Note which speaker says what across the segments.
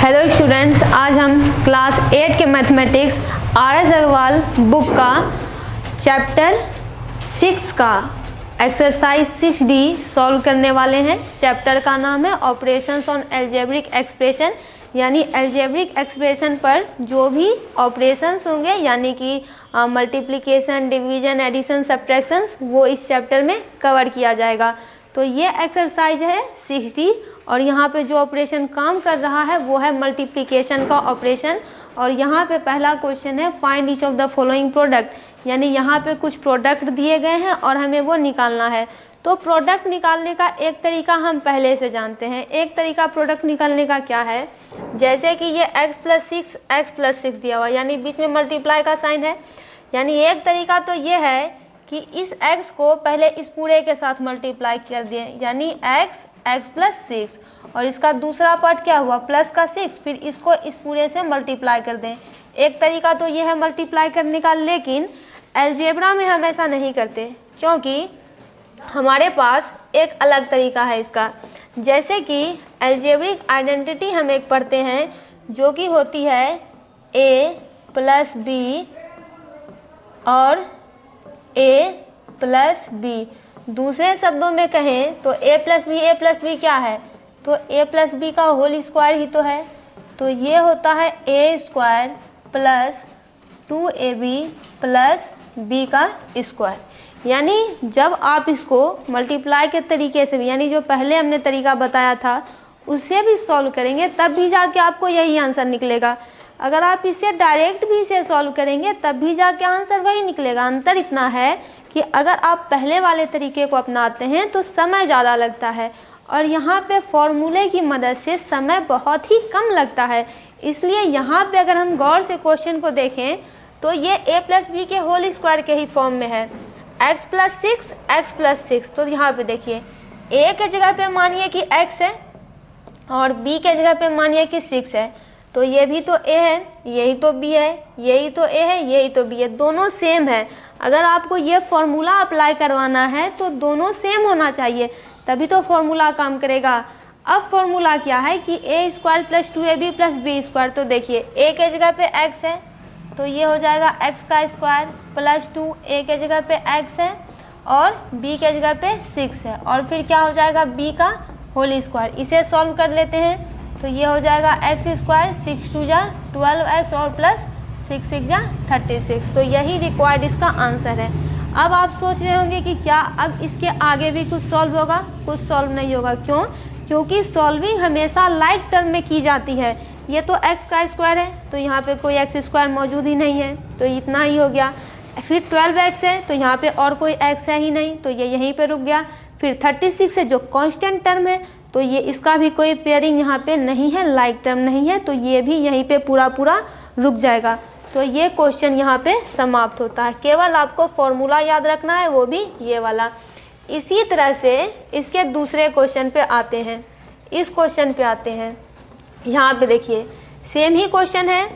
Speaker 1: Hello students, आज हम class 8 के मैथमेटिक्स आर.एस. अग्रवाल बुक का चैप्टर 6 का एक्सरसाइज 6D सॉल्व करने वाले हैं। चैप्टर का नाम है ऑपरेशंस ऑन एल्जेब्रिक एक्सप्रेशन, यानी एल्जेब्रिक एक्सप्रेशन पर जो भी ऑपरेशंस होंगे यानी कि मल्टीप्लिकेशन, डिवीजन, एडिशन, सब्ट्रैक्शन, वो इस चैप्टर में कवर किया जाएगा। तो ये एक्सरसाइज है 6D और यहाँ पे जो ऑपरेशन काम कर रहा है वो है मल्टीप्लिकेशन का ऑपरेशन। और यहाँ पे पहला क्वेश्चन है find each of the following product, यानी यहाँ पे कुछ प्रोडक्ट दिए गए हैं और हमें वो निकालना है। तो प्रोडक्ट निकालने का एक तरीका हम पहले से जानते हैं। एक तरीका प्रोडक्ट निकालने का क्या है, जैसे कि ये x + 6 दिया हुआ, यानी बीच में मल्टीप्लाई का साइन है। यानी एक तरीका तो ये है कि इस x को पहले इस पूरे के साथ मल्टीप्लाई कर दें, यानी x + 6, और इसका दूसरा पार्ट क्या हुआ प्लस का 6, फिर इसको इस पूरे से मल्टीप्लाई कर दें। एक तरीका तो ये है मल्टीप्लाई करने का, लेकिन अलजेब्रा में हम ऐसा नहीं करते क्योंकि हमारे पास एक अलग तरीका है इसका। जैसे कि अलजेब्रिक आइडेंटिटी हम एक पढ़ते हैं जो कि होती है a + b और a + b। दूसरे शब्दों में कहें तो a + b क्या है, तो a + b का होल स्क्वायर ही तो है। तो ये होता है a² + 2ab + b का स्क्वायर। यानी जब आप इसको मल्टीप्लाई के तरीके से भी, यानी जो पहले हमने तरीका बताया था उससे भी सॉल्व करेंगे तब भी जाके आपको यही आंसर निकलेगा। अगर आप इसे डायरेक्ट भी इसे सॉल्व करेंगे तब भी जाके आंसर वही निकलेगा। अंतर इतना है कि अगर आप पहले वाले तरीके को अपनाते हैं तो समय ज़्यादा लगता है और यहाँ पे फॉर्मूले की मदद से समय बहुत ही कम लगता है। इसलिए यहाँ पे अगर हम गौर से क्वेश्चन को देखें तो ये a + b के होल स्क्वायर के ही फॉर्म में है, x + 6। तो यहाँ पे देखिए a के जगह पे मानिए कि x है और b के जगह पे मानिए कि 6 है। तो ये भी तो a है, यही तो b है, यही तो a है, यही तो b है, दोनों सेम है। अगर आपको ये फॉर्मूला अप्लाई करवाना है तो दोनों सेम होना चाहिए, तभी तो फॉर्मूला काम करेगा। अब फॉर्मूला क्या है कि a² + 2ab + b²। तो देखिए a के जगह पे x है तो ये हो जाएगा x² + 2, a के जगह पे x है और b के जगह पे 6 है, और फिर क्या हो जाएगा b का होल स्क्वायर। इसे सॉल्व कर लेते हैं तो ये हो जाएगा x², 6 × 2 = 12x और प्लस 6 × 6 = 36। तो यही रिक्वायर्ड इसका आंसर है। अब आप सोच रहे होंगे कि क्या अब इसके आगे भी कुछ सॉल्व होगा, कुछ सॉल्व नहीं होगा। क्यों? क्योंकि सॉल्विंग हमेशा लाइक टर्म में की जाती है। ये तो x का स्क्वायर है तो यहाँ पे कोई x² मौजूद ही नहीं है, तो इतना ही हो गया। फिर 12x है तो यहाँ पे और कोई x है ही नहीं, तो ये यहीं पे रुक गया। फिर 36 है जो कांस्टेंट टर्म है, तो ये इसका भी कोई पेयरिंग यहाँ पे नहीं है, लाइक टर्म नहीं है, तो ये भी यहीं पे पूरा रुक जाएगा। तो ये क्वेश्चन यहाँ पे समाप्त होता है। केवल आपको फॉर्मूला याद रखना है, वो भी ये वाला। इसी तरह से इसके दूसरे क्वेश्चन पे आते हैं। इस क्वेश्चन पे आते हैं, यहाँ पे देखिए सेम ही क्वेश्चन है,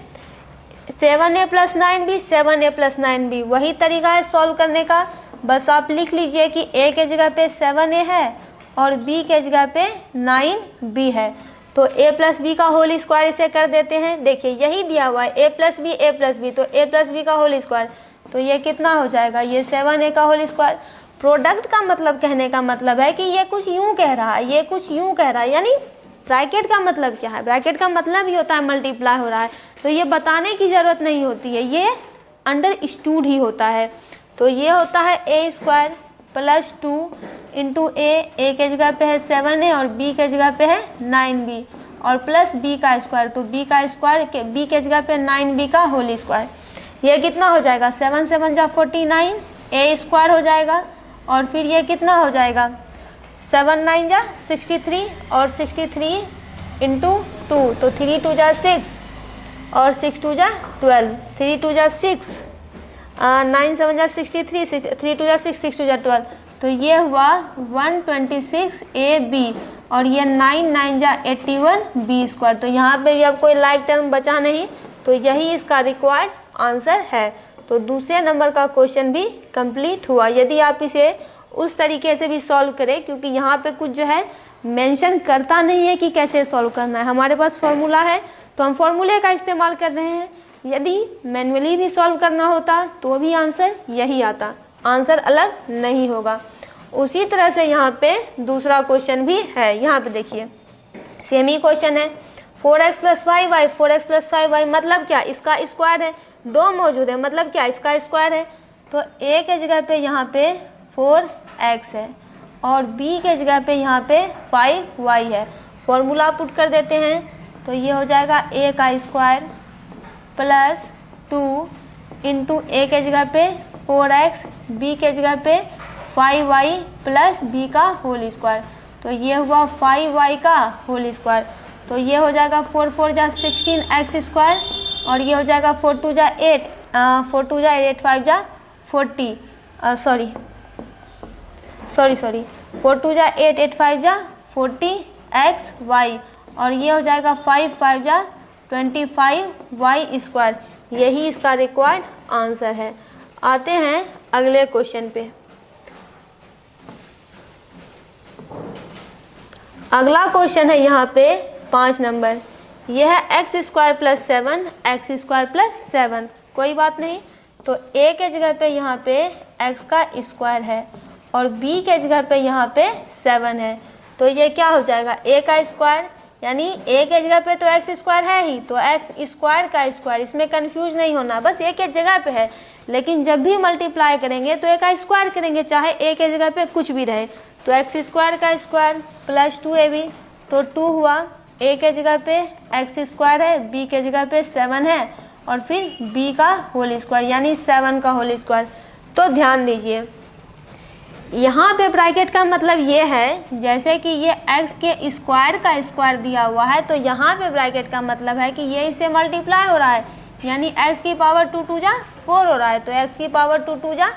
Speaker 1: 7a + 9b, 7a + 9b। वही तरीका है सॉल्व करने का, बस आप लिख लीजिए कि a के जगह पे 7a है और b के जगह पे 9b है। तो a + b का होल स्क्वायर इसे कर देते हैं। देखिए यही दिया हुआ है a + b, तो a + b का होल स्क्वायर, तो ये कितना हो जाएगा, ये 7a का होल स्क्वायर। प्रोडक्ट का मतलब, कहने का मतलब है कि ये कुछ यूँ कह रहा है, ये कुछ यूँ कह रहा है। यानी ब्रैकेट का मतलब क्या है, ब्रैकेट का मतलब ही होता है मल्टीप्लाई हो रहा है, तो ये बताने की ज़रूरत नहीं होती है, ये अंडरस्टूड ही होता है। तो ये होता है a² + 2 × a के जगह पे है 7a और b के जगह पे है 9b और प्लस b का स्क्वायर, तो b का स्क्वायर के b के जगह पे 9b का होल स्क्वायर। ये कितना हो जाएगा, 7 × 7 = 49, a² हो जाएगा। और फिर ये कितना हो जाएगा, 7 × 9 = 63 और 63 × 2, तो 3 × 2 = 6 और 6 × 2 = 12, 3 × 2 = 6, 9 × 7 = 63, 3 × 2 = 6, 6 × 2 = 12। तो ये हुआ 126ab और ये 9 × 9 = 81b²। तो यहाँ पे भी अब कोई लाइक टर्म बचा नहीं, तो यही इसका रिक्वायर्ड आंसर है। तो दूसरे नंबर का क्वेश्चन भी कंप्लीट हुआ। यदि आप इसे उस तरीके से भी सॉल्व करें, क्योंकि यहाँ पे कुछ जो है मेंशन करता नहीं है कि कैसे सॉल्व करना है, हमारे पास फॉर्मूला है तो हम फॉर्मूले का इस्तेमाल कर रहे हैं। यदि मैन्युअली भी सॉल्व करना होता तो भी आंसर यही आता, आंसर अलग नहीं होगा। उसी तरह से यहाँ पे दूसरा क्वेश्चन भी है। यहाँ पे देखिए सेम ही क्वेश्चन है, 4x + 5y, 4x + 5y मतलब क्या, इसका स्क्वायर है, 2 मौजूद है मतलब क्या, इसका स्क्वायर है। तो a के जगह पे यहाँ पे 4x है और b के जगह पे यहाँ पे 5y है। फॉर्मूला पुट कर देते हैं तो ये हो जाएगा a का स्क्वायर प्लस 2 इंटू a के जगह पे 4x, b के जगह पे 5y प्लस b का होल स्क्वायर। तो ये हुआ 5y का होल स्क्वायर। तो ये हो जाएगा 4 4 जा 16x स्क्वायर और ये हो जाएगा 4 2 जा 8, 4 2 जा 8 5 जा 40, सॉरी 4 2 जा 8 8 5 जा 40xy और ये हो जाएगा 5 5 जा 25y स्क्वायर। यही इसका रिक्वायर्ड आंसर है। आते हैं अगले क्वेश्चन पे। अगला क्वेश्चन है यहाँ पे 5 नंबर। यह है x² + 7, x² + 7, कोई बात नहीं। तो a के जगह पे यहाँ पे x का स्क्वायर है और b के जगह पे यहाँ पे 7 है। तो ये क्या हो जाएगा, a का स्क्वायर, यानी a के जगह पे तो x² है ही, तो x² का स्क्वायर, इसमें कंफ्यूज नहीं होना, बस a के जगह पे है। लेकिन जब भी मल्टीप्लाई करेंगे तो a का स्क्वायर करेंगे, चाहे a के जगह पे कुछ भी रहे। तो x² का स्क्वायर प्लस 2ab, तो 2 हुआ, a के जगह पे x² है, b के जगह पे 7 है और फिर b का होल स्क्वायर यानी 7 का होल स्क्वायर। तो ध्यान दीजिए यहाँ पे ब्रैकेट का मतलब ये है, जैसे कि ये x के स्क्वायर का स्क्वायर दिया हुआ है, तो यहाँ पे ब्रैकेट का मतलब है कि ये इससे मल्टीप्लाई हो रहा है, यानी x की पावर 2 2 जा 4 हो रहा है। तो x की पावर 2 2 जा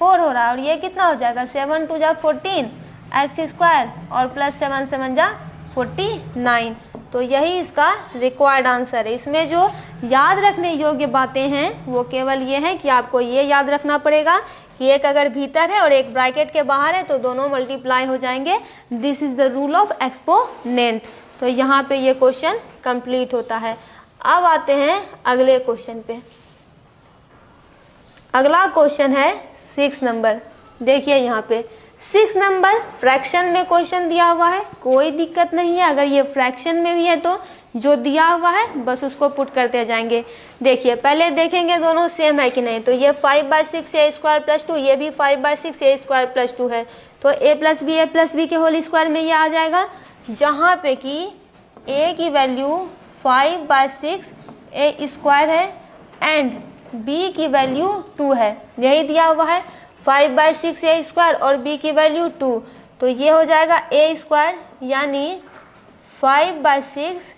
Speaker 1: 4 हो रहा है और ये कितना हो जाएगा, 7 2 जा 14 x² और प्लस 7 7 जा 49। तो यही इसका रिक्वायर्ड आंसर है। इसमें जो याद रखने योग्य बातें हैं वो केवल ये हैं कि आपको ये याद रखना पड़ेगा कि एक अगर भीतर है और एक ब्रैकेट के बाहर है तो दोनों मल्टीप्लाई हो जाएंगे। This is the rule of exponent. तो यहाँ पे ये क्वेश्चन कंप्लीट होता है। अब आते हैं अगले क्वेश्चन पे। अगला क्वेश्चन है 6 नंबर। देखिए यहाँ पे 6 नंबर फ्रैक्शन में क्वेश्चन दिया हुआ है, कोई दिक्कत नहीं है। अगर ये फ्रैक्शन में भी है तो जो दिया हुआ है बस उसको पुट करते जाएंगे। देखिए पहले देखेंगे दोनों सेम है कि नहीं। तो ये 5/6 a² + 2, ये भी 5/6 a² + 2 है। तो a + b के होल स्क्वायर में ये आ जाएगा, जहाँ पे कि a की वैल्यू 5/6 a² है एंड b की वैल्यू 2 है। यही दिया हुआ है 5/6 a² और b की वैल्यू 2। तो ये हो जाएगा a² यानी 5/6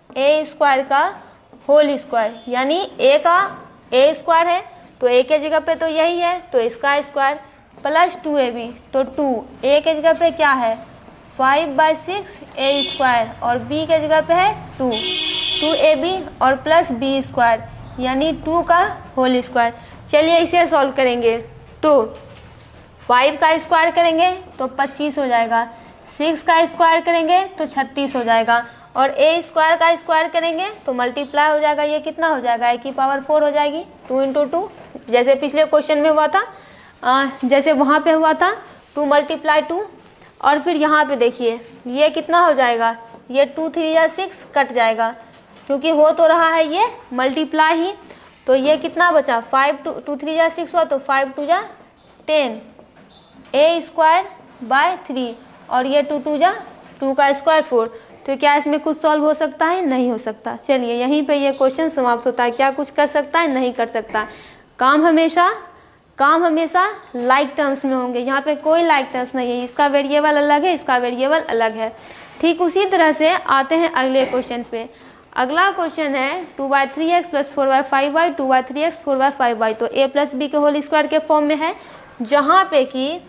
Speaker 1: a² का होल स्क्वायर, यानी a का a² है तो a के जगह पे तो यही है, तो इसका स्क्वायर प्लस 2ab। तो 2 a के जगह पे क्या है 5/6 a² और b के जगह पे है 2ab और प्लस b² यानी 2 का होल स्क्वायर। चलिए इसे सॉल्व करेंगे। तो 5 का स्क्वायर करेंगे तो 25 हो जाएगा, 6 का स्क्वायर करेंगे तो 36 हो जाएगा और a² का स्क्वायर करेंगे तो मल्टीप्लाई हो जाएगा। ये कितना हो जाएगा, a की पावर 4 हो जाएगी, 2 × 2, जैसे पिछले क्वेश्चन में हुआ था, जैसे वहाँ पे हुआ था 2 × 2। और फिर यहाँ पे देखिए ये कितना हो जाएगा, ये 2 3 या 6 कट जाएगा क्योंकि हो तो रहा है ये मल्टीप्लाई ही। तो ये कितना बचा, 5 2 3 या 6 हुआ तो 5 2 जा 10 a² / 3 और ये 2 2 जा 2 का स्क्वायर 4। तो क्या इसमें कुछ सॉल्व हो सकता है, नहीं हो सकता। चलिए यहीं पे ये क्वेश्चन समाप्त होता है। क्या कुछ कर सकता है, नहीं कर सकता। काम हमेशा लाइक टर्म्स में होंगे, यहाँ पे कोई लाइक टर्म्स नहीं है, इसका वेरिएबल अलग है, इसका वेरिएबल अलग है। ठीक उसी तरह से आते हैं अगले क्वेश्चन पे। अगला क्वेश्चन है 2/3x + 4/5y, 2/3x 4/5y। तो a + b के होल स्क्वायर के फॉर्म में है, जहाँ पे कि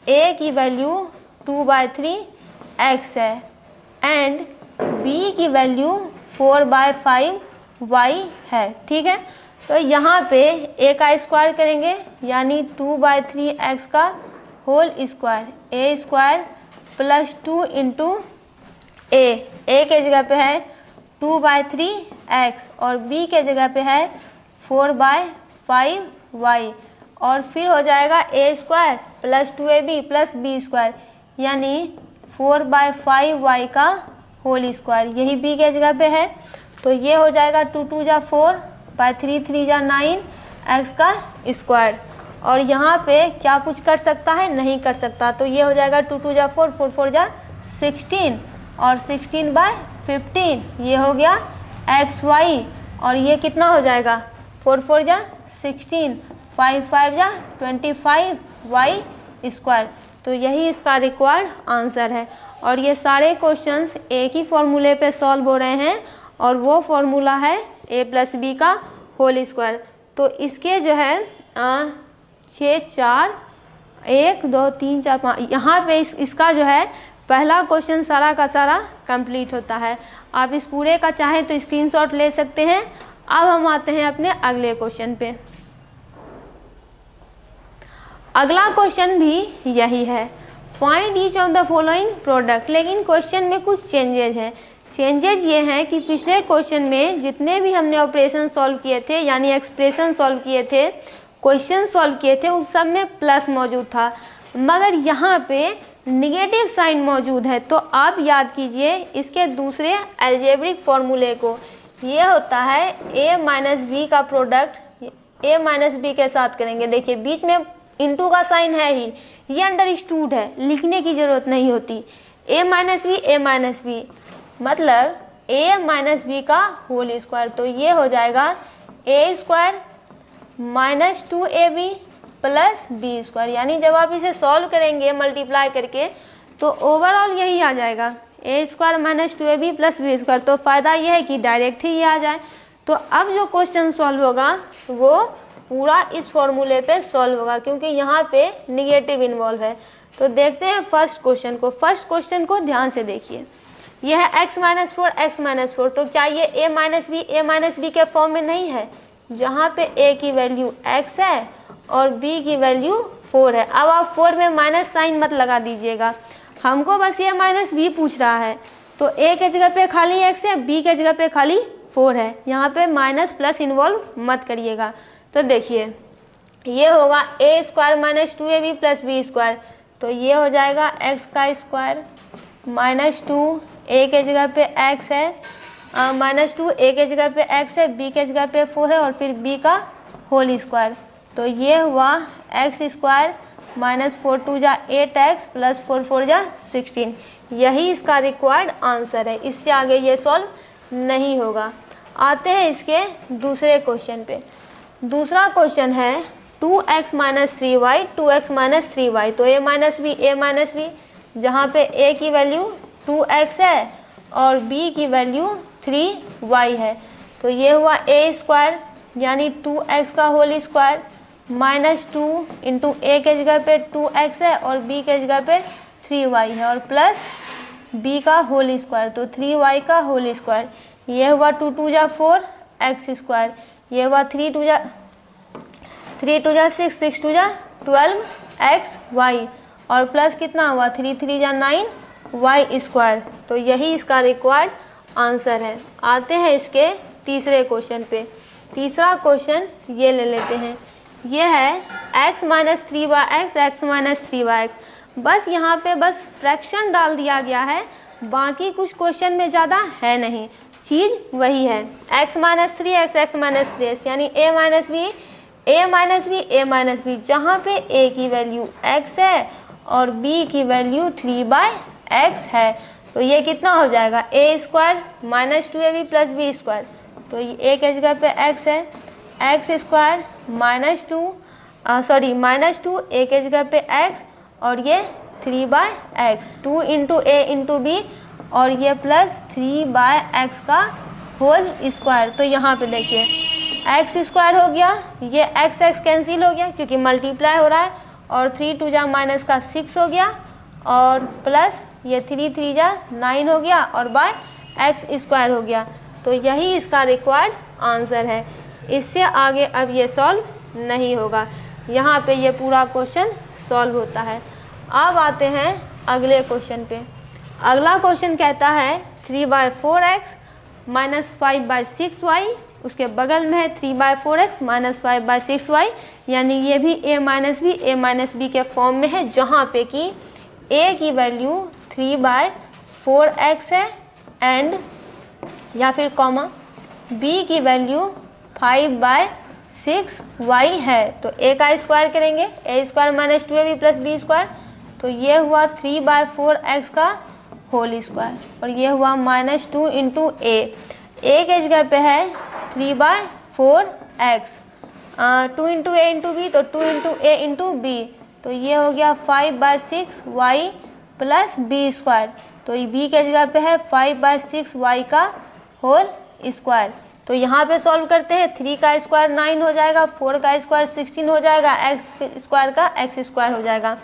Speaker 1: a की वैल्यू 2/3x है एंड b की वैल्यू 4/5y है। ठीक है, तो यहाँ पे a का स्क्वायर करेंगे यानी 2/3x का होल स्क्वायर, a² + 2 × a के जगह पे है 2/3 एक्स और b के जगह पे है 4/5y और फिर हो जाएगा a square plus 2ab plus b square यानी 4/5y का होल स्क्वायर, यही b के जगह पे है। तो ये हो जाएगा 2 2 जा 4 बाय 3 3 जा 9 x का स्क्वायर। और यहाँ पे क्या कुछ कर सकता है, नहीं कर सकता। तो ये हो जाएगा 2 2 जा 4 4 4 जा 16 और 16/15 ये हो गया xy और ये कितना हो जाएगा 4 4 जा 16 5 5 जा 25y स्क्वायर। तो यही इसका रिक्वायर्ड आंसर है। और ये सारे क्वेश्चंस एक ही फॉर्मूले पे सॉल्व हो रहे हैं और वो फॉर्मूला है a प्लस बी का होल स्क्वायर। तो इसके जो है 6 4 1 2 3 4 5 यहाँ पे इसका जो है पहला क्वेश्चन सारा का सारा कंप्लीट होता है। आप इस पूरे का चाहें तो स्क्रीनशॉट ले सकते हैं। अब हम आते हैं अपने अगले क्वेश्चन पे। अगला क्वेश्चन भी यही है, find each of the following product. लेकिन क्वेश्चन में कुछ चेंजेज हैं। चेंजेज ये हैं कि पिछले क्वेश्चन में जितने भी हमने ऑपरेशन सॉल्व किए थे यानी एक्सप्रेशन सॉल्व किए थे, क्वेश्चन सॉल्व किए थे, उस सब में प्लस मौजूद था, मगर यहाँ पे निगेटिव साइन मौजूद है। तो आप याद कीजिए इसके दूसरे अलजेब्रिक फॉर्मूले को। ये होता है a माइनस बी का प्रोडक्ट a माइनस बी के साथ करेंगे। देखिए बीच में इंटू का साइन है ही, ये अंडरस्टूड है, लिखने की ज़रूरत नहीं होती। a माइनस बी मतलब a माइनस बी का होल स्क्वायर। तो ये हो जाएगा a square minus 2ab plus B square. यानी जब आप इसे सॉल्व करेंगे मल्टीप्लाई करके तो ओवरऑल यही आ जाएगा a square minus 2ab plus B square. तो फ़ायदा यह है कि डायरेक्ट ही ये आ जाए। तो अब जो क्वेश्चन सॉल्व होगा वो पूरा इस फॉर्मूले पे सॉल्व होगा क्योंकि यहाँ पे निगेटिव इन्वॉल्व है। तो देखते हैं फर्स्ट क्वेश्चन को। फर्स्ट क्वेश्चन को ध्यान से देखिए, यह है x माइनस 4। तो क्या ये a माइनस बी के फॉर्म में नहीं है, जहाँ पे a की वैल्यू x है और b की वैल्यू 4 है। अब आप 4 में माइनस साइन मत लगा दीजिएगा, हमको बस ये माइनस b पूछ रहा है। तो a के जगह पे खाली x है, b के जगह पे खाली 4 है, यहाँ पे माइनस प्लस इन्वॉल्व मत करिएगा। तो देखिए ये होगा a square minus 2ab plus B square. तो ये हो जाएगा x का स्क्वायर माइनस 2 a के जगह पे x है माइनस 2 a के जगह पे x है, b के जगह पे 4 है और फिर b का होल स्क्वायर। तो ये हुआ x स्क्वायर माइनस 4 2 जा 8x प्लस 4 4 जा 16। यही इसका रिक्वायर्ड आंसर है, इससे आगे ये सॉल्व नहीं होगा। आते हैं इसके दूसरे क्वेश्चन पे। दूसरा क्वेश्चन है 2x minus 3y 2x minus 3y। तो a माइनस बी जहाँ पे a की वैल्यू 2x है और b की वैल्यू 3y है। तो ये हुआ a स्क्वायर यानी 2x का whole square minus 2 into a के जगह पे 2x है और b के जगह पे 3y है और प्लस b का होल स्क्वायर। तो 3y का होल स्क्वायर। ये हुआ 2 2 जा 4 x स्क्वायर। ये हुआ 3 2 जा 6 6 2 जा 12 xy और प्लस कितना हुआ 3 3 जा 9 y स्क्वायर। तो यही इसका रिक्वायर्ड आंसर है। आते हैं इसके तीसरे क्वेश्चन पे। तीसरा क्वेश्चन ये ले लेते हैं, ये है x minus 3y x minus 3y। बस यहाँ पे बस फ्रैक्शन डाल दिया गया है, बाकी कुछ क्वेश्चन में ज़्यादा है नहीं, चीज़ वही है x minus 3x x minus 3x यानी a माइनस बी जहाँ पे a की वैल्यू x है और b की वैल्यू 3/x है। तो ये कितना हो जाएगा a square minus 2ab plus B square. तो ये a के जगह पे x है, x स्क्वायर माइनस 2 a के जगह पे x और ये 3/x 2 into a into b और ये प्लस 3/x का होल स्क्वायर। तो यहाँ पे देखिए x स्क्वायर हो गया, ये x कैंसिल हो गया क्योंकि मल्टीप्लाई हो रहा है और 3 2 जा माइनस का 6 हो गया और प्लस ये 3 3 जा 9 हो गया और बाय x स्क्वायर हो गया। तो यही इसका रिक्वायर्ड आंसर है, इससे आगे अब ये सॉल्व नहीं होगा। यहाँ पे ये पूरा क्वेश्चन सॉल्व होता है। अब आते हैं अगले क्वेश्चन पे। अगला क्वेश्चन कहता है 3/4x -5/6y, उसके बगल में है 3/4x -5/6y, यानी ये भी a माइनस बी के फॉर्म में है, जहाँ पे कि a की वैल्यू 3/4x है एंड या फिर कॉमा b की वैल्यू 5/6y है। तो a का स्क्वायर करेंगे, a square minus 2ab plus b square, तो ये हुआ 3/4x का होल स्क्वायर और ये हुआ -2 इंटू a के जगह पे है 3/4x, 2 into a into b, तो 2 इंटू a इंटू b, तो ये हो गया 5/6y प्लस b स्क्वायर, तो ये b के जगह पे है 5/6y का होल स्क्वायर। तो यहाँ पे सॉल्व करते हैं, 3 का स्क्वायर 9 हो जाएगा, 4 का स्क्वायर 16 हो जाएगा, x स्क्वायर का x स्क्वायर हो जाएगा।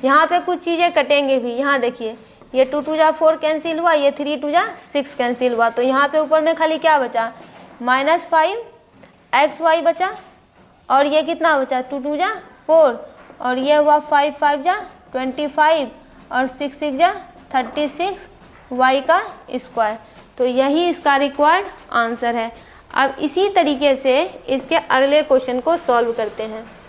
Speaker 1: यहाँ पे कुछ चीज़ें कटेंगे भी, यहाँ देखिए ये 2 2 जा 4 कैंसिल हुआ, ये 3 2 जा 6 कैंसिल हुआ, तो यहाँ पे ऊपर में खाली क्या बचा -5xy बचा, और ये कितना बचा 2 2 जा 4, और ये हुआ 5 5 जा 25 और 6 6 जा 36y का स्क्वायर। तो यही इसका रिक्वायर्ड आंसर है। अब इसी तरीके से इसके अगले क्वेश्चन को सॉल्व करते हैं।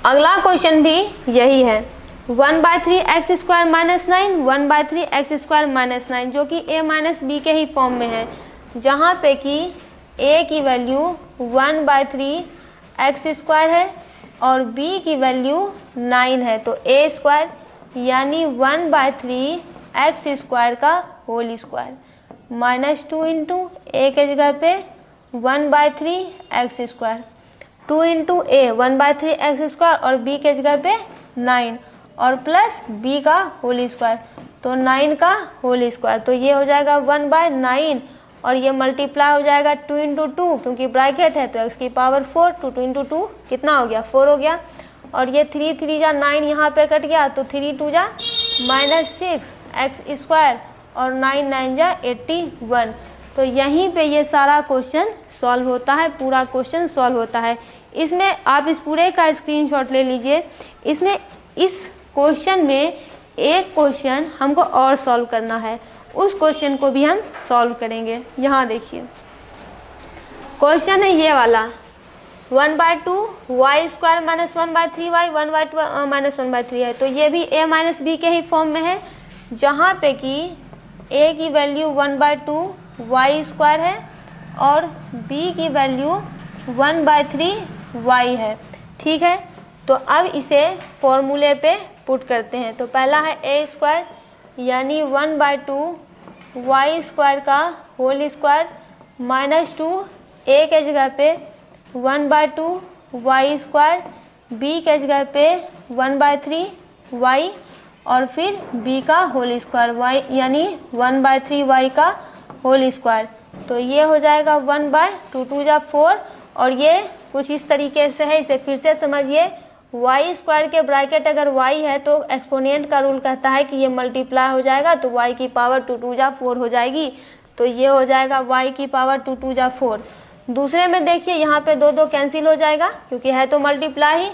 Speaker 1: अगला क्वेश्चन भी यही है, 1/3x square minus 9, 1/3x square minus 9, जो कि a माइनस बी के ही फॉर्म में है, जहाँ पे कि a की वैल्यू 1/3x स्क्वायर है और b की वैल्यू 9 है, तो a स्क्वायर यानी 1/3x स्क्वायर का होल स्क्वायर -2 इंटू a के जगह पे 1/3x square, 2 into a 1/3x square और b के जगह पे 9 और प्लस b का होल स्क्वायर, तो 9 का होल स्क्वायर, तो ये हो जाएगा 1/9 और ये मल्टीप्लाई हो जाएगा 2 इंटू 2, क्योंकि ब्रैकेट है तो x की पावर 4, 2 2 इंटू 2 कितना हो गया 4 हो गया, और ये 3 3 जा 9 यहाँ पे कट गया, तो 3 2 जा -6x स्क्वायर और 9 9 जा 81। तो यहीं पे ये सारा क्वेश्चन सॉल्व होता है, पूरा क्वेश्चन सॉल्व होता है। इसमें आप इस पूरे का स्क्रीनशॉट ले लीजिए। इसमें इस क्वेश्चन में एक क्वेश्चन हमको और सॉल्व करना है, उस क्वेश्चन को भी हम सॉल्व करेंगे। यहाँ देखिए क्वेश्चन है ये वाला, 1/2y square minus 1/3y 1/2 minus 1/3 है, तो ये भी a माइनस बी के ही फॉर्म में है, जहाँ पे कि a की वैल्यू 1/2y स्क्वायर है और b की वैल्यू 1/3y है। ठीक है, तो अब इसे फॉर्मूले पे पुट करते हैं। तो पहला है a स्क्वायर यानी 1/2y स्क्वायर का होल स्क्वायर -2 a के जगह पे 1/2y स्क्वायर, b के जगह पे 1/3y और फिर b का होल स्क्वायर y यानी 1/3y का होल स्क्वायर। तो ये हो जाएगा 1/2 2 जा 4, और ये कुछ इस तरीके से है, इसे फिर से समझिए। y स्क्वायर के ब्रैकेट अगर y है तो एक्सपोनेंट का रूल कहता है कि ये मल्टीप्लाई हो जाएगा, तो y की पावर 2 2 जा 4 हो जाएगी, तो ये हो जाएगा y की पावर 2 2 जा 4। दूसरे में देखिए यहाँ पे 2 2 कैंसिल हो जाएगा क्योंकि है तो मल्टीप्लाई ही,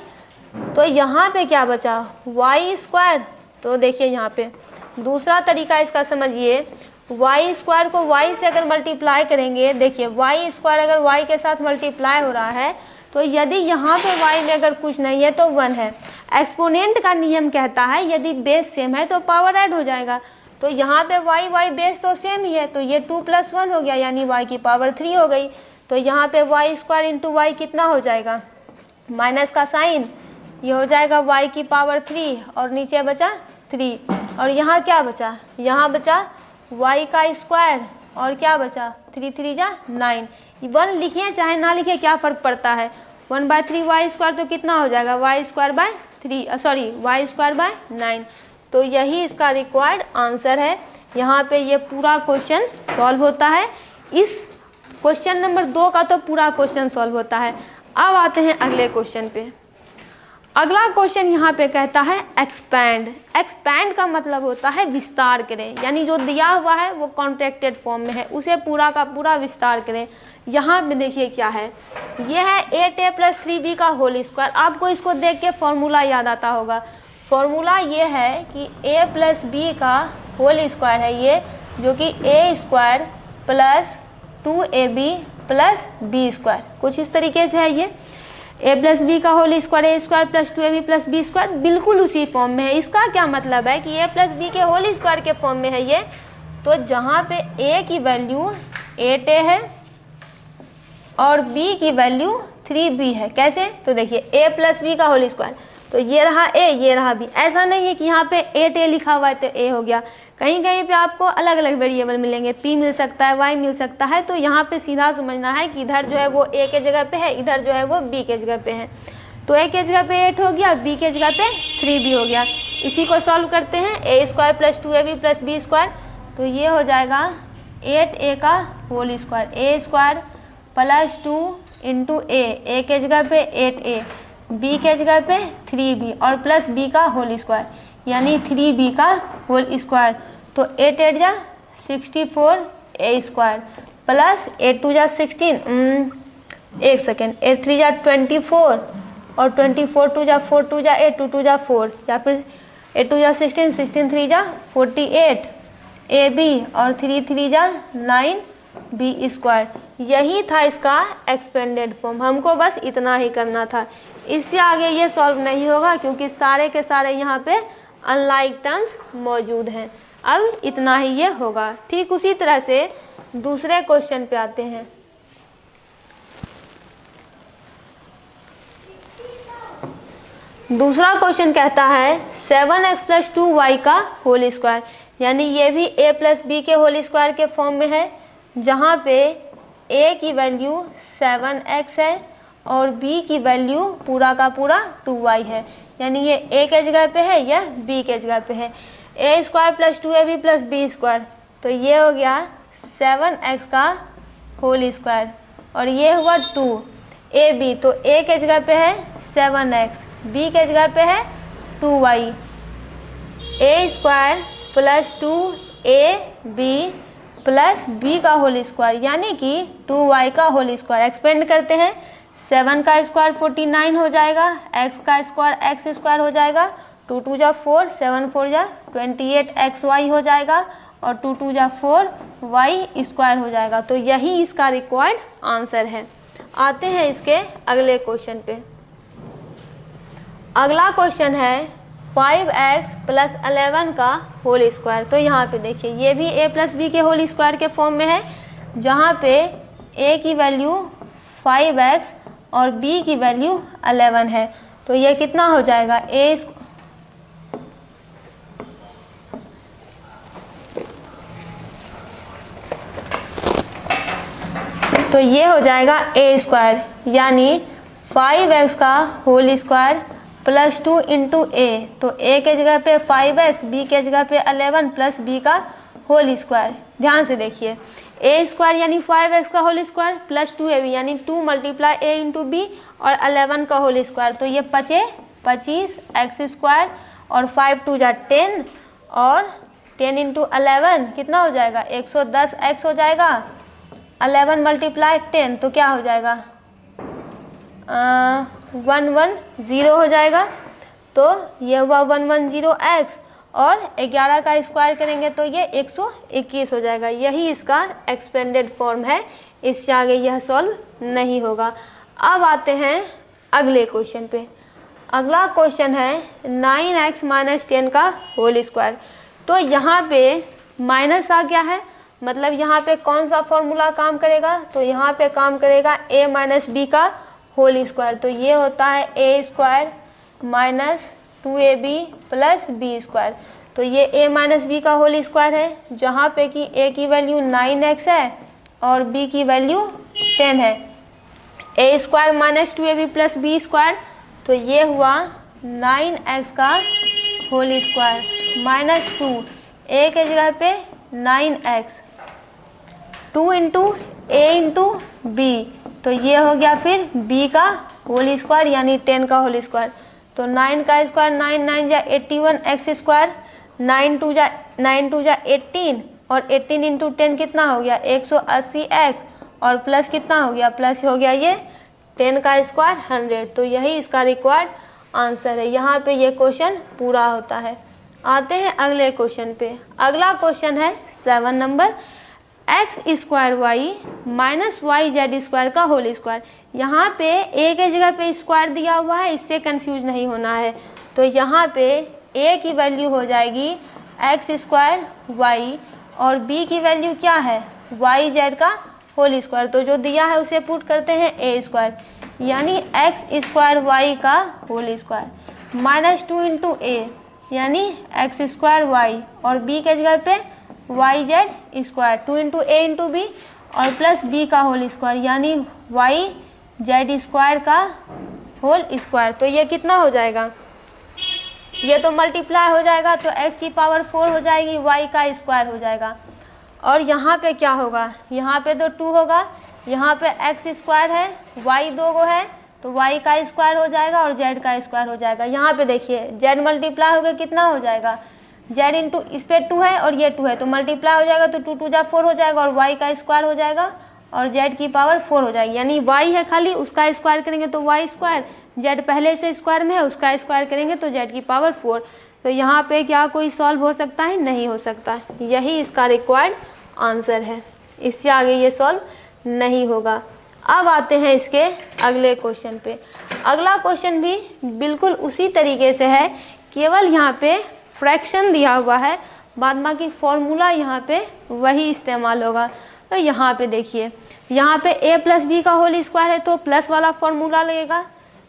Speaker 1: तो यहाँ पे क्या बचा y स्क्वायर। तो देखिए यहाँ पे दूसरा तरीका इसका समझिए, y स्क्वायर को y से अगर मल्टीप्लाई करेंगे, देखिए y स्क्वायर अगर y के साथ मल्टीप्लाई हो रहा है, तो यदि यहाँ पे y में अगर कुछ नहीं है तो 1 है। एक्सपोनेंट का नियम कहता है यदि बेस सेम है तो पावर ऐड हो जाएगा, तो यहाँ पे y बेस तो सेम ही है, तो ये 2 + 1 हो गया यानी y की पावर 3 हो गई। तो यहाँ पे y स्क्वायर इंटू वाई कितना हो जाएगा, माइनस का साइन, ये हो जाएगा y की पावर 3 और नीचे बचा 3, और यहाँ क्या बचा, यहाँ बचा y का स्क्वायर और क्या बचा 3 3 जा 9। 1 लिखिए चाहे ना लिखिए क्या फ़र्क पड़ता है, 1/3y स्क्वायर तो कितना हो जाएगा y square by 3 sorry y square by 9। तो यही इसका रिक्वायर्ड आंसर है। यहाँ पे ये पूरा क्वेश्चन सॉल्व होता है। इस क्वेश्चन नंबर 2 का तो पूरा क्वेश्चन सॉल्व होता है। अब आते हैं अगले क्वेश्चन पे। अगला क्वेश्चन यहाँ पे कहता है एक्सपैंड। एक्सपैंड का मतलब होता है विस्तार करें, यानी जो दिया हुआ है वो कॉन्ट्रैक्टेड फॉर्म में है, उसे पूरा का पूरा विस्तार करें। यहाँ पे देखिए क्या है, ये है 8a + 3b का होल स्क्वायर। आपको इसको देख के फॉर्मूला याद आता होगा, फॉर्मूला ये है कि a प्लस बी का होल स्क्वायर है ये, जो कि a square plus 2ab plus B square, कुछ इस तरीके से है ये। a प्लस बी का whole square a square plus 2ab plus B square बिल्कुल उसी फॉर्म में है। इसका क्या मतलब है कि a प्लस बी के होल स्क्वायर के फॉर्म में है ये, तो जहाँ पे a की वैल्यू 8a है और b की वैल्यू 3b है। कैसे? तो देखिए a प्लस बी का होल स्क्वायर, तो ये रहा a, ये रहा b। ऐसा नहीं है कि यहाँ पे 8a लिखा हुआ है तो a हो गया, कहीं कहीं पे आपको अलग अलग वेरिएबल मिलेंगे, p मिल सकता है, y मिल सकता है। तो यहाँ पे सीधा समझना है कि इधर जो है वो a के जगह पे है, इधर जो है वो b के जगह पे है। तो a के जगह पे 8 हो गया, b के जगह पे 3b हो गया। इसी को सॉल्व करते हैं, a square plus 2ab plus B square, तो ये हो जाएगा 8a का whole square, a square plus 2 into a के जगह पे 8a, b के जगह पे 3b और प्लस b का होल स्क्वायर यानी 3b का होल स्क्वायर। तो 8 8 जा 64 a स्क्वायर प्लस 8 2 जा 16, एक सेकेंड, 8 3 जा 24 और 24 2 जा 4 2 जा 8 2 2 जा 4, या फिर 8 2 जा 16 16 3 जा 48 ab और 3 3 जा 9 b स्क्वायर। यही था इसका एक्सपेंडेड फॉर्म, हमको बस इतना ही करना था। इससे आगे ये सॉल्व नहीं होगा क्योंकि सारे के सारे यहाँ पे अनलाइक टर्म्स मौजूद हैं। अब इतना ही ये होगा। ठीक उसी तरह से दूसरे क्वेश्चन पे आते हैं। दूसरा क्वेश्चन कहता है 7x प्लस 2y का होल स्क्वायर, यानी ये भी a प्लस बी के होल स्क्वायर के फॉर्म में है, जहाँ पे a की वैल्यू 7x है और b की वैल्यू पूरा का पूरा 2y है, यानी ये a के जगह पे है, यह b के जगह पे है। a square plus 2ab plus B square, तो ये हो गया 7x का होल स्क्वायर और ये हुआ 2ab, तो a के जगह पे है 7x, b के जगह पे है 2y, a square plus 2ab plus b का होल स्क्वायर यानी कि 2y का होल स्क्वायर। एक्सपेंड करते हैं, 7 का स्क्वायर 49 हो जाएगा, x का स्क्वायर x स्क्वायर हो जाएगा, 2 2 जा 4 7 4 जा 28xy हो जाएगा और 2 2 जा 4y स्क्वायर हो जाएगा। तो यही इसका रिक्वायर्ड आंसर है। आते हैं इसके अगले क्वेश्चन पे। अगला क्वेश्चन है 5x प्लस 11 का होल स्क्वायर। तो यहाँ पे देखिए ये भी a प्लस बी के होल स्क्वायर के फॉर्म में है, जहाँ पे a की वैल्यू 5x और b की वैल्यू 11 है। तो ये कितना हो जाएगा, तो ये हो जाएगा a स्क्वायर यानी 5x का होल स्क्वायर प्लस 2 इंटू ए, तो a के जगह पे 5x, b के जगह पे 11 प्लस b का होल स्क्वायर। ध्यान से देखिए, a स्क्वायर यानी 5x का होल स्क्वायर प्लस 2ab यानी 2 मल्टीप्लाई a इंटू बी और 11 का होल स्क्वायर, तो ये 25 x स्क्वायर और 5 2 जा 10 और 10 इंटू 11 कितना हो जाएगा, 110 x हो जाएगा, 11 मल्टीप्लाई 10 तो क्या हो जाएगा 110 हो जाएगा। तो ये हुआ 110x और 11 का स्क्वायर करेंगे तो ये 121 हो जाएगा। यही इसका एक्सपेंडेड फॉर्म है, इससे आगे यह सॉल्व नहीं होगा। अब आते हैं अगले क्वेश्चन पे। अगला क्वेश्चन है 9x माइनस 10 का होल स्क्वायर। तो यहाँ पे माइनस आ गया है, मतलब यहाँ पे कौन सा फॉर्मूला काम करेगा, तो यहाँ पे काम करेगा a माइनस बी का होल स्क्वायर। तो ये होता है a square minus 2ab plus B square. तो ये a माइनस बी का होल स्क्वायर है, जहाँ पे कि a की वैल्यू 9x है और b की वैल्यू 10 है। a square minus 2ab plus B square, तो ये हुआ 9x का होल स्क्वायर माइनस 2, a के जगह पे 9x, 2 into a into B, तो ये हो गया फिर b का होल स्क्वायर यानी 10 का होल स्क्वायर। तो 9 का स्क्वायर 9 9 जा 81 x स्क्वायर, 9 2 जा 18 और 18 इंटू 10 कितना हो गया 180 x और प्लस कितना हो गया, प्लस हो गया ये 10 का स्क्वायर 100। तो यही इसका रिक्वायर्ड आंसर है। यहाँ पे ये क्वेश्चन पूरा होता है। आते हैं अगले क्वेश्चन पे। अगला क्वेश्चन है 7 number, X square Y minus Y Z square का होल स्क्वायर। यहाँ पे ए के जगह पे स्क्वायर दिया हुआ है, इससे कंफ्यूज नहीं होना है। तो यहाँ पे ए की वैल्यू हो जाएगी एक्स स्क्वायर वाई और बी की वैल्यू क्या है वाई जेड का होल स्क्वायर। तो जो दिया है उसे पुट करते हैं ए स्क्वायर, यानी एक्स स्क्वायर वाई का होल स्क्वायर माइनस 2 इंटू ए यानी एक्स स्क्वायर वाई और बी के जगह पे Y Z square 2 into A into B और प्लस बी का होल स्क्वायर यानी वाई जेड स्क्वायर का होल स्क्वायर। तो ये कितना हो जाएगा, ये तो मल्टीप्लाई हो जाएगा तो x की पावर 4 हो जाएगी, y का स्क्वायर हो जाएगा। और यहाँ पे क्या होगा, यहाँ पे तो 2 होगा, यहाँ पे x स्क्वायर है, y 2 गो है तो y का स्क्वायर हो जाएगा और z का स्क्वायर हो जाएगा। यहाँ पे देखिए z मल्टीप्लाई हो गया कितना हो जाएगा, z इंटू इस पे 2 है और ये 2 है तो मल्टीप्लाई हो जाएगा तो 2 2 जा 4 हो जाएगा और y का स्क्वायर हो जाएगा और z की पावर 4 हो जाएगी। यानी y है खाली, उसका स्क्वायर करेंगे तो y स्क्वायर, z पहले से स्क्वायर में है उसका स्क्वायर करेंगे तो z की पावर 4। तो यहाँ पे क्या कोई सॉल्व हो सकता है, नहीं हो सकता। यही इसका रिक्वायर्ड आंसर है, इससे आगे ये सॉल्व नहीं होगा। अब आते हैं इसके अगले क्वेश्चन पे। अगला क्वेश्चन भी बिल्कुल उसी तरीके से है, केवल यहाँ पे फ्रैक्शन दिया हुआ है, बाद बाकी फॉर्मूला यहाँ पे वही इस्तेमाल होगा। तो यहाँ पे देखिए, यहाँ पे a प्लस बी का होल स्क्वायर है तो प्लस वाला फॉर्मूला लगेगा,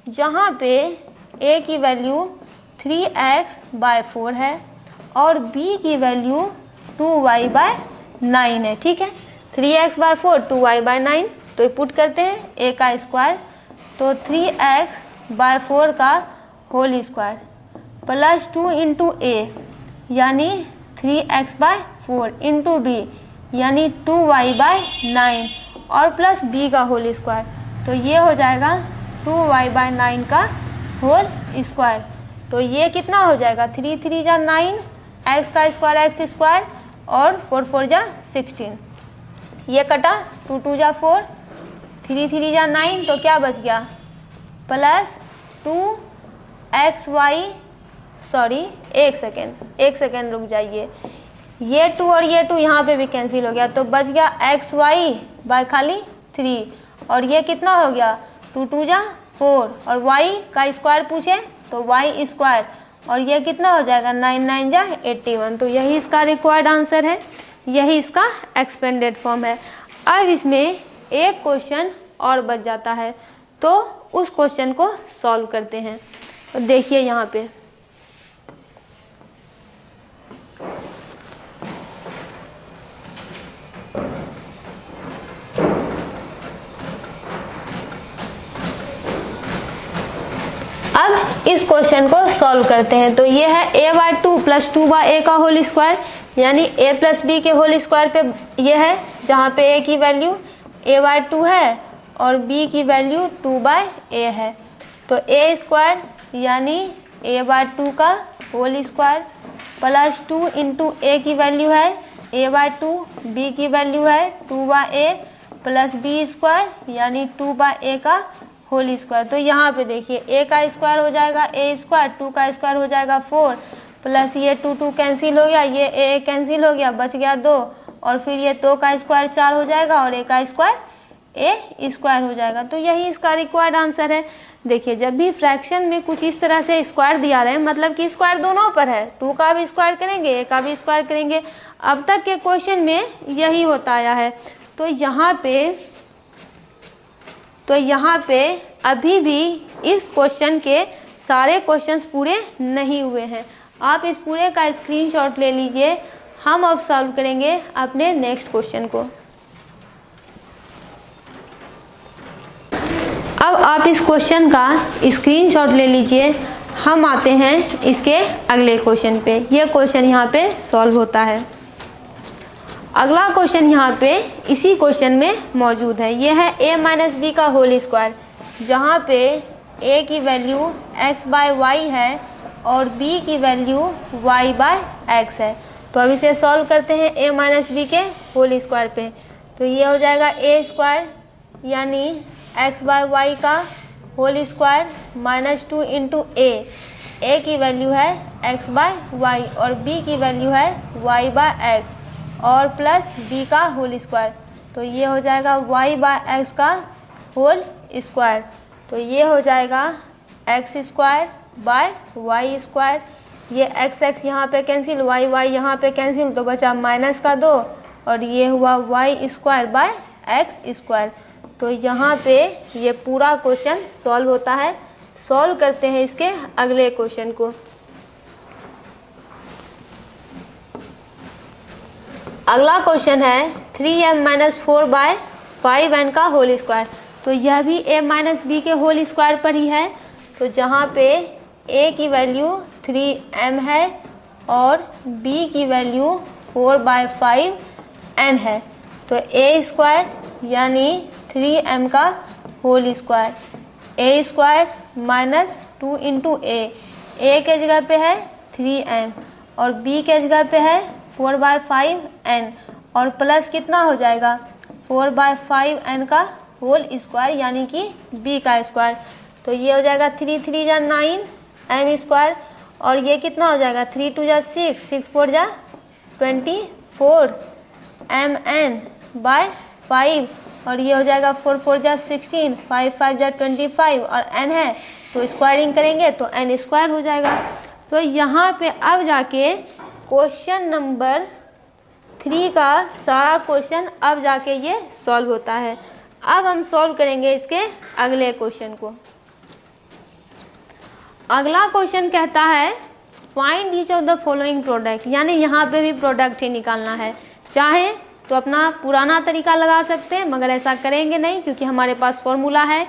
Speaker 1: जहाँ पे a की वैल्यू 3x/4 है और b की वैल्यू 2y/9 है। ठीक है, 3x/4 2y/9 तो पुट करते हैं a का स्क्वायर तो 3x/4 का whole square plus 2 into a यानी 3x/4 इंटू बी यानी 2y/9 और प्लस b का होल स्क्वायर। तो ये हो जाएगा 2y/9 का होल स्क्वायर। तो ये कितना हो जाएगा, 3 3 जा 9, x का स्क्वायर एक्स स्क्वायर और 4 4 जा 16, ये कटा 2 2 जा 4, 3 3 जा 9 तो क्या बच गया प्लस 2xy, सॉरी एक सेकेंड रुक जाइए, ये 2 और ये 2 यहाँ पे भी कैंसिल हो गया तो बच गया xy खाली 3 और ये कितना हो गया 2 2 जा 4 और y का स्क्वायर पूछे तो y स्क्वायर और ये कितना हो जाएगा 9 9 जा 81। तो यही इसका रिक्वायर्ड आंसर है, यही इसका एक्सपेंडेड फॉर्म है। अब इसमें एक क्वेश्चन और बच जाता है तो उस क्वेश्चन को सॉल्व करते हैं। तो देखिए यहाँ पे अब इस क्वेश्चन को सॉल्व करते हैं। तो ये है a/2 प्लस 2/a का होल स्क्वायर यानी a प्लस बी के होल स्क्वायर पे ये है, जहाँ पे a की वैल्यू a/2 है और b की वैल्यू 2/a है। तो a स्क्वायर यानी a/2 का whole square plus 2 into a की वैल्यू है a/2, b की वैल्यू है 2/a प्लस b स्क्वायर यानी 2/a का होल स्क्वायर। तो यहाँ पे देखिए a का स्क्वायर हो जाएगा a स्क्वायर, 2 का स्क्वायर हो जाएगा 4 प्लस ये 2 2 कैंसिल हो गया, ये a कैंसिल हो गया, बच गया 2 और फिर ये 2 का स्क्वायर 4 हो जाएगा और a का स्क्वायर a स्क्वायर हो जाएगा। तो यही इसका रिक्वायर्ड आंसर है। देखिए जब भी फ्रैक्शन में कुछ इस तरह से स्क्वायर दिया रहे मतलब कि स्क्वायर दोनों पर है, 2 का भी स्क्वायर करेंगे a का भी स्क्वायर करेंगे, अब तक के क्वेश्चन में यही होता आया है। तो यहाँ पे अभी भी इस क्वेश्चन के सारे क्वेश्चंस पूरे नहीं हुए हैं। आप इस पूरे का स्क्रीनशॉट ले लीजिए, हम अब सॉल्व करेंगे अपने नेक्स्ट क्वेश्चन को। अब आप इस क्वेश्चन का स्क्रीनशॉट ले लीजिए, हम आते हैं इसके अगले क्वेश्चन पे। ये क्वेश्चन यहाँ पे सॉल्व होता है। अगला क्वेश्चन यहाँ पे इसी क्वेश्चन में मौजूद है। ये है a माइनस बी का होल स्क्वायर, जहाँ पे a की वैल्यू x/y है और b की वैल्यू y/x है। तो अब इसे सॉल्व करते हैं a माइनस बी के होल स्क्वायर पे। तो ये हो जाएगा a स्क्वायर यानी x/y का whole square minus 2 into A की वैल्यू है x बाय वाई और b की वैल्यू है y बाय एक्स और प्लस b का होल स्क्वायर। तो ये हो जाएगा y बाय एक्स का होल स्क्वायर। तो ये हो जाएगा x square by Y square. ये एक्स एक्स यहाँ पे कैंसिल, वाई वाई यहाँ पे कैंसिल, तो बचा माइनस का 2 और ये हुआ Y square by X square. तो यहाँ पे ये पूरा क्वेश्चन सॉल्व होता है। सॉल्व करते हैं इसके अगले क्वेश्चन को। अगला क्वेश्चन है 3m माइनस 4 बाय 5n का होल स्क्वायर। तो यह भी a माइनस बी के होल स्क्वायर पर ही है। तो जहाँ पे a की वैल्यू 3m है और b की वैल्यू 4 बाय 5n है, तो a स्क्वायर यानी 3m का whole square, a square minus 2 into a के जगह पे है 3m और b के जगह पे है 4 बाय 5n और प्लस कितना हो जाएगा 4 बाय 5n का होल स्क्वायर यानी कि b का स्क्वायर। तो ये हो जाएगा 3 3 जा 9 m स्क्वायर और ये कितना हो जाएगा 3 2 जा 6 6 4 जा 24 mn बाय 5 और ये हो जाएगा 4 4 जा 16 5 5 जा 25 और n है तो स्क्वायरिंग करेंगे तो n स्क्वायर हो जाएगा। तो यहाँ पे अब जाके क्वेश्चन नंबर 3 का सारा क्वेश्चन अब जाके ये सॉल्व होता है। अब हम सॉल्व करेंगे इसके अगले क्वेश्चन को। अगला क्वेश्चन कहता है find each of the following product, यानी यहाँ पे भी प्रोडक्ट ही निकालना है। चाहे तो अपना पुराना तरीका लगा सकते हैं मगर ऐसा करेंगे नहीं क्योंकि हमारे पास फॉर्मूला है।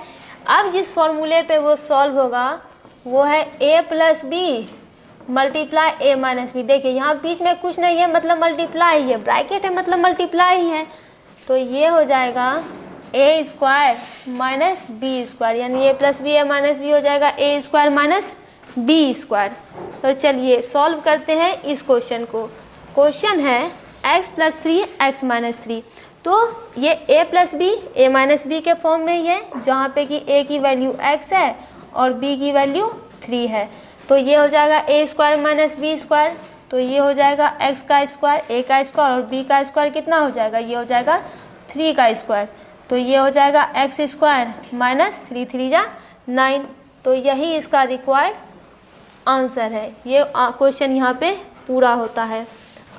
Speaker 1: अब जिस फॉर्मूले पे वो सॉल्व होगा वो है a plus B multiply a minus B. देखिए यहाँ बीच में कुछ नहीं है मतलब मल्टीप्लाई ही है, ब्रैकेट है मतलब मल्टीप्लाई ही है। तो ये हो जाएगा a square minus B square यानी a plus B a minus B हो जाएगा a square minus B square. तो चलिए सॉल्व करते हैं इस क्वेश्चन को। क्वेश्चन है x प्लस 3 x माइनस 3। तो ये a plus B a minus B के फॉर्म में ही है जहाँ पे कि a की वैल्यू x है और b की वैल्यू 3 है। तो ये हो जाएगा a square minus B square. तो ये हो जाएगा x का स्क्वायर a का स्क्वायर और b का स्क्वायर कितना हो जाएगा, ये हो जाएगा 3 का स्क्वायर। तो ये हो जाएगा x स्क्वायर माइनस 3 3 जा 9। तो यही इसका रिक्वायर्ड आंसर है। ये क्वेश्चन यहाँ पे पूरा होता है।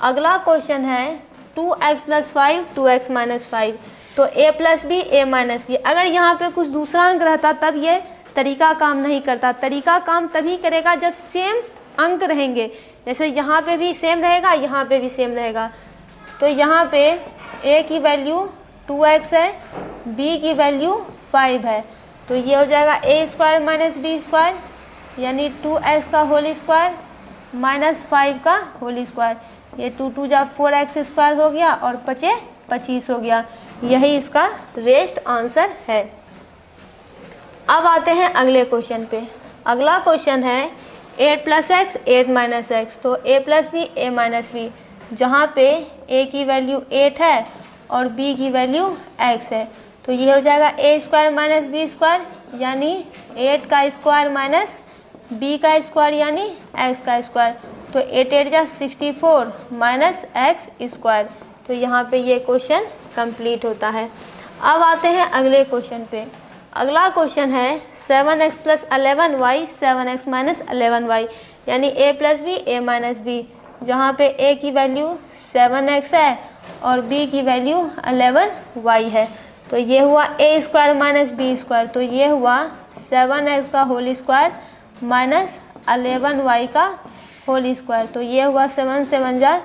Speaker 1: अगला क्वेश्चन है 2x प्लस 5 2x माइनस 5। तो a plus B a minus B, अगर यहाँ पे कुछ दूसरा अंक रहता तब ये तरीका काम नहीं करता। तरीका काम तभी करेगा जब सेम अंक रहेंगे। जैसे यहाँ पे भी सेम रहेगा, यहाँ पे भी सेम रहेगा। तो यहाँ पे a की वैल्यू 2x है, b की वैल्यू 5 है। तो ये हो जाएगा a square minus B square यानी 2x का होल स्क्वायर माइनस 5 का होल स्क्वायर। ये 2 2 जा 4x स्क्वायर हो गया और 5 25 हो गया। यही इसका रेस्ट आंसर है। अब आते हैं अगले क्वेश्चन पे। अगला क्वेश्चन है 8 प्लस एक्स 8 माइनस एक्स। तो a plus B a minus B, जहाँ पे a की वैल्यू 8 है और b की वैल्यू x है। तो ये हो जाएगा a square minus B square यानी 8 का स्क्वायर माइनस b का स्क्वायर यानी x का स्क्वायर। तो 8 8 जा 64 माइनस एक्स स्क्वायर। तो यहाँ पे ये क्वेश्चन कंप्लीट होता है। अब आते हैं अगले क्वेश्चन पे। अगला क्वेश्चन है 7x plus 11y 7x minus 11y यानी a plus B a minus B, जहाँ पे a की वैल्यू 7x है और b की वैल्यू 11y है। तो ये हुआ a square minus B square. तो ये हुआ 7x का होल स्क्वायर माइनस 11y का होल स्क्वायर। तो ये हुआ 7 7 जा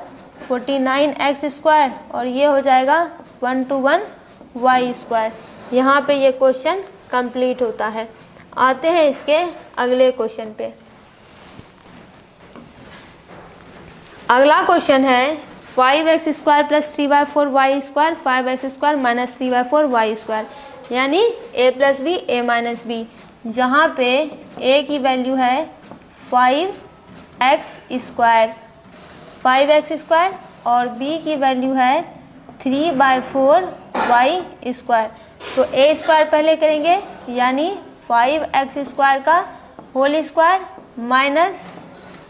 Speaker 1: 49x स्क्वायर और ये हो जाएगा 1 to 1 y स्क्वायर। यहाँ पे ये क्वेश्चन कंप्लीट होता है। आते हैं इसके अगले क्वेश्चन पे। अगला क्वेश्चन है 5x square plus 3y4 Y square 5x square minus 3y4 Y square यानी a plus B a minus B, जहाँ पे a की वैल्यू है 5x स्क्वायर और b की वैल्यू है 3/4 y स्क्वायर। तो a स्क्वायर पहले करेंगे यानी 5x² का होल स्क्वायर माइनस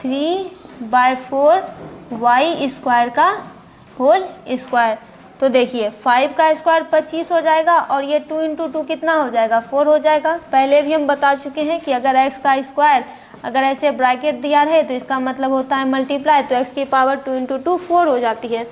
Speaker 1: 3/4y² का होल स्क्वायर। तो देखिए 5 का स्क्वायर 25 हो जाएगा और ये 2 × 2 कितना हो जाएगा, 4 हो जाएगा। पहले भी हम बता चुके हैं कि अगर x का स्क्वायर अगर ऐसे ब्रैकेट दिया है तो इसका मतलब होता है मल्टीप्लाई, तो x की पावर 2 × 2 4 हो जाती है।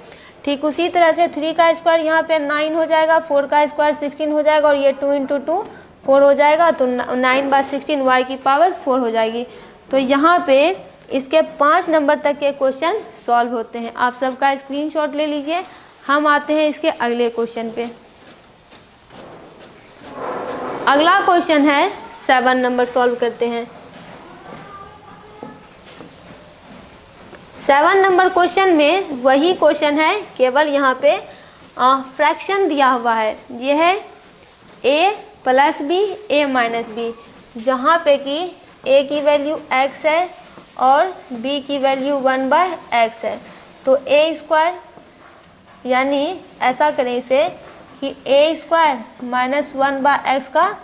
Speaker 1: ठीक उसी तरह से 3 का स्क्वायर यहाँ पे 9 हो जाएगा, 4 का स्क्वायर 16 हो जाएगा और ये 2 × 2 4 हो जाएगा, तो 9/16 y की पावर 4 हो जाएगी। तो यहाँ पे इसके 5 नंबर तक के क्वेश्चन सॉल्व होते हैं। आप सबका स्क्रीनशॉट ले लीजिए। हम आते हैं इसके अगले क्वेश्चन पे। अगला क्वेश्चन है 7 नंबर, सॉल्व करते हैं। 7 नंबर क्वेश्चन में वही क्वेश्चन है, केवल यहाँ पे फ्रैक्शन दिया हुआ है। ये है a + b a - b, जहाँ पे कि a की वैल्यू x है और b की वैल्यू 1/x है। तो a² यानी ऐसा करें इसे कि a² - 1/x का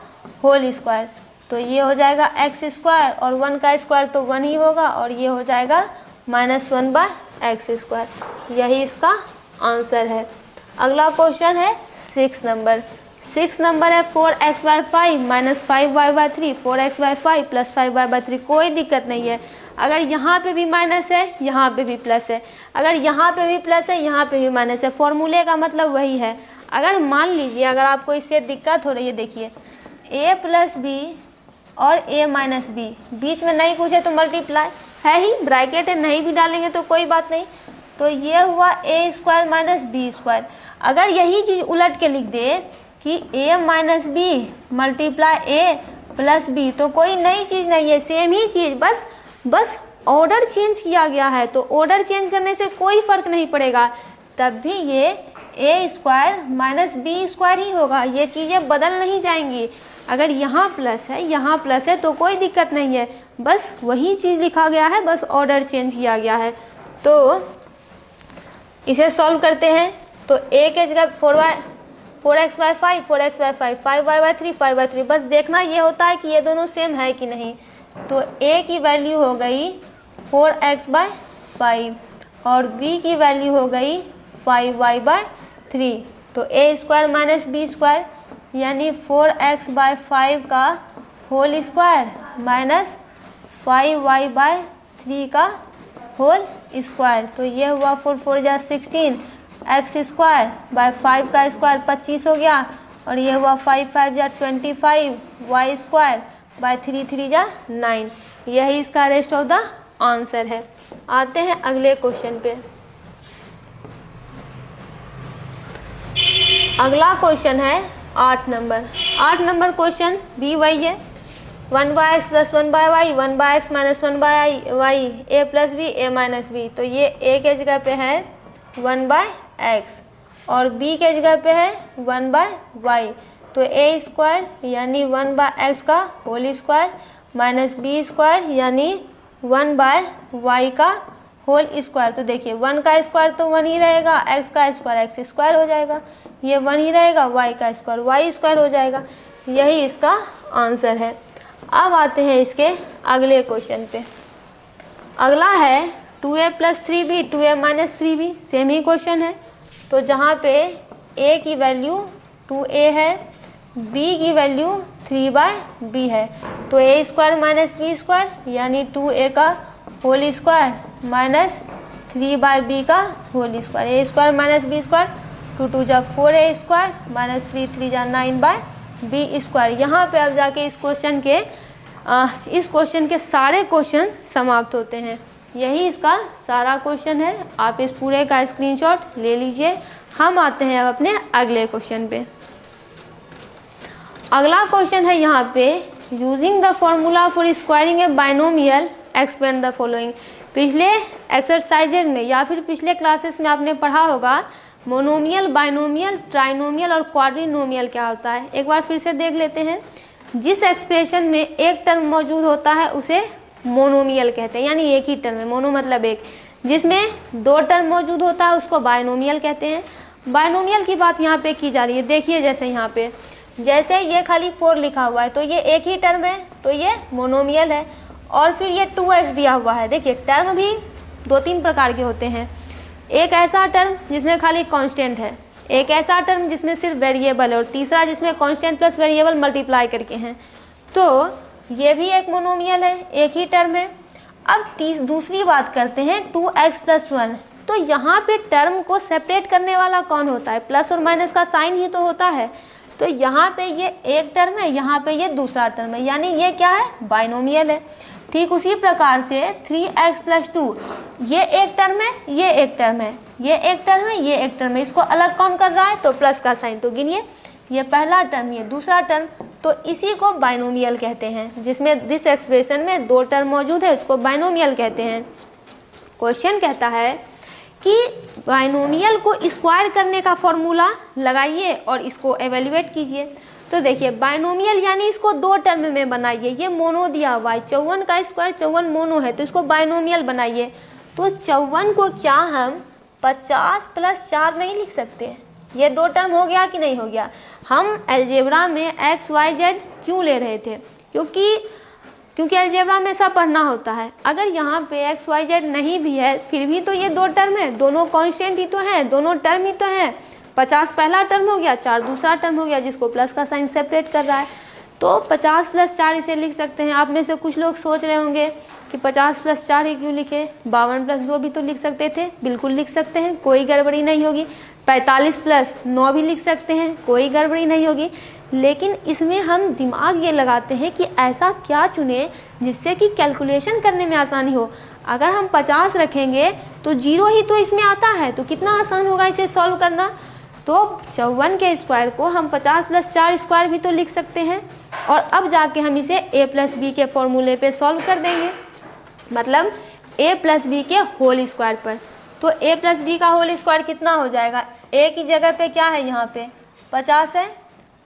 Speaker 1: होल स्क्वायर, तो ये हो जाएगा x² और 1 का स्क्वायर तो 1 ही होगा और ये हो जाएगा -1/x²। यही इसका आंसर है। अगला क्वेश्चन है 6 नंबर। 6 नंबर है 4x/5 - 5y/3, 4x/5 + 5y/3। कोई दिक्कत नहीं है, अगर यहाँ पे भी माइनस है यहाँ पे भी प्लस है, अगर यहाँ पे भी प्लस है यहाँ पे भी माइनस है, फॉर्मूले का मतलब वही है। अगर मान लीजिए अगर आपको इससे दिक्कत हो रही है, देखिए a + b और a - b, बीच में नहीं कुछ है तो मल्टीप्लाई है ही, ब्रैकेट है, नहीं भी डालेंगे तो कोई बात नहीं। तो ये हुआ a² - b²। अगर यही चीज़ उलट के लिख दे कि a - b × a + b, तो कोई नई चीज़ नहीं है, सेम ही चीज़, बस ऑर्डर चेंज किया गया है। तो ऑर्डर चेंज करने से कोई फ़र्क नहीं पड़ेगा, तब भी ये a² - b² ही होगा, ये चीज़ें बदल नहीं जाएंगी। अगर यहाँ प्लस है यहाँ प्लस है तो कोई दिक्कत नहीं है, बस वही चीज़ लिखा गया है, बस ऑर्डर चेंज किया गया है। तो इसे सॉल्व करते हैं। तो a के जगह 4x/5 4x/5, 5y/3 5y/3, बस देखना ये होता है कि ये दोनों सेम है कि नहीं। तो a की वैल्यू हो गई 4x/5 और b की वैल्यू हो गई 5y/3। तो a² - b² यानी 4x/5 का होल स्क्वायर माइनस 5y/3 का होल स्क्वायर। तो ये हुआ 4 4 जा 16, x² / 5 का स्क्वायर 25 हो गया और ये हुआ 5 5 जा 25, y² / 3 3 जा 9। यही इसका रेस्ट ऑफ द आंसर है। आते हैं अगले क्वेश्चन पे। अगला क्वेश्चन है 8 नंबर। 8 नंबर क्वेश्चन भी वही है, 1/x + 1/y 1/x - 1/y a + b a - b। तो ये a के जगह पे है 1/x और b के जगह पे है 1/y। तो a² यानी 1/x का होल स्क्वायर माइनस b² यानी 1/y का होल स्क्वायर। तो देखिए 1 का स्क्वायर तो 1 ही रहेगा, x का स्क्वायर x² हो जाएगा, ये 1 ही रहेगा, y का स्क्वायर y² हो जाएगा। यही इसका आंसर है। अब आते हैं इसके अगले क्वेश्चन पे। अगला है 2a + 3b 2a - 3b, same ही क्वेश्चन है। तो जहाँ पे a की वैल्यू 2a है, b की वैल्यू 3/b है, तो a² - b² यानी 2a का होल स्क्वायर माइनस 3/b का होल स्क्वायर। a² - b², 2 2 जा 4a² माइनस 3 3 जा 9/b²। यहाँ पे अब जाके इस क्वेश्चन के सारे क्वेश्चन समाप्त होते हैं। यही इसका सारा क्वेश्चन है। आप इस पूरे का स्क्रीनशॉट ले लीजिए। हम आते हैं अब अपने अगले क्वेश्चन पे। अगला क्वेश्चन है यहाँ पे, using the formula for squaring A binomial explain the following. पिछले एक्सरसाइजेज में या फिर पिछले क्लासेस में आपने पढ़ा होगा मोनोमियल, बाइनोमियल, ट्राइनोमियल और क्वाड्रिनोमियल क्या होता है। एक बार फिर से देख लेते हैं। जिस एक्सप्रेशन में एक टर्म मौजूद होता है उसे मोनोमियल कहते हैं, यानी एक ही टर्म है, मोनो मतलब एक। जिसमें 2 टर्म मौजूद होता है उसको बाइनोमियल कहते हैं। बाइनोमियल की बात यहाँ पे की जा रही है। देखिए जैसे यहाँ पे जैसे ये खाली 4 लिखा हुआ है तो ये एक ही टर्म है, तो ये मोनोमियल है। और फिर ये 2x दिया हुआ है। देखिए टर्म भी 2-3 प्रकार के होते हैं। एक ऐसा टर्म जिसमें खाली कांस्टेंट है, एक ऐसा टर्म जिसमें सिर्फ वेरिएबल है, और तीसरा जिसमें कांस्टेंट प्लस वेरिएबल मल्टीप्लाई करके हैं। तो ये भी एक मोनोमियल है, एक ही टर्म है। अब दूसरी बात करते हैं 2x + 1। तो यहाँ पे टर्म को सेपरेट करने वाला कौन होता है? प्लस और माइनस का साइन ही तो होता है। तो यहाँ पे ये एक टर्म है, यहाँ पे ये दूसरा टर्म है, यानी ये क्या है? बाइनोमियल है। ठीक उसी प्रकार से 3x + 2, ये एक टर्म है, ये एक टर्म है, ये एक टर्म है, ये एक टर्म है। इसको अलग कौन कर रहा है? तो प्लस का साइन। तो गिनिए, ये पहला टर्म, ये दूसरा टर्म, तो इसी को बाइनोमियल कहते हैं। जिसमें दिस एक्सप्रेशन में 2 टर्म मौजूद है, उसको बाइनोमियल कहते हैं। क्वेश्चन कहता है कि बाइनोमियल को स्क्वायर करने का फॉर्मूला लगाइए और इसको एवेल्युएट कीजिए। तो देखिए बाइनोमियल यानी इसको 2 टर्म में बनाइए। ये मोनो दिया हुआ है, 54 का स्क्वायर 54 मोनो है, तो इसको बाइनोमियल बनाइए। तो 54 को क्या हम 50 + 4 नहीं लिख सकते? ये 2 टर्म हो गया कि नहीं हो गया? हम अलजेब्रा में x y z क्यों ले रहे थे? क्योंकि अलजेब्रा में ऐसा पढ़ना होता है। अगर यहाँ पे x y z नहीं भी है फिर भी तो ये 2 टर्म है, दोनों कांस्टेंट ही तो हैं, दोनों टर्म ही तो हैं। 50 पहला टर्म हो गया, 4 दूसरा टर्म हो गया, जिसको प्लस का साइन सेपरेट कर रहा है। तो 50 + 4 इसे लिख सकते हैं। आप में से कुछ लोग सोच रहे होंगे कि 50 + 4 ही क्यों लिखे? 52 + 2 भी तो लिख सकते थे। बिल्कुल लिख सकते हैं, कोई गड़बड़ी नहीं होगी। 45 + 9 भी लिख सकते हैं, कोई गड़बड़ी नहीं होगी। लेकिन इसमें हम दिमाग ये लगाते हैं कि ऐसा क्या चुने जिससे कि कैलकुलेशन करने में आसानी हो। अगर हम 50 रखेंगे तो 0 ही तो इसमें आता है, तो कितना आसान होगा इसे सॉल्व करना। तो 54 के स्क्वायर को हम 50 + 4 स्क्वायर भी तो लिख सकते हैं। और अब जाके हम इसे a + b के फॉर्मूले पे सॉल्व कर देंगे, मतलब a + b के होल स्क्वायर पर। तो a + b का होल स्क्वायर कितना हो जाएगा? a की जगह पे क्या है? यहाँ पे 50 है,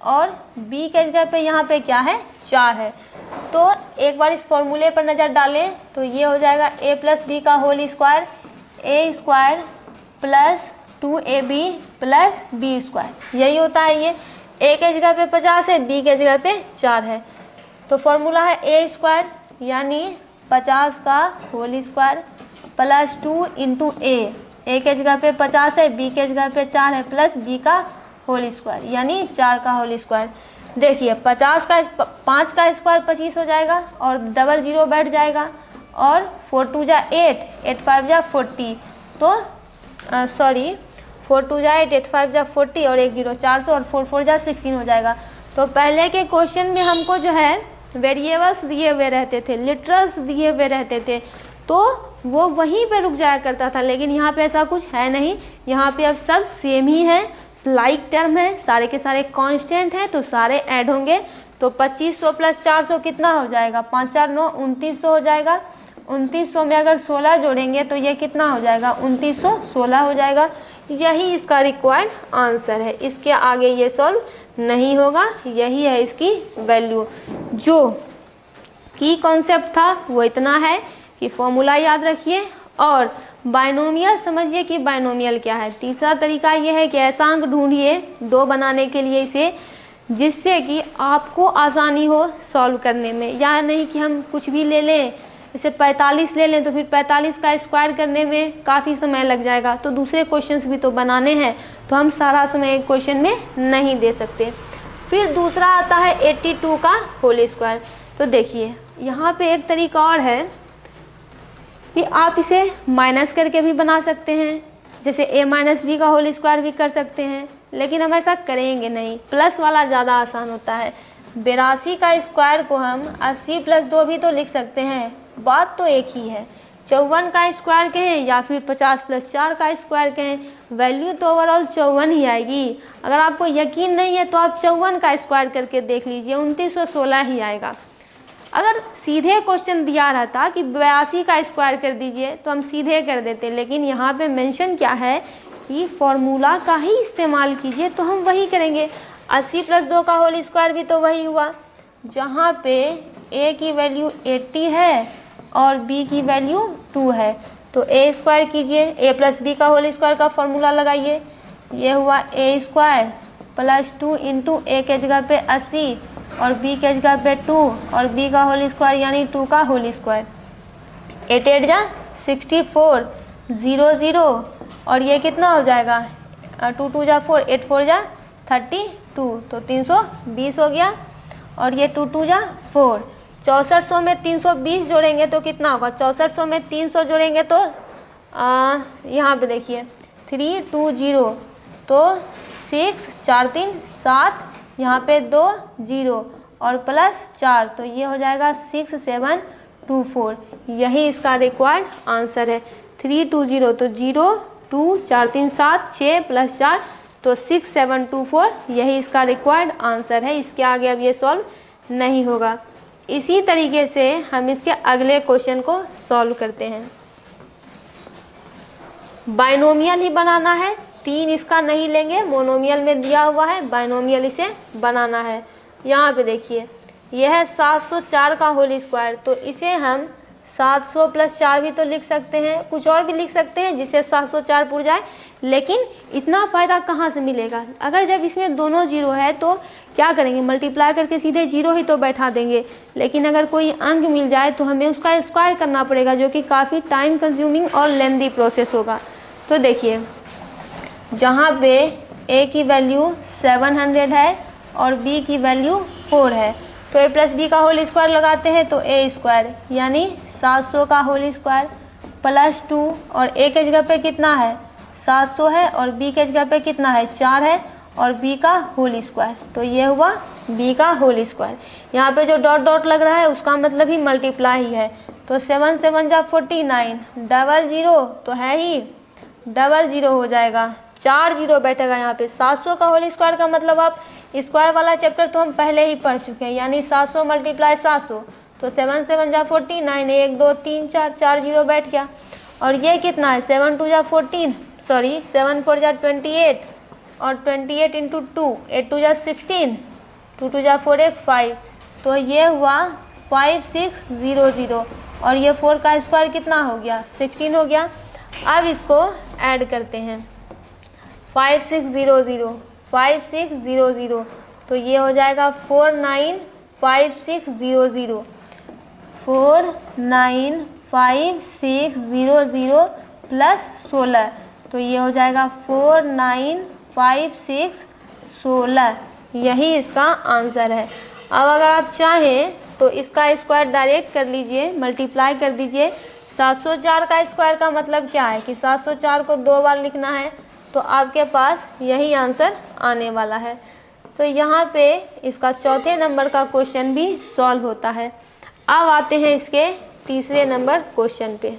Speaker 1: और b के जगह पे यहाँ पे क्या है? 4 है। तो एक बार इस फॉर्मूले पर नज़र डालें तो ये हो जाएगा a + b का whole square, a² + 2ab + b²। यही होता है। ये a के जगह पे 50 है, b के जगह पे 4 है। तो फॉर्मूला है a² यानी 50 का होल स्क्वायर + 2 × a के जगह पे 50 है, b के जगह पे 4 है, प्लस b का होल स्क्वायर यानी 4 का होल स्क्वायर। देखिए 50 का 5 का स्क्वायर 25 हो जाएगा और डबल 0 बैठ जाएगा, और 4 2 जा 8, 8 5 जा 40, तो 4 2 जा 8, 8 5 जा 40 और 1 0 400 और 4 4 जा 16 हो जाएगा। तो पहले के क्वेश्चन में हमको जो है वेरिएबल्स दिए हुए रहते थे, लिटरल्स दिए हुए रहते थे, तो वो वहीं पे रुक जाया करता था। लेकिन यहाँ पे ऐसा कुछ है नहीं, यहाँ पे अब सब सेम ही है, लाइक टर्म है, सारे के सारे कांस्टेंट हैं, तो सारे ऐड होंगे। तो 2500 + 400 कितना हो जाएगा? 5 4 9 2900 हो जाएगा। 2900 में अगर 16 जोड़ेंगे तो ये कितना हो जाएगा? 2916 हो जाएगा। यही इसका रिक्वायर्ड आंसर है, इसके आगे ये सॉल्व नहीं होगा। यही है इसकी वैल्यू। जो की कॉन्सेप्ट था वो इतना है कि फॉर्मूला याद रखिए और बाइनोमियल समझिए कि बाइनोमियल क्या है। तीसरा तरीका ये है कि ऐसा अंक ढूंढिए 2 बनाने के लिए इसे, जिससे कि आपको आसानी हो सॉल्व करने में। या नहीं कि हम कुछ भी ले लें, जैसे 45 ले लें तो फिर 45 का स्क्वायर करने में काफ़ी समय लग जाएगा, तो दूसरे क्वेश्चंस भी तो बनाने हैं, तो हम सारा समय एक क्वेश्चन में नहीं दे सकते। फिर दूसरा आता है 82 का होल स्क्वायर। तो देखिए यहाँ पे एक तरीका और है कि आप इसे माइनस करके भी बना सकते हैं, जैसे a - b का होल स्क्वायर भी कर सकते हैं, लेकिन हम ऐसा करेंगे नहीं, प्लस वाला ज़्यादा आसान होता है। 82 का स्क्वायर को हम 80 + 2 भी तो लिख सकते हैं, बात तो एक ही है। 54 का स्क्वायर कहें या फिर 50 + 4 का स्क्वायर कहें, वैल्यू तो ओवरऑल 54 ही आएगी। अगर आपको यकीन नहीं है तो आप 54 का स्क्वायर करके देख लीजिए, 2916 ही आएगा। अगर सीधे क्वेश्चन दिया रहता कि 82 का स्क्वायर कर दीजिए तो हम सीधे कर देते, लेकिन यहाँ पे मेंशन क्या है कि फॉर्मूला का ही इस्तेमाल कीजिए, तो हम वही करेंगे। 80 + 2 का होल स्क्वायर भी तो वही हुआ, जहाँ पे a की वैल्यू 80 है और b की वैल्यू 2 है। तो a² कीजिए, a + b का होल स्क्वायर का फॉर्मूला लगाइए, ये हुआ a² +2 इंटू ए के जगह पे 80 और बी के जगह पे 2 और बी का होल स्क्वायर यानी 2 का होल स्क्वायर। 8 8 जा 64 0 0 और ये कितना हो जाएगा 2 2 जा 4 8 4 जा 32 तो 320 हो गया और ये 2 2 जा 4। 6400 में 320 जोड़ेंगे तो कितना होगा 6400 में 300 जोड़ेंगे तो यहाँ पे देखिए 320 तो 6 4 3 7 यहाँ पे 2 0 और +4 तो ये हो जाएगा 6724। यही इसका रिक्वायर्ड आंसर है। 320 तो 0 2 4 3 7 6 +4 तो 6724 यही इसका रिक्वायर्ड आंसर है। इसके आगे अब ये सॉल्व नहीं होगा। इसी तरीके से हम इसके अगले क्वेश्चन को सॉल्व करते हैं। बाइनोमियल ही बनाना है, 3 इसका नहीं लेंगे, मोनोमियल में दिया हुआ है, बाइनोमियल इसे बनाना है। यहाँ पे देखिए यह है 704 का होल स्क्वायर तो इसे हम 700 + 4 भी तो लिख सकते हैं, कुछ और भी लिख सकते हैं जिससे 704 पुर जाए, लेकिन इतना फ़ायदा कहाँ से मिलेगा। अगर जब इसमें दोनों जीरो है तो क्या करेंगे मल्टीप्लाई करके सीधे जीरो ही तो बैठा देंगे, लेकिन अगर कोई अंक मिल जाए तो हमें उसका स्क्वायर करना पड़ेगा जो कि काफ़ी टाइम कंज्यूमिंग और लेंदी प्रोसेस होगा। तो देखिए जहाँ पे a की वैल्यू 700 है और b की वैल्यू 4 है तो a + b का होल स्क्वायर लगाते हैं तो a स्क्वायर यानी 700 का होल स्क्वायर +2 और a के जगह पे कितना है 700 है और b के जगह पे कितना है 4 है और b का होल स्क्वायर तो ये हुआ b का होल स्क्वायर। यहाँ पे जो डॉट डॉट लग रहा है उसका मतलब ही मल्टीप्लाई ही है तो 7 7 जा 49 00 तो है ही 00 हो जाएगा, 4 0 बैठेगा यहाँ पे। 700 का होल स्क्वायर का मतलब आप स्क्वायर वाला चैप्टर तो हम पहले ही पढ़ चुके हैं, यानी 700 × 700 तो 7 7 जा 49 1 2 3 4 0 बैठ गया। और ये कितना है 7 2 जा 14 सॉरी 7 4 जा 28 और 28 × 2 8 2 जा 16 2 2 जा 4 1 5 तो ये हुआ 5600 और ये 4 का स्क्वायर कितना हो गया 16 हो गया। अब इसको ऐड करते हैं 5600 तो ये हो जाएगा 495600 495,600 प्लस 16 तो ये हो जाएगा 495,616 यही इसका आंसर है। अब अगर आप चाहें तो इसका स्क्वायर डायरेक्ट कर लीजिए, मल्टीप्लाई कर दीजिए। 704 का स्क्वायर का मतलब क्या है कि 704 को 2 बार लिखना है तो आपके पास यही आंसर आने वाला है। तो यहाँ पे इसका चौथे नंबर का क्वेश्चन भी सॉल्व होता है। अब आते हैं इसके तीसरे नंबर क्वेश्चन पे।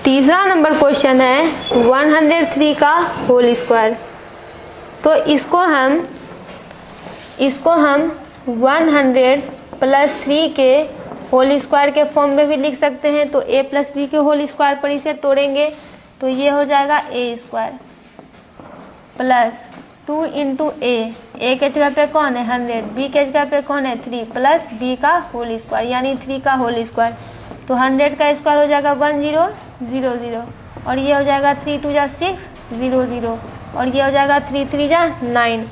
Speaker 1: तीसरा नंबर क्वेश्चन है 103 का होल स्क्वायर। तो इसको हम 100 + 3 के होल स्क्वायर के फॉर्म में भी लिख सकते हैं। तो a + b के होल स्क्वायर पर इसे तोड़ेंगे तो ये हो जाएगा a स्क्वायर प्लस 2 × a के जगह पे कौन है 100, b के जगह पे कौन है 3 प्लस b का होल स्क्वायर यानी 3 का होल स्क्वायर तो 100 का स्क्वायर हो जाएगा 1000 और ये हो जाएगा 3 2 जा 6 00 और ये हो जाएगा 3 3 जा 9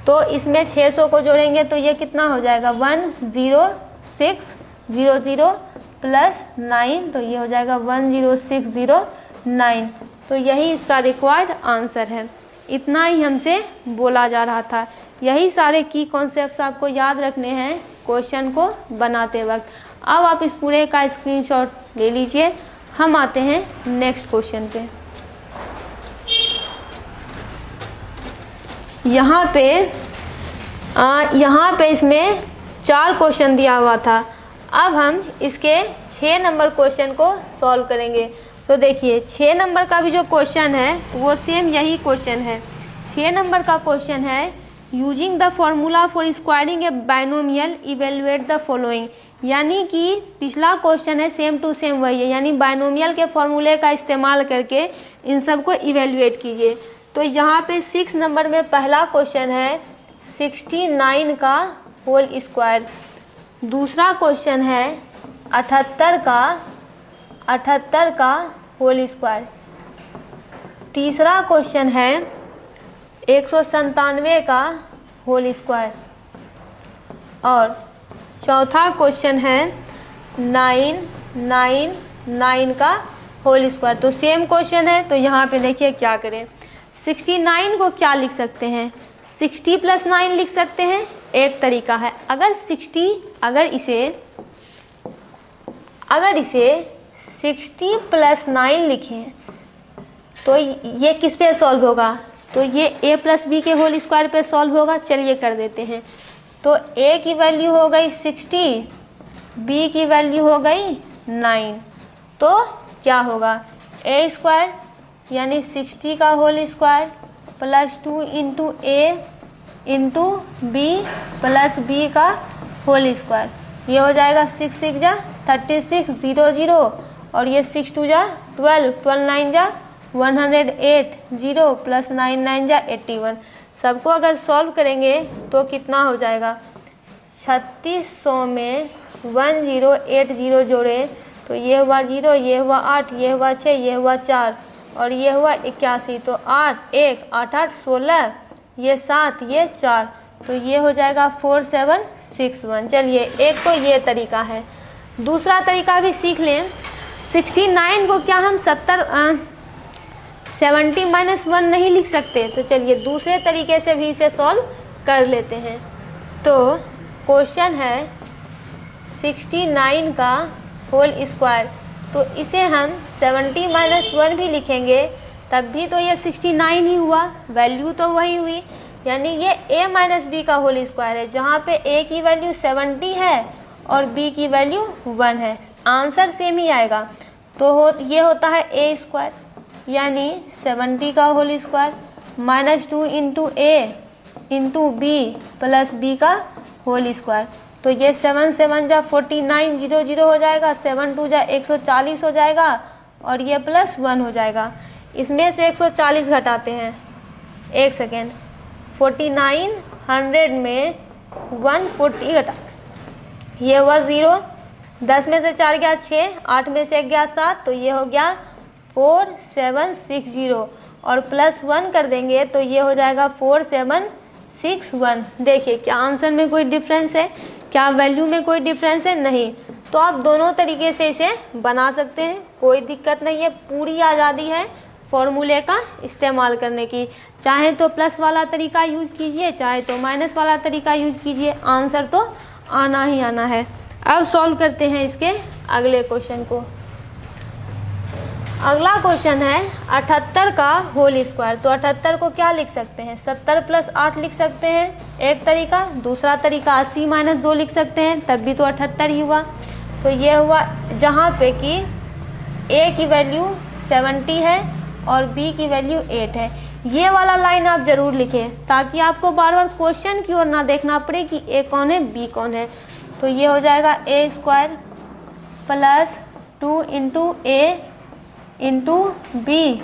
Speaker 1: तो इसमें 600 को जोड़ेंगे तो ये कितना हो जाएगा 10600 प्लस 9 तो ये हो जाएगा 10609 तो यही इसका रिक्वायर्ड आंसर है। इतना ही हमसे बोला जा रहा था। यही सारे की कॉन्सेप्ट्स आपको याद रखने हैं क्वेश्चन को बनाते वक्त। अब आप इस पूरे का स्क्रीनशॉट ले लीजिए। हम आते हैं नेक्स्ट क्वेश्चन पे। यहाँ पे इसमें 4 क्वेश्चन दिया हुआ था। अब हम इसके 6 नंबर क्वेश्चन को सॉल्व करेंगे। तो देखिए 6 नंबर का भी जो क्वेश्चन है वो सेम यही क्वेश्चन है। 6 नंबर का क्वेश्चन है using the formula for squaring A binomial evaluate the following. यानी कि पिछला क्वेश्चन है सेम टू सेम वही है, यानी बाइनोमियल के फॉर्मूले का इस्तेमाल करके इन सब को इवेलुएट कीजिए। तो यहाँ पे 6 नंबर में पहला क्वेश्चन है 69 का होल स्क्वायर, दूसरा क्वेश्चन है 78 का होल स्क्वायर, तीसरा क्वेश्चन है 197 का होल स्क्वायर और चौथा क्वेश्चन है 999 का होल स्क्वायर। तो सेम क्वेश्चन है, तो यहाँ पे देखिए क्या करें। 69 को क्या लिख सकते हैं, 60 + 9 लिख सकते हैं। एक तरीका है, अगर इसे 60 + 9 लिखें तो ये किस पे सॉल्व होगा, तो ये a + b के होल स्क्वायर पे सॉल्व होगा। चलिए कर देते हैं। तो a की वैल्यू हो गई 60, b की वैल्यू हो गई 9, तो क्या होगा a² यानी 60 का whole square +2 × a × b + b का होल स्क्वायर, ये हो जाएगा 6 6 जा 36 0 0 और ये 6 2 जा 12 12 9 जा 108 0 + 9 9 जा 81। सबको अगर सॉल्व करेंगे तो कितना हो जाएगा, 3600 में 1080 जोड़े तो ये हुआ 0, ये हुआ 8, ये हुआ 6, ये हुआ 4 और ये हुआ 81। तो 8 1 8 8 16, ये 7, ये 4, तो ये हो जाएगा 4761। चलिए एक तो ये तरीका है, दूसरा तरीका भी सीख लें। 69 को क्या हम 70 -1 नहीं लिख सकते, तो चलिए दूसरे तरीके से भी इसे सॉल्व कर लेते हैं। तो क्वेश्चन है 69 का होल स्क्वायर, तो इसे हम 70 - 1 भी लिखेंगे तब भी तो ये 69 ही हुआ, वैल्यू तो वही हुई, यानी ये a - b का होल स्क्वायर है, जहाँ पे a की वैल्यू 70 है और b की वैल्यू 1 है, आंसर सेम ही आएगा। तो ये होता है a² यानी 70 का whole square -2 × a × b + b का होल स्क्वायर, तो ये 7 7 जा 49 0 0 हो जाएगा, 7 2 जा 140 हो जाएगा और ये +1 हो जाएगा। इसमें से 140 घटाते हैं, एक सेकेंड, 49 100 में 140 घटा, ये हुआ 0, 10 में से 4 गया 6, 8 में से 1 गया 7, तो ये हो गया 4760 और +1 कर देंगे तो ये हो जाएगा 4761। देखिए क्या आंसर में कोई डिफरेंस है, क्या वैल्यू में कोई डिफरेंस है, नहीं। तो आप दोनों तरीके से इसे बना सकते हैं, कोई दिक्कत नहीं है, पूरी आज़ादी है फॉर्मूले का इस्तेमाल करने की। चाहे तो प्लस वाला तरीका यूज कीजिए, चाहे तो माइनस वाला तरीका यूज कीजिए, आंसर तो आना ही आना है। अब सॉल्व करते हैं इसके अगले क्वेश्चन को। अगला क्वेश्चन है 78 का होल स्क्वायर। तो 78 को क्या लिख सकते हैं, 70 + 8 लिख सकते हैं एक तरीका, दूसरा तरीका 80 - 2 लिख सकते हैं, तब भी तो 78 ही हुआ। तो ये हुआ जहाँ पे कि a की वैल्यू 70 है और b की वैल्यू 8 है। ये वाला लाइन आप ज़रूर लिखें ताकि आपको बार बार क्वेश्चन की ओर ना देखना पड़े कि a कौन है b कौन है। तो ये हो जाएगा a² + 2 × a × b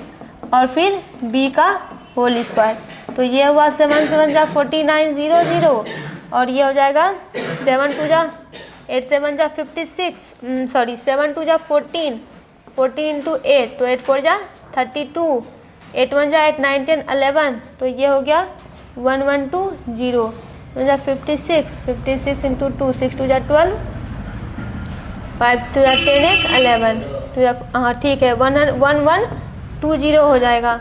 Speaker 1: और फिर b का होल स्क्वायर। तो ये हुआ 7 7 जा 49 0 0 और ये हो जाएगा 7 2 जा 8 7 जा 56, सॉरी 7 2 जा 14 14 × 8, तो 8 4 जा 32, 8 1 जा 8 9 10 11, तो ये हो गया 1 1 2 0, 1 जा 56 56 × 2 6 2 जा 12, 5 2 जा 10 1 11, तो हाँ ठीक है 1 1 1 2 0 हो जाएगा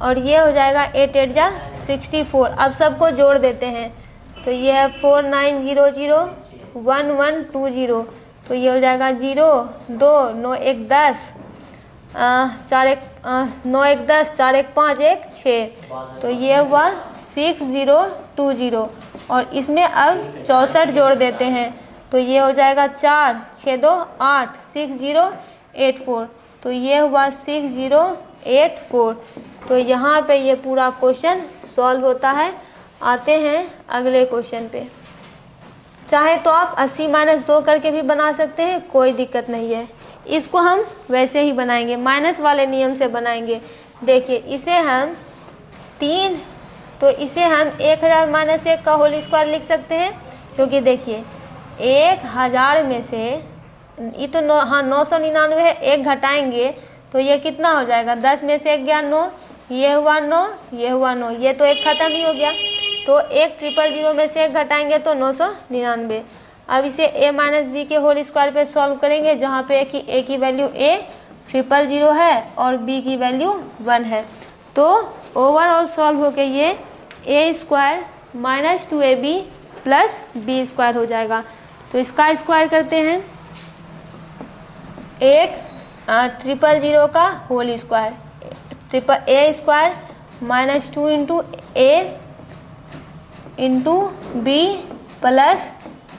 Speaker 1: और ये हो जाएगा 8 8 जा 64। अब सबको जोड़ देते हैं, तो ये है 4 9 0 0 1 1 2 0, तो ये हो जाएगा 0 2 9 1 10 4 1 9 1 10 4 1 5 1 6, तो ये हुआ 6 0 2 0 और इसमें अब 64 जोड़ देते हैं, तो ये हो जाएगा 4 6 2 8 6 0 8 4, तो ये हुआ 6 0 8 4। तो यहाँ पे ये पूरा क्वेश्चन सॉल्व होता है। आते हैं अगले क्वेश्चन पे। चाहे तो आप 80 - 2 करके भी बना सकते हैं, कोई दिक्कत नहीं है। इसको हम वैसे ही बनाएंगे, माइनस वाले नियम से बनाएंगे। देखिए इसे हम 3, तो इसे हम 1000 माइनस 1 का होल स्क्वायर लिख सकते हैं, क्योंकि देखिए 1000 में से ये तो 999 है, 1 घटाएंगे तो ये कितना हो जाएगा, 10 में से 1 गया 9, ये हुआ 9, ये हुआ 9, ये तो 1 ख़त्म ही हो गया। तो 1000 में से 1 घटाएंगे तो 999। अब इसे a माइनस बी के होल स्क्वायर पे सॉल्व करेंगे, जहाँ पे a की वैल्यू a 000 है और b की वैल्यू 1 है। तो ओवरऑल सॉल्व होके ये a square minus 2ab plus b square हो जाएगा। तो इसका स्क्वायर करते हैं, 000 का whole square, a square minus 2 into a into B plus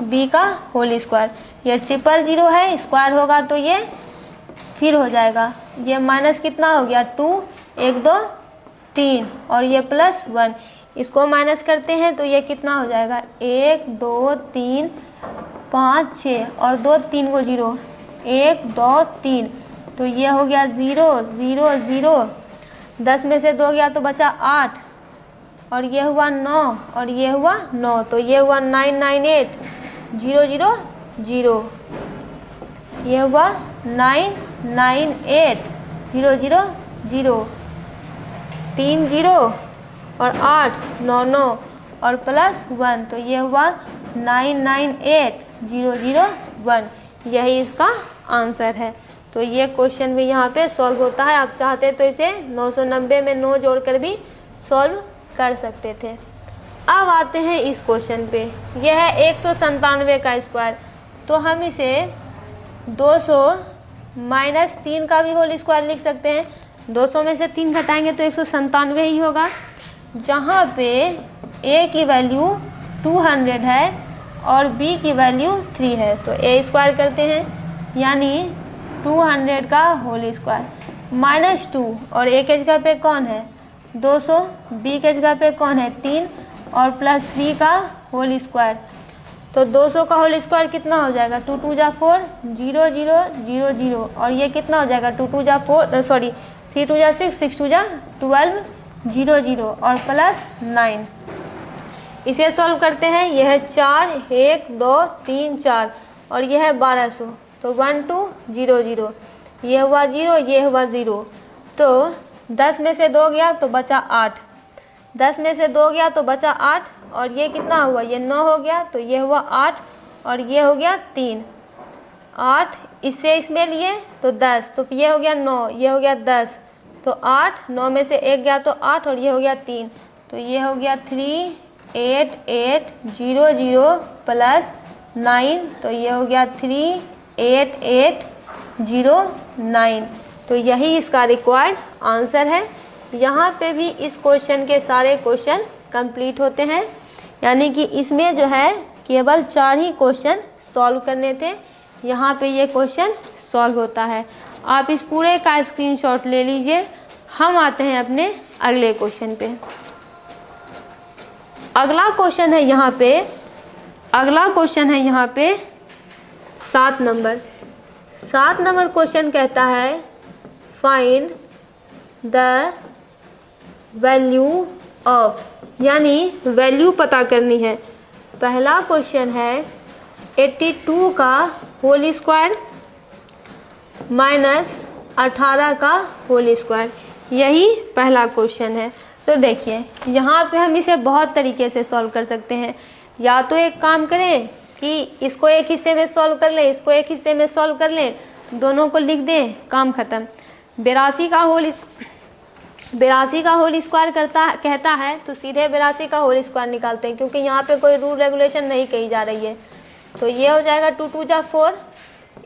Speaker 1: b का होल स्क्वायर। ये 000 है, स्क्वायर होगा तो ये फिर हो जाएगा, ये माइनस कितना हो गया 2, 1 2 3 और ये प्लस 1, इसको माइनस करते हैं तो ये कितना हो जाएगा 1 2 3 5 6 और 2 3 को 0, 1 2 3, तो ये हो गया 0 0 0, 10 में से 2 गया तो बचा 8 और ये हुआ 9 और ये हुआ 9, तो ये हुआ 998 0 0 0, ये हुआ 998 0 0 0, 3 0 और 8 9 9 और प्लस 1, तो ये हुआ 998 0 0 1, यही इसका आंसर है। तो ये क्वेश्चन भी यहाँ पे सॉल्व होता है। आप चाहते तो इसे 990 में 9 जोड़कर भी सॉल्व कर सकते थे। अब आते हैं इस क्वेश्चन पे, यह है 197 का स्क्वायर, तो हम इसे 200 माइनस 3 का भी होल स्क्वायर लिख सकते हैं। 200 में से 3 घटाएंगे तो 197 ही होगा, जहाँ पे a की वैल्यू 200 है और b की वैल्यू 3 है। तो a स्क्वायर करते हैं, यानी 200 का होल स्क्वायर माइनस 2 और a के जगह पे कौन है 200, b के जगह पे कौन है 3 और प्लस 3 का होल स्क्वायर। तो 200 का होल स्क्वायर कितना हो जाएगा 2 2 जा 4 0 0 0 0 और ये कितना हो जाएगा 2 2 जा 4 सॉरी 3 2 जा 6 6 2 जा 12 0 0 और प्लस 9। इसे सॉल्व करते हैं, यह है 4 1 2 3 4 और यह है 1200, तो 1 2 0 0, ये हुआ 0 ये हुआ 0, तो 10 में से 2 गया तो बचा 8, 10 में से 2 गया तो बचा 8 और ये कितना हुआ ये 9 हो गया, तो ये हुआ 8 और ये हो गया 3, 8 इससे इसमें लिए तो 10, तो ये हो गया 9, ये हो गया 10, तो 8 9 में से 1 गया तो 8 और ये हो गया 3, तो ये हो गया 3 8 8 0 0 प्लस 9, तो ये हो गया 3 8 8 0 9। तो यही इसका रिक्वायर्ड आंसर है। यहाँ पे भी इस क्वेश्चन के सारे क्वेश्चन कंप्लीट होते हैं, यानी कि इसमें जो है केवल 4 ही क्वेश्चन सॉल्व करने थे, यहाँ पे ये क्वेश्चन सॉल्व होता है। आप इस पूरे का स्क्रीनशॉट ले लीजिए। हम आते हैं अपने अगले क्वेश्चन पे। अगला क्वेश्चन है यहाँ पे 7 नंबर। 7 नंबर क्वेश्चन कहता है फाइंड द वैल्यू ऑफ, यानी वैल्यू पता करनी है। पहला क्वेश्चन है 82 का होल स्क्वायर माइनस 18 का होल स्क्वायर, यही पहला क्वेश्चन है। तो देखिए यहाँ पे हम इसे बहुत तरीके से सॉल्व कर सकते हैं। या तो एक काम करें कि इसको एक हिस्से में सॉल्व कर लें, इसको एक हिस्से में सॉल्व कर लें, दोनों को लिख दें, काम ख़त्म। 82 का होल स्क्वायर कहता है तो सीधे 82 का होल स्क्वायर निकालते हैं, क्योंकि यहाँ पे कोई रूल रेगुलेशन नहीं कही जा रही है। तो ये हो जाएगा 2 2 जा 4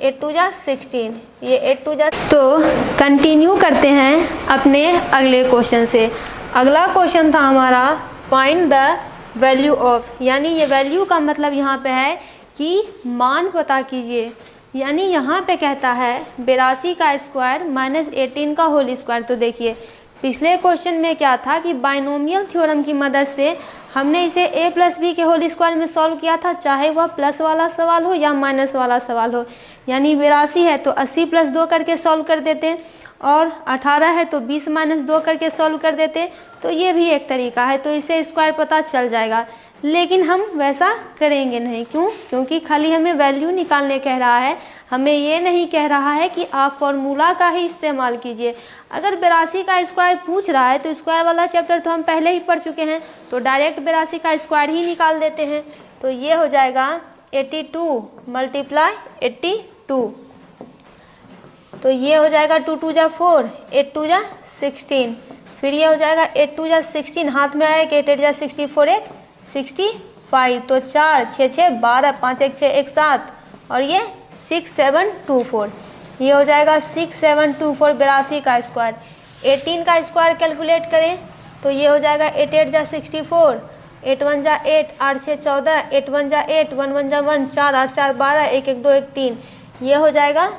Speaker 1: 8 2 जा 16, ये 8 2 जा। तो कंटिन्यू करते हैं अपने अगले क्वेश्चन से। अगला क्वेश्चन था हमारा फाइंड द वैल्यू ऑफ, यानी ये वैल्यू का मतलब यहाँ पे है कि मान पता कीजिए। यानी यहाँ पे कहता है 82 का स्क्वायर माइनस 18 का होल स्क्वायर। तो देखिए पिछले क्वेश्चन में क्या था कि बाइनोमियल थ्योरम की मदद से हमने इसे a प्लस बी के होल स्क्वायर में सॉल्व किया था, चाहे वह प्लस वाला सवाल हो या माइनस वाला सवाल हो। यानी 82 है तो 80 प्लस 2 करके सॉल्व कर देते हैं, और 18 है तो 20 माइनस 2 करके सॉल्व कर देते हैं। तो ये भी एक तरीका है, तो इसे स्क्वायर पता चल जाएगा। लेकिन हम वैसा करेंगे नहीं, क्यों? क्योंकि खाली हमें वैल्यू निकालने कह रहा है, हमें ये नहीं कह रहा है कि आप फॉर्मूला का ही इस्तेमाल कीजिए। अगर 82 का स्क्वायर पूछ रहा है तो स्क्वायर वाला चैप्टर तो हम पहले ही पढ़ चुके हैं, तो डायरेक्ट 82 का स्क्वायर ही निकाल देते हैं। तो ये हो जाएगा 82 मल्टीप्लाई 82, तो ये हो जाएगा 2 2 जा 4, 8 2 जा 16, फिर ये हो जाएगा 8 2 जा 16, हाथ में आया 8 8 जा 64 1 65, तो 4 6 6 12, 5 1 6 1 7, और ये 6 7 2 4, ये हो जाएगा 6 7 2 4 82 का स्क्वायर। 18 का स्क्वायर कैलकुलेट करें तो ये हो जाएगा 8 8 जा 64, 8 1 जा 8, 8 6 14, 8 1 जा 8, 1 1 जा 1, 4 8 4 12, 1 1 2 1 3, ये हो जाएगा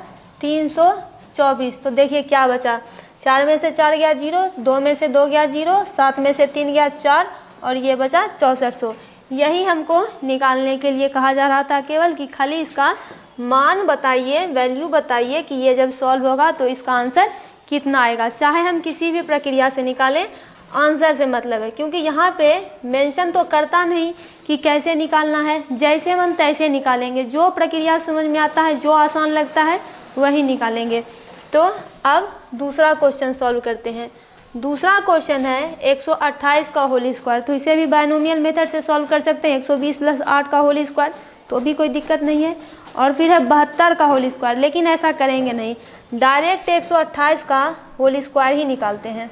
Speaker 1: 324। तो देखिए क्या बचा, 4 में से 4 गया 0, 2 में से 2 गया 0, 7 में से 3 गया 4, और ये बचा 6400। यही हमको निकालने के लिए कहा जा रहा था केवल, कि खाली इसका मान बताइए, वैल्यू बताइए कि ये जब सॉल्व होगा तो इसका आंसर कितना आएगा। चाहे हम किसी भी प्रक्रिया से निकालें, आंसर से मतलब है, क्योंकि यहाँ पे मेंशन तो करता नहीं कि कैसे निकालना है, जैसे मन तैसे निकालेंगे, जो प्रक्रिया समझ में आता है, जो आसान लगता है वही निकालेंगे। तो अब दूसरा क्वेश्चन सॉल्व करते हैं। दूसरा क्वेश्चन है 128 का होल स्क्वायर, तो इसे भी बायनोमियल मेथड से सॉल्व कर सकते हैं। 120 प्लस 8 का होल स्क्वायर, तो भी कोई दिक्कत नहीं है। और फिर है 72 का होल स्क्वायर, लेकिन ऐसा करेंगे नहीं, डायरेक्ट 128 का होल स्क्वायर ही निकालते हैं।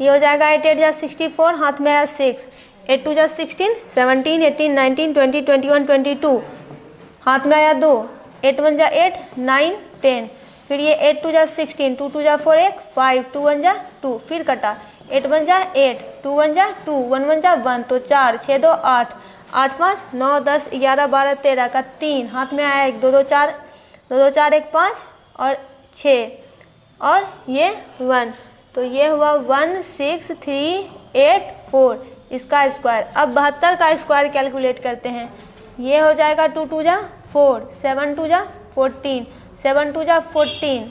Speaker 1: ये हो जाएगा 8 8 जा 64, हाथ में आया 6, 8 2 जा 16, 17 18 19 20 21 22, हाथ में आया 2, 8 1 जा 8 9 10, फिर ये 8 2 जा 16, 2 2 जा 4 1 5, 2 1 जा 2, फिर कटा, 8 1 जा 8, 2 1 जा 2, 1 1 जा 1, तो 4 6 2 8, 8 5 9 10 11 12 13 का 3, हाथ में आया 1 2 2 4, 2 2 4 1 5 और 6, और ये 1, तो ये हुआ 1 6 3 8 4 इसका स्क्वायर। अब 72 का स्क्वायर कैलकुलेट करते हैं। ये हो जाएगा 2 2 जा 4, 7 2 जा 14, 7 2 जा 14,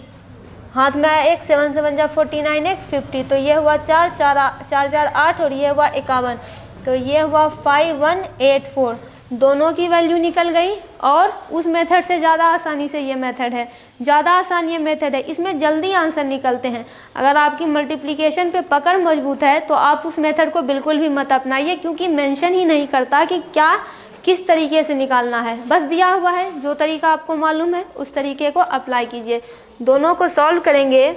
Speaker 1: हाथ में आया 1, 7 7 जा 49 1 50, तो ये हुआ 4 4 4 8, और ये हुआ 51, तो ये हुआ 5184। दोनों की वैल्यू निकल गई, और उस मेथड से ज़्यादा आसानी से ये मेथड है, ज़्यादा आसान ये मेथड है, इसमें जल्दी आंसर निकलते हैं। अगर आपकी मल्टीप्लिकेशन पे पकड़ मजबूत है तो आप उस मेथड को बिल्कुल भी मत अपनाइए, क्योंकि मेंशन ही नहीं करता कि क्या किस तरीके से निकालना है, बस दिया हुआ है, जो तरीका आपको मालूम है उस तरीके को अप्लाई कीजिए। दोनों को सॉल्व करेंगे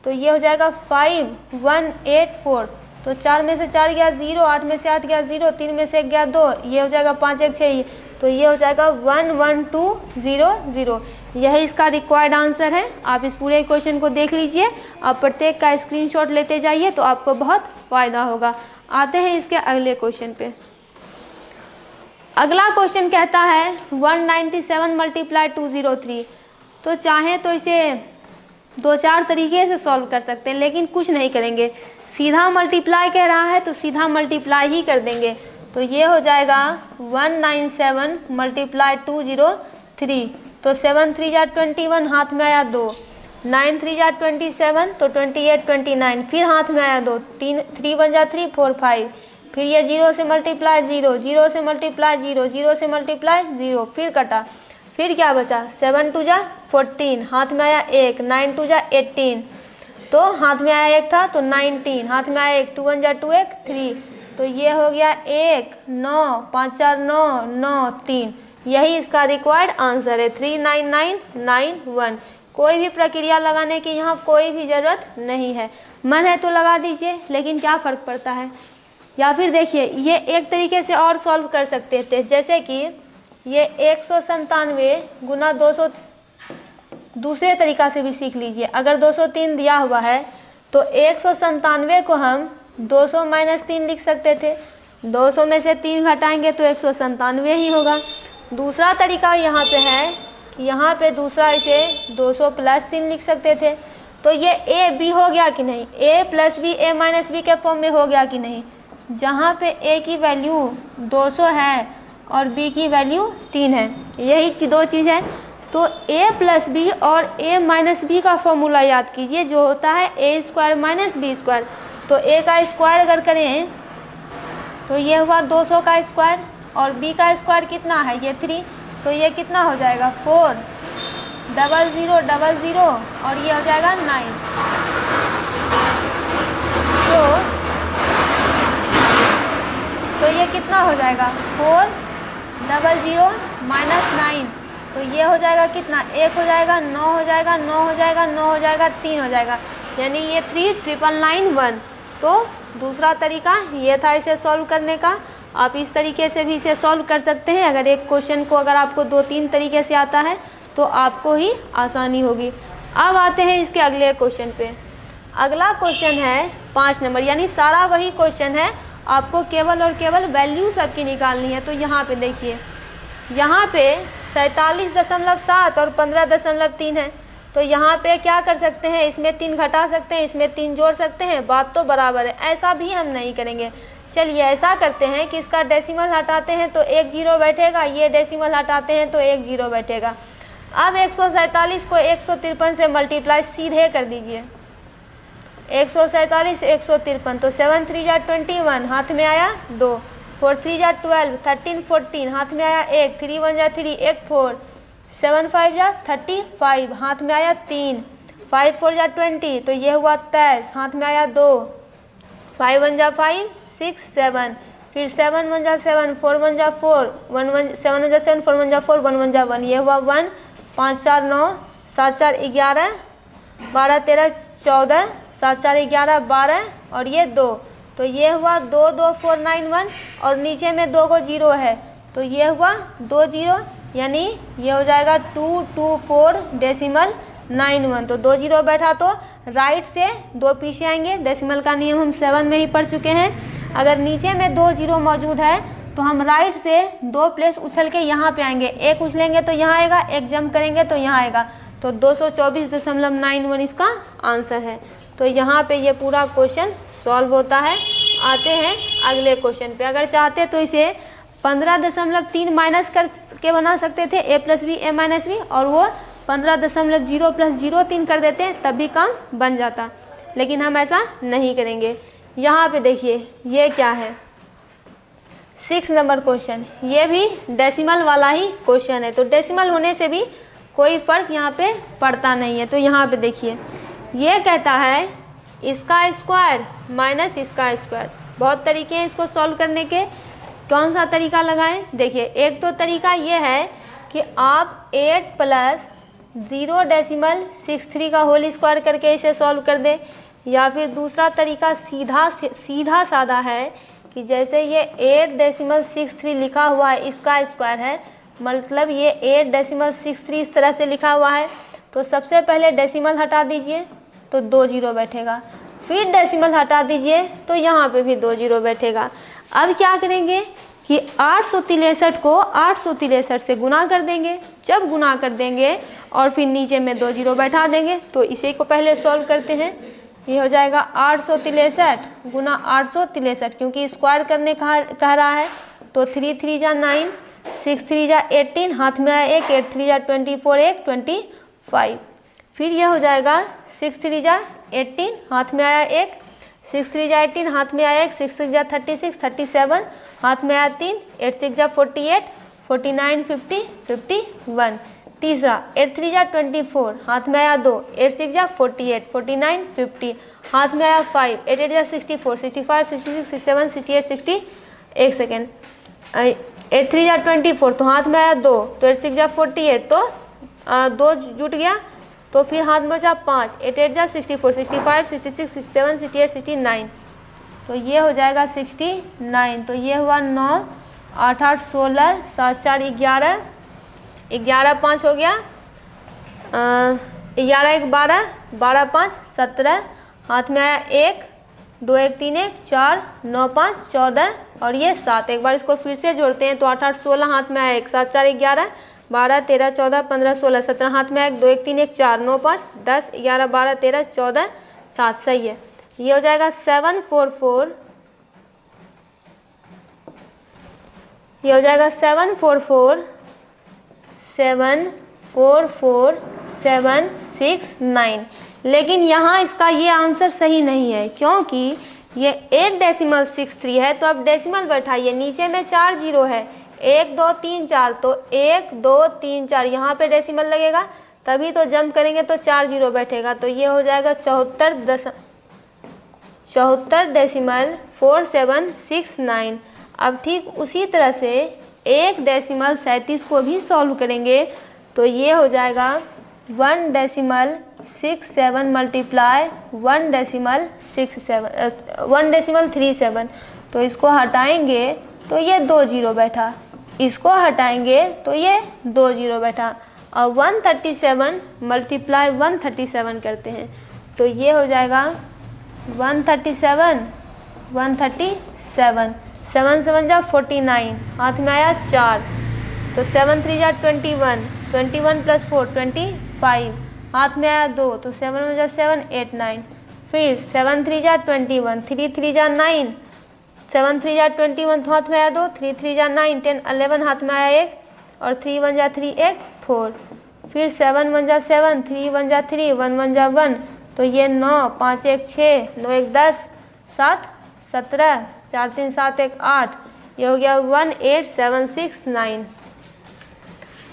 Speaker 1: तो ये हो जाएगा 5184, तो 4 में से 4 गया 0, 8 में से 8 गया 0, 3 में से 1 गया 2, ये हो जाएगा 5 1 6, तो ये हो जाएगा 11200। यही इसका रिक्वायर्ड आंसर है। आप इस पूरे क्वेश्चन को देख लीजिए, आप प्रत्येक का स्क्रीनशॉट लेते जाइए तो आपको बहुत फ़ायदा होगा। आते हैं इसके अगले क्वेश्चन पे। अगला क्वेश्चन कहता है 197 मल्टीप्लाई 203, तो चाहें तो इसे 2-4 तरीके से सॉल्व कर सकते हैं, लेकिन कुछ नहीं करेंगे, सीधा मल्टीप्लाई कह रहा है तो सीधा मल्टीप्लाई ही कर देंगे। तो ये हो जाएगा 197 मल्टीप्लाई 203, तो 7 3 जा 21, हाथ में आया 2, 9 3 जा 27, तो 28 29, फिर हाथ में आया 2, 3 1 जा 3 4 5, फिर ये 0 से मल्टीप्लाई 0, 0 से मल्टीप्लाई 0, 0 से मल्टीप्लाई 0, फिर कटा, फिर क्या बचा, 7 2 जा 14, हाथ में आया 1, 9 2 जा 18, तो हाथ में आया 1 था तो 19, हाथ में आया 1, 2 1 जा 2 1 3, तो ये हो गया 1 9 5 4 9 9 3। यही इसका रिक्वायर्ड आंसर है 39991। कोई भी प्रक्रिया लगाने की यहाँ कोई भी ज़रूरत नहीं है, मन है तो लगा दीजिए, लेकिन क्या फ़र्क पड़ता है। या फिर देखिए, ये एक तरीके से और सॉल्व कर सकते थे, जैसे कि ये 197 गुना 200 दूसरे तरीका से भी सीख लीजिए। अगर 203 दिया हुआ है तो 197 को हम 200 माइनस 3 लिख सकते थे, 200 में से 3 घटाएंगे तो 197 ही होगा। दूसरा तरीका यहाँ पे है कि यहाँ पे दूसरा इसे 200 प्लस 3 लिख सकते थे, तो ये ए बी हो गया कि नहीं, ए प्लस बी ए माइनस बी के फॉर्म में हो गया कि नहीं, जहाँ पे a की वैल्यू 200 है और b की वैल्यू 3 है, यही दो चीज़ है। तो a प्लस बी और a माइनस बी का फॉर्मूला याद कीजिए, जो होता है a square minus B square. तो a का स्क्वायर अगर करें तो ये हुआ 200 का स्क्वायर, और b का स्क्वायर कितना है, ये 3, तो ये कितना हो जाएगा 4 00 00 और ये हो जाएगा 9। तो ये कितना हो जाएगा 4 00 माइनस 9, तो ये हो जाएगा कितना, 1 हो जाएगा, 9 हो जाएगा, 9 हो जाएगा, 9 हो जाएगा, 3 हो जाएगा, यानी ये 39991। तो दूसरा तरीका ये था इसे सॉल्व करने का। आप इस तरीके से भी इसे सॉल्व कर सकते हैं। अगर एक क्वेश्चन को अगर आपको 2-3 तरीके से आता है तो आपको ही आसानी होगी। अब आते हैं इसके अगले क्वेश्चन पे। अगला क्वेश्चन है 5 नंबर, यानी सारा वही क्वेश्चन है, आपको केवल और केवल वैल्यू सबकी निकालनी है। तो यहाँ पे देखिए, यहाँ पे 47.7 और 15.3 है। तो यहाँ पे क्या कर सकते हैं, इसमें 3 घटा सकते हैं, इसमें 3 जोड़ सकते हैं, बात तो बराबर है। ऐसा भी हम नहीं करेंगे। चलिए ऐसा करते हैं कि इसका डेसिमल हटाते हैं तो 1 0 बैठेगा, ये डेसिमल हटाते हैं तो 1 0 बैठेगा। अब 147 को 153 से मल्टीप्लाई सीधे कर दीजिए। 147 153, तो 7 3 जा 21, हाथ में आया 2, 4 3 जा 12, 13 14, हाथ में आया 1, 3 1 जा 3, 1 4, 7 5 जा 35, हाथ में आया 3, 5 4 जा 20, तो ये हुआ 23, हाथ में आया 2, 5 1 जा 5 6 7, फिर 7 1 जा 7, 4 1 जा 4, 1 1 7 1 जा 7, 4 1 जा 4, 1 1 जा 1, ये हुआ 1, 5 4 9, 7 4 11, 12 13 14, 7 4 11 12 और ये 2, तो ये हुआ 2 2 4 9 1 और नीचे में 2 को 0 है, तो ये हुआ 2 0, यानी ये हो जाएगा 224.91। तो 2 0 बैठा तो राइट से 2 पीछे आएंगे। डेसिमल का नियम हम 7 में ही पढ़ चुके हैं। अगर नीचे में 2 0 मौजूद है तो हम राइट से 2 प्लेस उछल के यहाँ पे आएंगे। एक उछलेंगे तो यहाँ आएगा, एक जंप करेंगे तो यहाँ आएगा, तो 224.91 इसका आंसर है। तो यहाँ पे ये पूरा क्वेश्चन सॉल्व होता है। आते हैं अगले क्वेश्चन पे। अगर चाहते तो इसे 15.3 माइनस करके बना सकते थे, a plus B a minus B, और वो 15.0 प्लस 03 कर देते, तब भी काम बन जाता, लेकिन हम ऐसा नहीं करेंगे। यहाँ पे देखिए ये क्या है, 6 नंबर क्वेश्चन, ये भी डेसिमल वाला ही क्वेश्चन है। तो डेसिमल होने से भी कोई फ़र्क यहाँ पे पड़ता नहीं है। तो यहाँ पे देखिए ये कहता है इसका स्क्वायर माइनस इसका स्क्वायर। बहुत तरीके हैं इसको सॉल्व करने के, कौन सा तरीका लगाएं? देखिए एक तो तरीका ये है कि आप 8 प्लस 0.63 का होल स्क्वायर करके इसे सॉल्व कर दें, या फिर दूसरा तरीका सीधा साधा है कि जैसे ये 8.63 लिखा हुआ है, इसका स्क्वायर है, मतलब ये 8.63 इस तरह से लिखा हुआ है, तो सबसे पहले डेसिमल हटा दीजिए तो 2 0 बैठेगा, फिर डेसिमल हटा दीजिए तो यहाँ पे भी 2 0 बैठेगा। अब क्या करेंगे कि 863 को 863 से गुना कर देंगे। जब गुना कर देंगे और फिर नीचे में 2 0 बैठा देंगे, तो इसी को पहले सॉल्व करते हैं। ये हो जाएगा 863 गुना 863, क्योंकि स्क्वायर करने कह रहा है, तो 3 3 जा 9, 6 3 जा 18, हाथ में आया 1, 8 3 जा 24, 1 25, फिर ये हो जाएगा 6 3 जा 18, हाथ में आया 1, 6 3 जा 18, हाथ में आया 1, 6 6 जा 36, 37, हाथ में आया 3, 8 6 जा 48, 49 50 51, तीसरा 8 3 जा 24, हाथ में आया 2, 8 6 जा 48, 49 50, हाथ में आया 5, 8 8 जा 64, 65 66 67 68 60, एक सेकेंड, 8 3 जा 24, तो हाथ में आया 2, तो 8 6 जा 48, तो 2 जुट गया, तो फिर हाथ में बचा 5, 8 8 जा 64, 65 66 67 68 69, तो ये हो जाएगा 69। तो ये हुआ 9 8 8 16 7 4 11, 11 5 हो गया, 11 1 12, 12 5 17, हाथ में आया 1, 2 1 3 1 4 9 5 14 और ये 7। एक बार इसको फिर से जोड़ते हैं, तो 8 8 16, हाथ में आया 1, 7 4 11, 12 13 14 15 16 17, हाथ में आया 1, 2 1 3 1 4 9 5 10 11 12 13 14 7, सही है। ये हो जाएगा 7 4 4 ये हो जाएगा 744,744,769। लेकिन यहाँ इसका ये आंसर सही नहीं है, क्योंकि ये 8.63 है। तो अब डेसिमल बैठाइए, नीचे में 4 जीरो है, 1 2 3 4, तो 1 2 3 4 यहाँ पे डेसिमल लगेगा, तभी तो जंप करेंगे तो 4 जीरो बैठेगा। तो ये हो जाएगा 74.4769। अब ठीक उसी तरह से 1.37 को भी सॉल्व करेंगे, तो ये हो जाएगा 1.67 मल्टीप्लाई 1.37। तो इसको हटाएंगे तो ये 2 जीरो बैठा, इसको हटाएंगे तो ये 2 जीरो बैठा, और 137 मल्टीप्लाई 137 करते हैं, तो ये हो जाएगा 137 7 7 जा 49, हाथ में आया 4, तो 7 3 जा 21, 21 प्लस 4 25, हाथ में आया 2, तो 7 1 जा 7 8 9, फिर 7 3 जा 21, 3 3 जा 9, 7 3 जा 21, तो हाथ में आया 2, 3 3 जा 9 10 11, हाथ में आया 1, और 3 1 जा 3 1 4, फिर 7 1 जा 7, 3 1 जा 3, 1 1 जा 1, तो ये 9 5 1 6, 9 1 10, 7 17, 4 3 7 1 8, ये हो गया 18769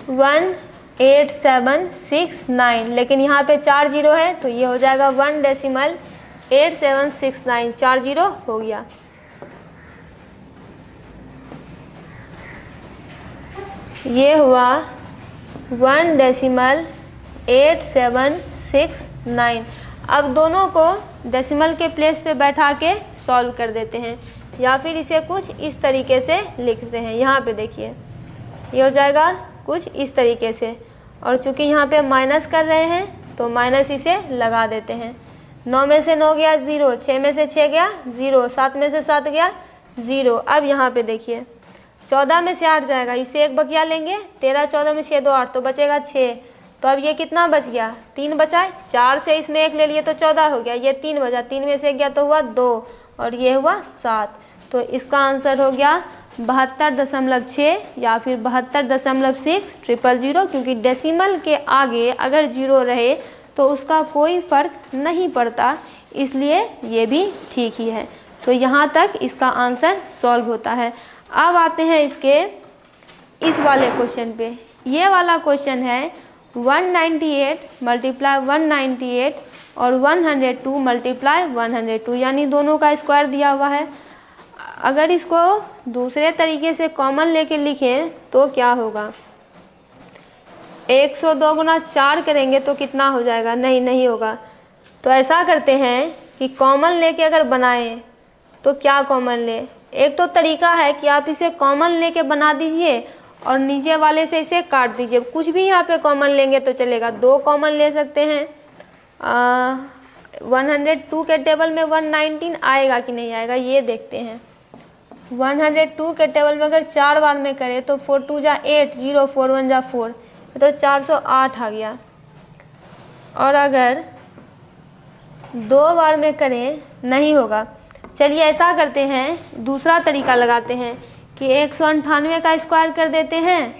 Speaker 1: 18769। लेकिन यहाँ पे 4 जीरो है, तो ये हो जाएगा 1.8769, 4 जीरो हो गया। ये हुआ 1.8769। अब दोनों को डेसिमल के प्लेस पे बैठा के सॉल्व कर देते हैं, या फिर इसे कुछ इस तरीके से लिखते हैं। यहाँ पे देखिए, ये हो जाएगा कुछ इस तरीके से, और चूंकि यहाँ पे माइनस कर रहे हैं तो माइनस इसे लगा देते हैं। 9 में से 9 गया 0, 6 में से 6 गया 0, 7 में से 7 गया 0। अब यहाँ पे देखिए, 14 में से 8 जाएगा, इसे एक बकिया लेंगे, 13 14 में 6 2 8, तो बचेगा 6। तो अब ये कितना बच गया, 3 बचा है, 4 से इसमें 1 ले लिए तो 14 हो गया, ये 3 बचा, 3 में से 1 गया तो हुआ 2, और ये हुआ 7। तो इसका आंसर हो गया 72.6 या फिर 72.600, क्योंकि डेसिमल के आगे अगर जीरो रहे तो उसका कोई फ़र्क नहीं पड़ता, इसलिए ये भी ठीक ही है। तो यहाँ तक इसका आंसर सॉल्व होता है। अब आते हैं इसके इस वाले क्वेश्चन पे। ये वाला क्वेश्चन है 198 मल्टीप्लाई 198 और 102 मल्टीप्लाई 102, यानी दोनों का स्क्वायर दिया हुआ है। अगर इसको दूसरे तरीके से कॉमन लेके लिखें तो क्या होगा, 102 गुना 4 करेंगे तो कितना हो जाएगा, नहीं होगा। तो ऐसा करते हैं कि कॉमन लेके अगर बनाएं तो क्या कॉमन ले, एक तो तरीका है कि आप इसे कॉमन लेके बना दीजिए और नीचे वाले से इसे काट दीजिए, कुछ भी यहाँ पे कॉमन लेंगे तो चलेगा। 2 कॉमन ले सकते हैं, 102 के टेबल में 119 आएगा कि नहीं आएगा ये देखते हैं। 102 के टेबल में अगर 4 बार में करें तो 4 2 जा 8, 0 4 1 जा 4, तो 408 आ गया। और अगर 2 बार में करें नहीं होगा, चलिए ऐसा करते हैं, दूसरा तरीका लगाते हैं कि 198 का स्क्वायर कर देते हैं,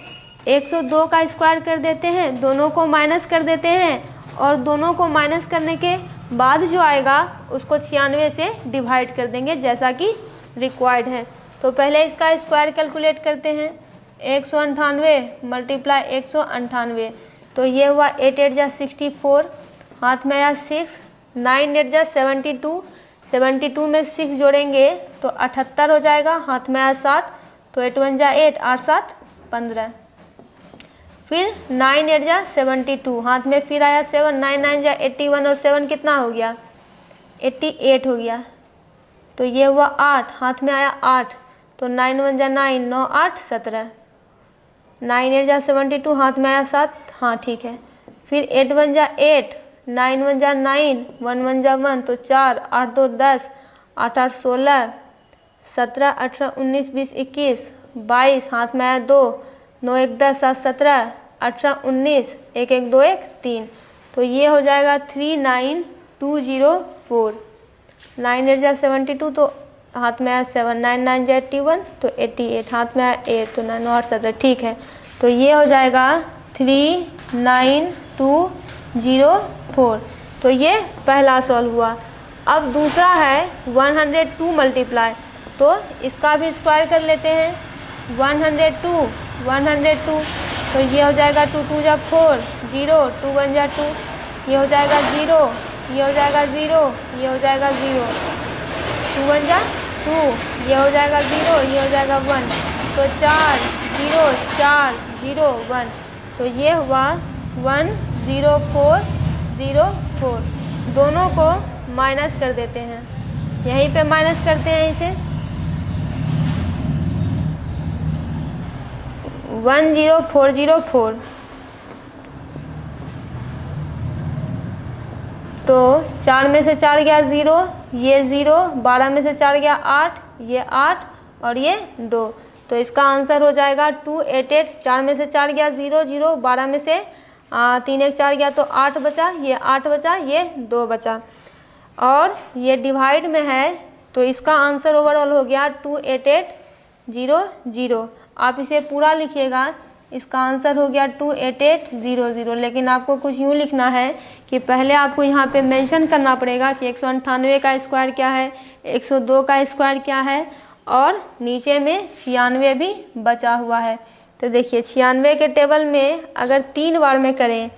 Speaker 1: 102 का स्क्वायर कर देते हैं, दोनों को माइनस कर देते हैं, और दोनों को माइनस करने के बाद जो आएगा उसको 96 से डिवाइड कर देंगे जैसा कि रिक्वायर्ड है। तो पहले इसका स्क्वायर कैलकुलेट करते हैं, 198 मल्टीप्लाई 198, तो ये हुआ 8 8 जा 64, हाथ में आया 6, 9 8 जा 72, 72 में 6 जोड़ेंगे तो 78 हो जाएगा, हाथ में आया 7, तो 8 1 जा 8, 8 7 15, फिर 9 8 जा 72, हाथ में फिर आया 7, 9 9 जा 81, और 7 कितना हो गया 88 हो गया, तो ये हुआ 8, हाथ में आया 8, तो 9 1 जा 9, 9 8 17, 9 8 जा 72, हाथ में आया 7, हाँ ठीक है, फिर 8 1 जा 8, 9 1 जा 9, 1 1 जा 1, तो 4, 8 2 10, 8 8 16, 17 18 19 20 21 22, हाथ में आया 2, 9 1 10 7 17 18 19, 1 1 2 1 3, तो ये हो जाएगा 39204। 9 8 जा 72, तो हाथ में आया 7, 9 9 जा 81, तो 88, हाथ में आया 8, तो 9 और 17, ठीक है। तो ये हो जाएगा 39204। तो ये पहला सॉल्व हुआ। अब दूसरा है 102 मल्टीप्लाई, तो इसका भी स्क्वायर कर लेते हैं। 102, तो ये हो जाएगा 2 2 जा 4, 0, 2 1 जा 2, ये हो जाएगा 0, ये हो जाएगा 0, ये हो जाएगा 0, 2 1 जा 2, ये हो जाएगा 0, ये हो जाएगा 1, तो 4 0 4 0 1, तो ये हुआ 10404। दोनों को माइनस कर देते हैं, यहीं पे माइनस करते हैं इसे। 10404, तो 4 में से 4 गया 0, ये 0, 12 में से 4 गया 8, ये 8 और ये 2, तो इसका आंसर हो जाएगा 288। 4 में से 4 गया 0 0, 12 में से 3 1 4 गया तो 8 बचा, ये 8 बचा, ये 2 बचा, और ये डिवाइड में है, तो इसका आंसर ओवरऑल हो गया 28800। आप इसे पूरा लिखिएगा, इसका आंसर हो गया 28800। लेकिन आपको कुछ यूँ लिखना है कि पहले आपको यहाँ पे मेंशन करना पड़ेगा कि 198 का स्क्वायर क्या है, 102 का स्क्वायर क्या है, और नीचे में 96 भी बचा हुआ है। तो देखिए 96 के टेबल में अगर 3 बार में करें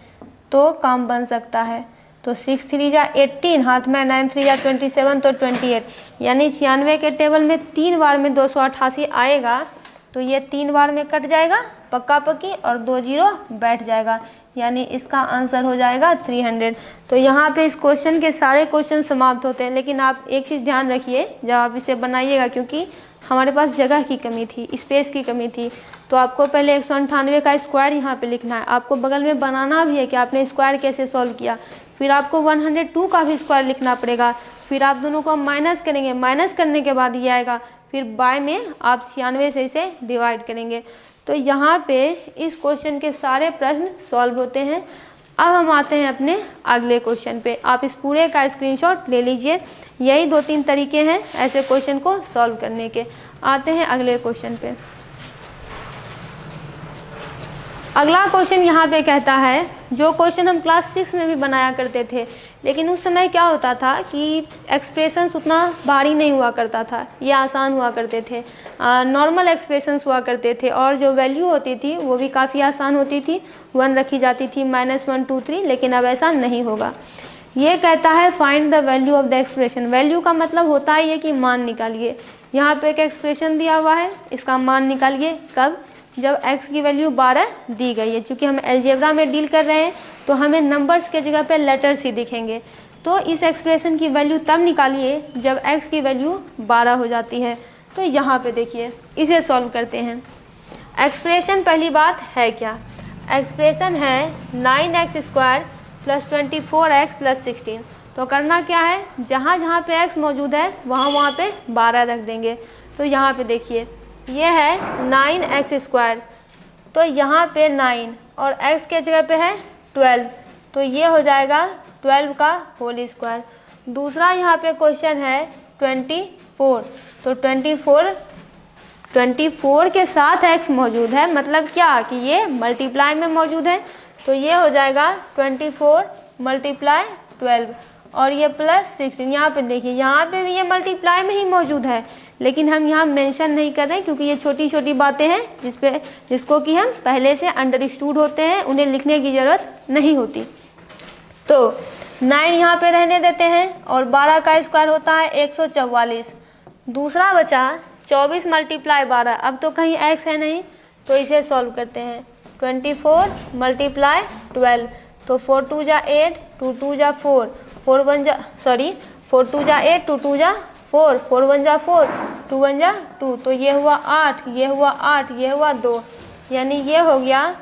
Speaker 1: तो काम बन सकता है। तो 6 3 जा 18, हाथ में 9 3 जा 27, तो 28, यानी 96 के टेबल में 3 बार में 288 आएगा, तो ये 3 बार में कट जाएगा पक्का पक्की, और 2 0 बैठ जाएगा, यानी इसका आंसर हो जाएगा 300। तो यहाँ पे इस क्वेश्चन के सारे क्वेश्चन समाप्त होते हैं। लेकिन आप एक चीज़ ध्यान रखिए जब आप इसे बनाइएगा, क्योंकि हमारे पास जगह की कमी थी, स्पेस की कमी थी, तो आपको पहले 198 का स्क्वायर यहाँ पे लिखना है, आपको बगल में बनाना भी है कि आपने स्क्वायर कैसे सॉल्व किया, फिर आपको 102 का भी स्क्वायर लिखना पड़ेगा, फिर आप दोनों को माइनस करेंगे, माइनस करने के बाद ये आएगा, फिर बाय में आप 96 से इसे डिवाइड करेंगे। तो यहाँ पे इस क्वेश्चन के सारे प्रश्न सॉल्व होते हैं। अब हम आते हैं अपने अगले क्वेश्चन पे। आप इस पूरे का स्क्रीनशॉट ले लीजिए। यही 2-3 तरीके हैं ऐसे क्वेश्चन को सॉल्व करने के। आते हैं अगले क्वेश्चन पे। अगला क्वेश्चन यहाँ पे कहता है, जो क्वेश्चन हम क्लास 6 में भी बनाया करते थे, लेकिन उस समय क्या होता था कि एक्सप्रेशंस उतना भारी नहीं हुआ करता था, ये आसान हुआ करते थे, नॉर्मल एक्सप्रेशंस हुआ करते थे, और जो वैल्यू होती थी वो भी काफ़ी आसान होती थी, 1 रखी जाती थी, -1 2 3, लेकिन अब ऐसा नहीं होगा। ये कहता है find the value of the expression. Value का मतलब होता है ये कि मान निकालिए। यहाँ पे एक एक्सप्रेशन दिया हुआ है, इसका मान निकालिए। कब? जब x की वैल्यू 12 दी गई है। चूँकि हम अलजेब्रा में डील कर रहे हैं तो हमें नंबर्स के जगह पे लेटर्स ही दिखेंगे। तो इस एक्सप्रेशन की वैल्यू तब निकालिए जब x की वैल्यू 12 हो जाती है। तो यहाँ पे देखिए, इसे सॉल्व करते हैं। एक्सप्रेशन पहली बात है क्या? एक्सप्रेशन है 9x² + 24x + 16। तो करना क्या है, जहाँ जहाँ पे x मौजूद है वहाँ पे 12 रख देंगे। तो यहाँ पे देखिए, ये है 9x², तो यहाँ पे 9 और x के जगह पे है 12, तो ये हो जाएगा 12 का होल स्क्वायर। दूसरा यहाँ पे क्वेश्चन है 24, तो 24 के साथ x मौजूद है, मतलब क्या कि ये मल्टीप्लाई में मौजूद है। तो ये हो जाएगा 24 × 12 और ये +16। यहाँ पे देखिए, यहाँ पे भी ये मल्टीप्लाई में ही मौजूद है, लेकिन हम यहाँ मेंशन नहीं कर रहे हैं क्योंकि ये छोटी छोटी बातें हैं जिसको कि हम पहले से अंडरस्टूड होते हैं, उन्हें लिखने की ज़रूरत नहीं होती। तो 9 यहाँ पे रहने देते हैं और 12 का स्क्वायर होता है 144। दूसरा बचा 24 × 12। अब तो कहीं x है नहीं, तो इसे सॉल्व करते हैं। 24 × 12, तो 4 2 जा 8, 2 2 जा 4, 4 1 जा 8, 2 2 जा 4, 4 1 जा 4, 2 1 जा 2, तो ये हुआ 8, ये हुआ 8, ये हुआ 2, यानी ये हो गया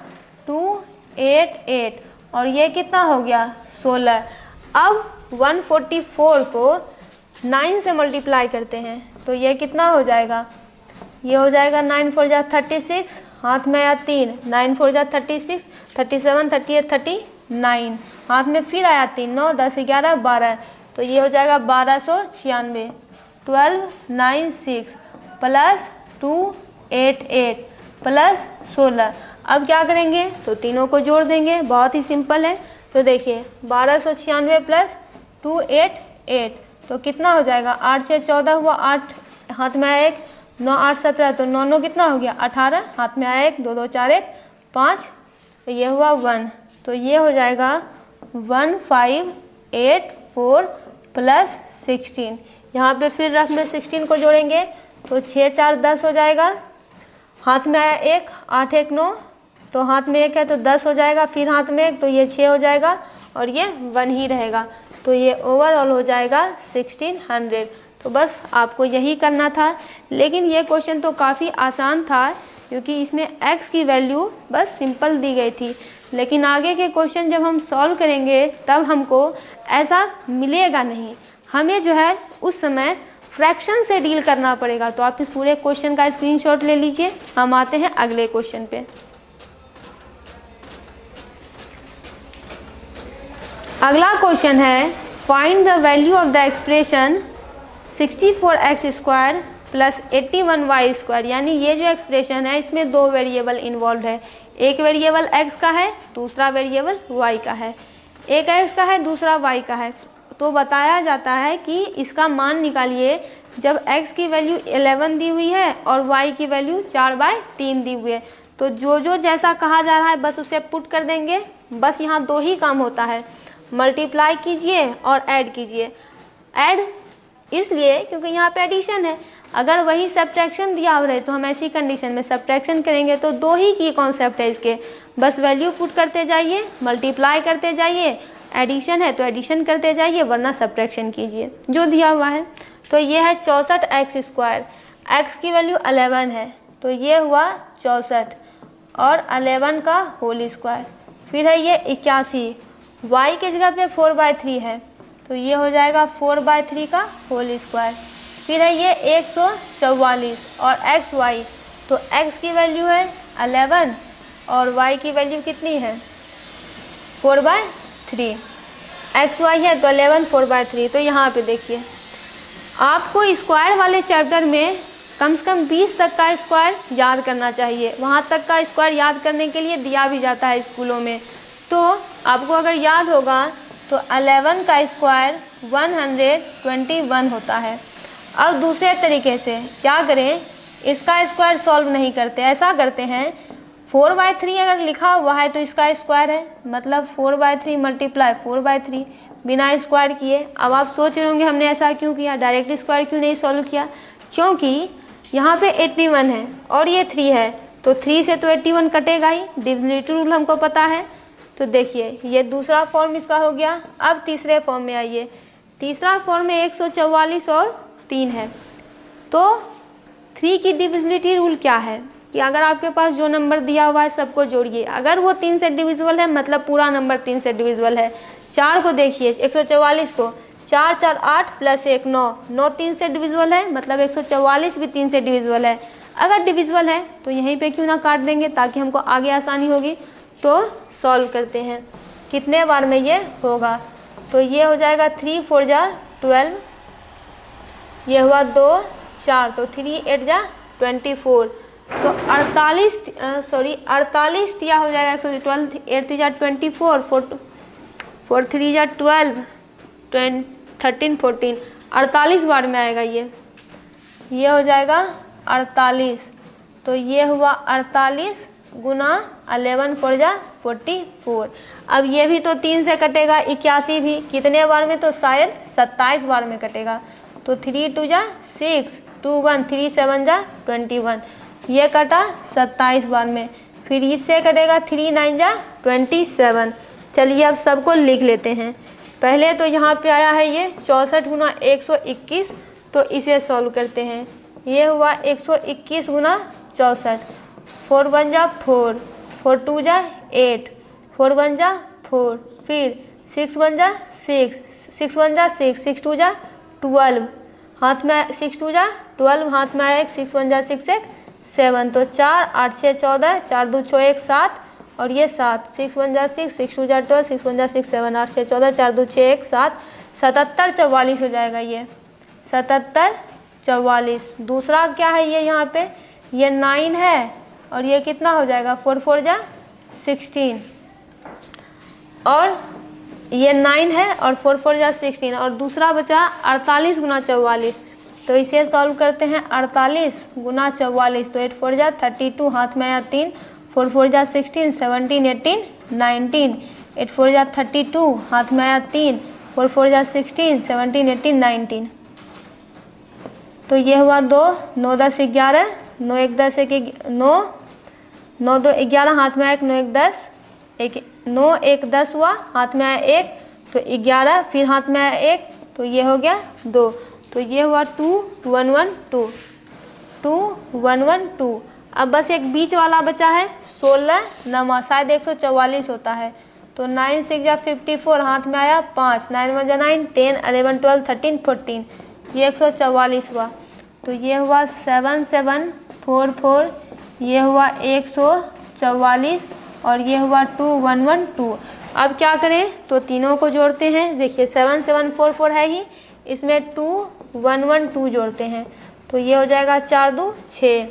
Speaker 1: 288 और ये कितना हो गया 16। अब 144 को 9 से मल्टीप्लाई करते हैं, तो ये कितना हो जाएगा, ये हो जाएगा 9 4 जा 36, हाथ में आया 3, 9 4 जा 36, 37 38 39, हाथ में फिर आया 3, 9 10 11 12, तो ये हो जाएगा 1296। 1296 प्लस 288 प्लस 16। अब क्या करेंगे तो तीनों को जोड़ देंगे, बहुत ही सिंपल है। तो देखिए 1296 प्लस 288 तो कितना हो जाएगा, 8 से 14 हुआ, 8 हाथ में आया 1, 9 8 17 तो 9 9 कितना हो गया 18, हाथ में आया 1, 2 2 4 1 5 तो ये हुआ 1। तो ये हो जाएगा 1584 प्लस 16। यहाँ पे फिर रफ में 16 को जोड़ेंगे तो 6 4 10 हो जाएगा, हाथ में आया 1, 8 1 9 तो हाथ में 1 है तो 10 हो जाएगा, फिर हाथ में 1 तो ये 6 हो जाएगा और ये 1 ही रहेगा। तो ये ओवरऑल हो जाएगा 1600। तो बस आपको यही करना था। लेकिन ये क्वेश्चन तो काफ़ी आसान था क्योंकि इसमें x की वैल्यू बस सिंपल दी गई थी। लेकिन आगे के क्वेश्चन जब हम सॉल्व करेंगे तब हमको ऐसा मिलेगा नहीं, हमें जो है उस समय फ्रैक्शन से डील करना पड़ेगा। तो आप इस पूरे क्वेश्चन का स्क्रीनशॉट ले लीजिए। हम आते हैं अगले क्वेश्चन पे। अगला क्वेश्चन है find the value of the expression 64x² plus 81y²। यानी ये जो एक्सप्रेशन है इसमें दो वेरिएबल इन्वॉल्व है, एक वेरिएबल x का है, दूसरा वेरिएबल y का है। एक x का है, दूसरा y का है। तो बताया जाता है कि इसका मान निकालिए जब x की वैल्यू 11 दी हुई है और y की वैल्यू 4/3 दी हुई है। तो जो जैसा कहा जा रहा है बस उसे पुट कर देंगे। बस यहाँ दो ही काम होता है, मल्टीप्लाई कीजिए और ऐड कीजिए। ऐड इसलिए क्योंकि यहाँ पे एडिशन है, अगर वही सब्ट्रैक्शन दिया हो रहे तो हम ऐसी कंडीशन में सब्ट्रैक्शन करेंगे। तो दो ही की कॉन्सेप्ट है इसके, बस वैल्यू पुट करते जाइए, मल्टीप्लाई करते जाइए, एडिशन है तो एडिशन करते जाइए वरना सब्ट्रैक्शन कीजिए जो दिया हुआ है। तो ये है 64x², x की वैल्यू 11 है तो ये हुआ 64 और 11 का होल स्क्वायर। फिर है ये 81, y की जगह पे 4/3 है तो ये हो जाएगा 4/3 का होल स्क्वायर। फिर है ये 144 और xy, तो x की वैल्यू है 11 और y की वैल्यू कितनी है 4/3, xy है तो 11 4/3। तो यहाँ पे देखिए आपको स्क्वायर वाले चैप्टर में कम से कम 20 तक का स्क्वायर याद करना चाहिए। वहाँ तक का स्क्वायर याद करने के लिए दिया भी जाता है स्कूलों में। तो आपको अगर याद होगा तो 11 का स्क्वायर 121 होता है। अब दूसरे तरीके से क्या करें, इसका स्क्वायर सॉल्व नहीं करते, ऐसा करते हैं 4/3 अगर लिखा हुआ है तो इसका स्क्वायर है, मतलब 4/3 मल्टीप्लाई 4/3 बिना स्क्वायर किए। अब आप सोच रहे होंगे हमने ऐसा क्यों किया, डायरेक्ट स्क्वायर क्यों नहीं सॉल्व किया। क्योंकि यहाँ पे 81 है और ये 3 है तो 3 से तो 81 कटेगा ही, डिविजिबिलिटी रूल हमको पता है। तो देखिए ये दूसरा फॉर्म इसका हो गया। अब तीसरे फॉर्म में आइए, तीसरा फॉर्म में 144 और 3 है। तो 3 की डिविजिबिलिटी रूल क्या है कि अगर आपके पास जो नंबर दिया हुआ है सबको जोड़िए, अगर वो 3 से डिविजिबल है मतलब पूरा नंबर 3 से डिविजिबल है। 4 को देखिए 144 को 4 4 8 प्लस 1 9, 9 3 से डिविजिबल है मतलब 144 भी 3 से डिविजिबल है। अगर डिविजिबल है तो यहीं पे क्यों ना काट देंगे ताकि हमको आगे आसानी होगी। तो सॉल्व करते हैं कितने बार में ये होगा। तो ये हो जाएगा 3 4 जा 12, ये हुआ 2 4 तो 3 8 जा 24 तो 48 दिया हो जाएगा 112, 8 3 जा 24, 4 3 जा 12, 13 14 48 बार में आएगा ये हो जाएगा 48। तो ये हुआ 48 गुना 11 4 जा 44। अब ये भी तो 3 से कटेगा, 81 भी कितने बार में, तो शायद 27 बार में कटेगा। तो 3 2 जा 6 2 1 3 7 जा 21, ये कटा 27 बार में। फिर इससे कटेगा 3 9 जा 27। चलिए अब सबको लिख लेते हैं। पहले तो यहाँ पे आया है ये 64 गुना 121, तो इसे सॉल्व करते हैं। ये हुआ 121 गुना 64, 4 1 जा 4, 4 2 जा 8, 4 1 जा 4, फिर 6 1 जा 6, 6 1 जा 6, 6 2 जा 12, हाथ में 6 2 जा 12, हाथ में आया 6 1 जा 6 1 7, तो 4 8 6 14, 4 2 6 1 7 और ये 7, 6 1 जा 6, 6 2 जा 12, 6 1 जा 6 7, 8 6 14, 4 2 6 1 7, 77 44 हो जाएगा। ये 77 44। दूसरा क्या है ये यहाँ पे, ये 9 है और ये कितना हो जाएगा 4 4 जा 16, और ये 9 है और 4 4 जा 16, और दूसरा बचा 48 गुना 44। तो इसे सॉल्व करते हैं 48 गुना 44, तो 8 4 जा 32, हाथ में आया 3, 4 4 जा 16, 17 18 19, 8 4 जा 32, हाथ में आया 3, 4 4 जा 16, 17 18 19। तो ये हुआ 2, 9 10 11, 9 1 10 1 9, 9 2 11, हाथ में आया 1, 9 1 10 1, 9 1 10 हुआ, हाथ में आया 1, तो 11, फिर हाथ में आया 1, तो ये हो गया 2, तो ये हुआ 2 1 1 2, 2 1 1 2। अब बस एक बीच वाला बचा है 16 नमा, शायद 144 होता है, तो 9 6 जा 54, हाथ में आया 5, 9 1 जा 9, 10 11 12 13 14, ये 144 हुआ। तो ये हुआ 7 7 4 4, ये हुआ 144, और ये हुआ 2 1 1 2। अब क्या करें, तो तीनों को जोड़ते हैं। देखिए 7 7 4 4 है ही, इसमें 2 1 1 2 जोड़ते हैं, तो ये हो जाएगा 4 2 6,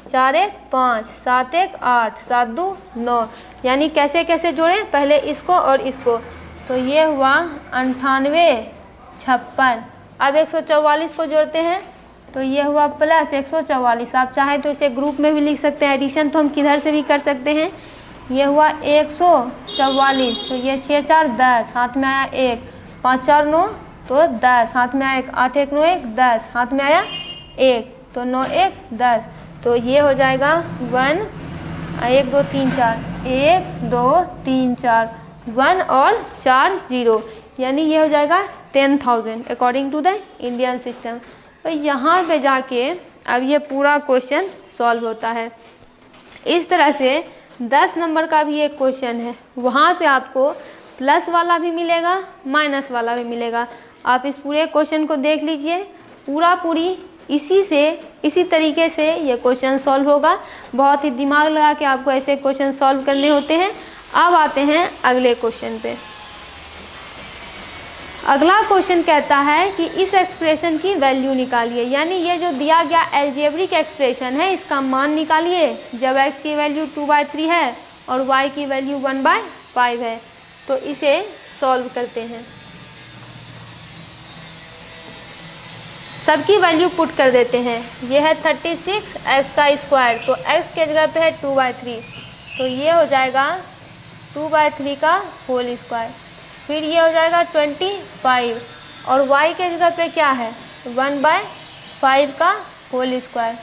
Speaker 1: 4 1 5, 7 1 8, 7 2 9। यानी कैसे कैसे जोड़ें, पहले इसको और इसको, तो ये हुआ 98 56। अब 144 को जोड़ते हैं, तो ये हुआ प्लस 144। आप चाहें तो इसे ग्रुप में भी लिख सकते हैं, एडिशन तो हम किधर से भी कर सकते हैं। ये हुआ 144, तो ये 6 4 10, हाथ में आया 1, 5 4 9, तो 10, हाथ में आया 1, 8 1 9 1 10, हाथ में आया 1, तो 9 1 10। तो ये हो जाएगा 1 1 2 3 4, 1 2 3 4, 1 और 4 0, यानी ये हो जाएगा 10,000 according to the Indian system. तो यहाँ पे जाके अब ये पूरा क्वेश्चन सॉल्व होता है। इस तरह से 10 नंबर का भी एक क्वेश्चन है, वहाँ पे आपको प्लस वाला भी मिलेगा, माइनस वाला भी मिलेगा। आप इस पूरे क्वेश्चन को देख लीजिए, पूरी इसी तरीके से ये क्वेश्चन सॉल्व होगा। बहुत ही दिमाग लगा के आपको ऐसे क्वेश्चन सॉल्व करने होते हैं। अब आते हैं अगले क्वेश्चन पे। अगला क्वेश्चन कहता है कि इस एक्सप्रेशन की वैल्यू निकालिए, यानी ये जो दिया गया एल्जेब्रिक एक्सप्रेशन है इसका मान निकालिए जब x की वैल्यू 2/3 है और y की वैल्यू 1/5 है। तो इसे सॉल्व करते हैं, सबकी वैल्यू पुट कर देते हैं। ये है 36 x का स्क्वायर, तो x के जगह पे है 2/3, तो ये हो जाएगा 2/3 का होल स्क्वायर। फिर ये हो जाएगा 25, और y के जगह पे क्या है 1/5 का होल स्क्वायर।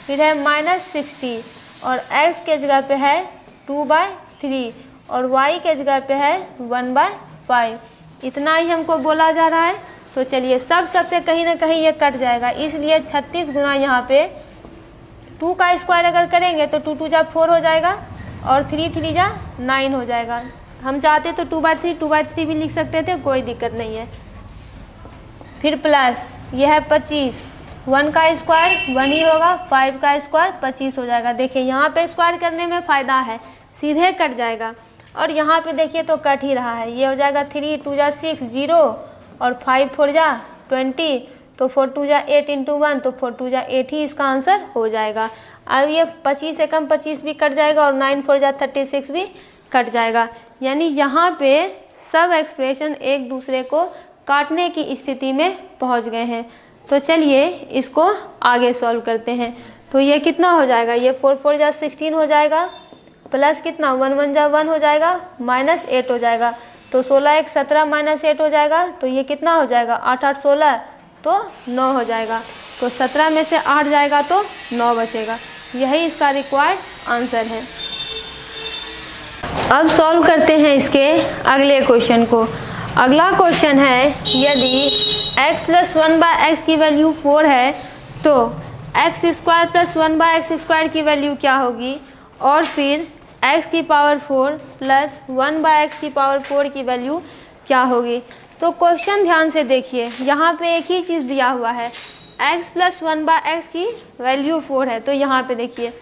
Speaker 1: फिर है -60, और x के जगह पे है 2/3, और y के जगह पे है 1/5। इतना ही हमको बोला जा रहा है। तो चलिए सब से कहीं ना कहीं ये कट जाएगा, इसलिए 36 गुना यहाँ पे 2 का स्क्वायर अगर करेंगे तो 2 2 जा 4 हो जाएगा, और 3 3 जा 9 हो जाएगा। हम चाहते तो 2/3 भी लिख सकते थे, कोई दिक्कत नहीं है। फिर प्लस ये है 25, 1 का स्क्वायर 1 ही होगा, 5 का स्क्वायर 25 हो जाएगा। देखिए यहाँ पे स्क्वायर करने में फ़ायदा है, सीधे कट जाएगा। और यहाँ पे देखिए तो कट ही रहा है, ये हो जाएगा 3 2 जा 6 0, और 5 4 जा 20, तो 4 2 जा 8 × 1, तो 4 2 जा 8 ही इसका आंसर हो जाएगा। अब ये 25 से कम 25 भी कट जाएगा, और 9 4 जा 36 भी कट जाएगा। यानी यहाँ पे सब एक्सप्रेशन एक दूसरे को काटने की स्थिति में पहुँच गए हैं। तो चलिए इसको आगे सॉल्व करते हैं। तो ये कितना हो जाएगा, ये 4 4 जा 16 हो जाएगा, प्लस कितना 1 1 जा 1 हो जाएगा, -8 हो जाएगा, तो 16 1 17 -8 हो जाएगा। तो ये कितना हो जाएगा 8 8 16, तो 9 हो जाएगा। तो 17 में से 8 जाएगा तो 9 बचेगा। यही इसका रिक्वायर्ड आंसर है। अब सॉल्व करते हैं इसके अगले क्वेश्चन को। अगला क्वेश्चन है, यदि x + 1/x की वैल्यू 4 है तो x² + 1/x² की वैल्यू क्या होगी, और फिर x की पावर 4 + 1/x⁴ की वैल्यू क्या होगी। तो क्वेश्चन ध्यान से देखिए, यहाँ पे एक ही चीज़ दिया हुआ है, x + 1/x की वैल्यू 4 है। तो यहाँ पे देखिए,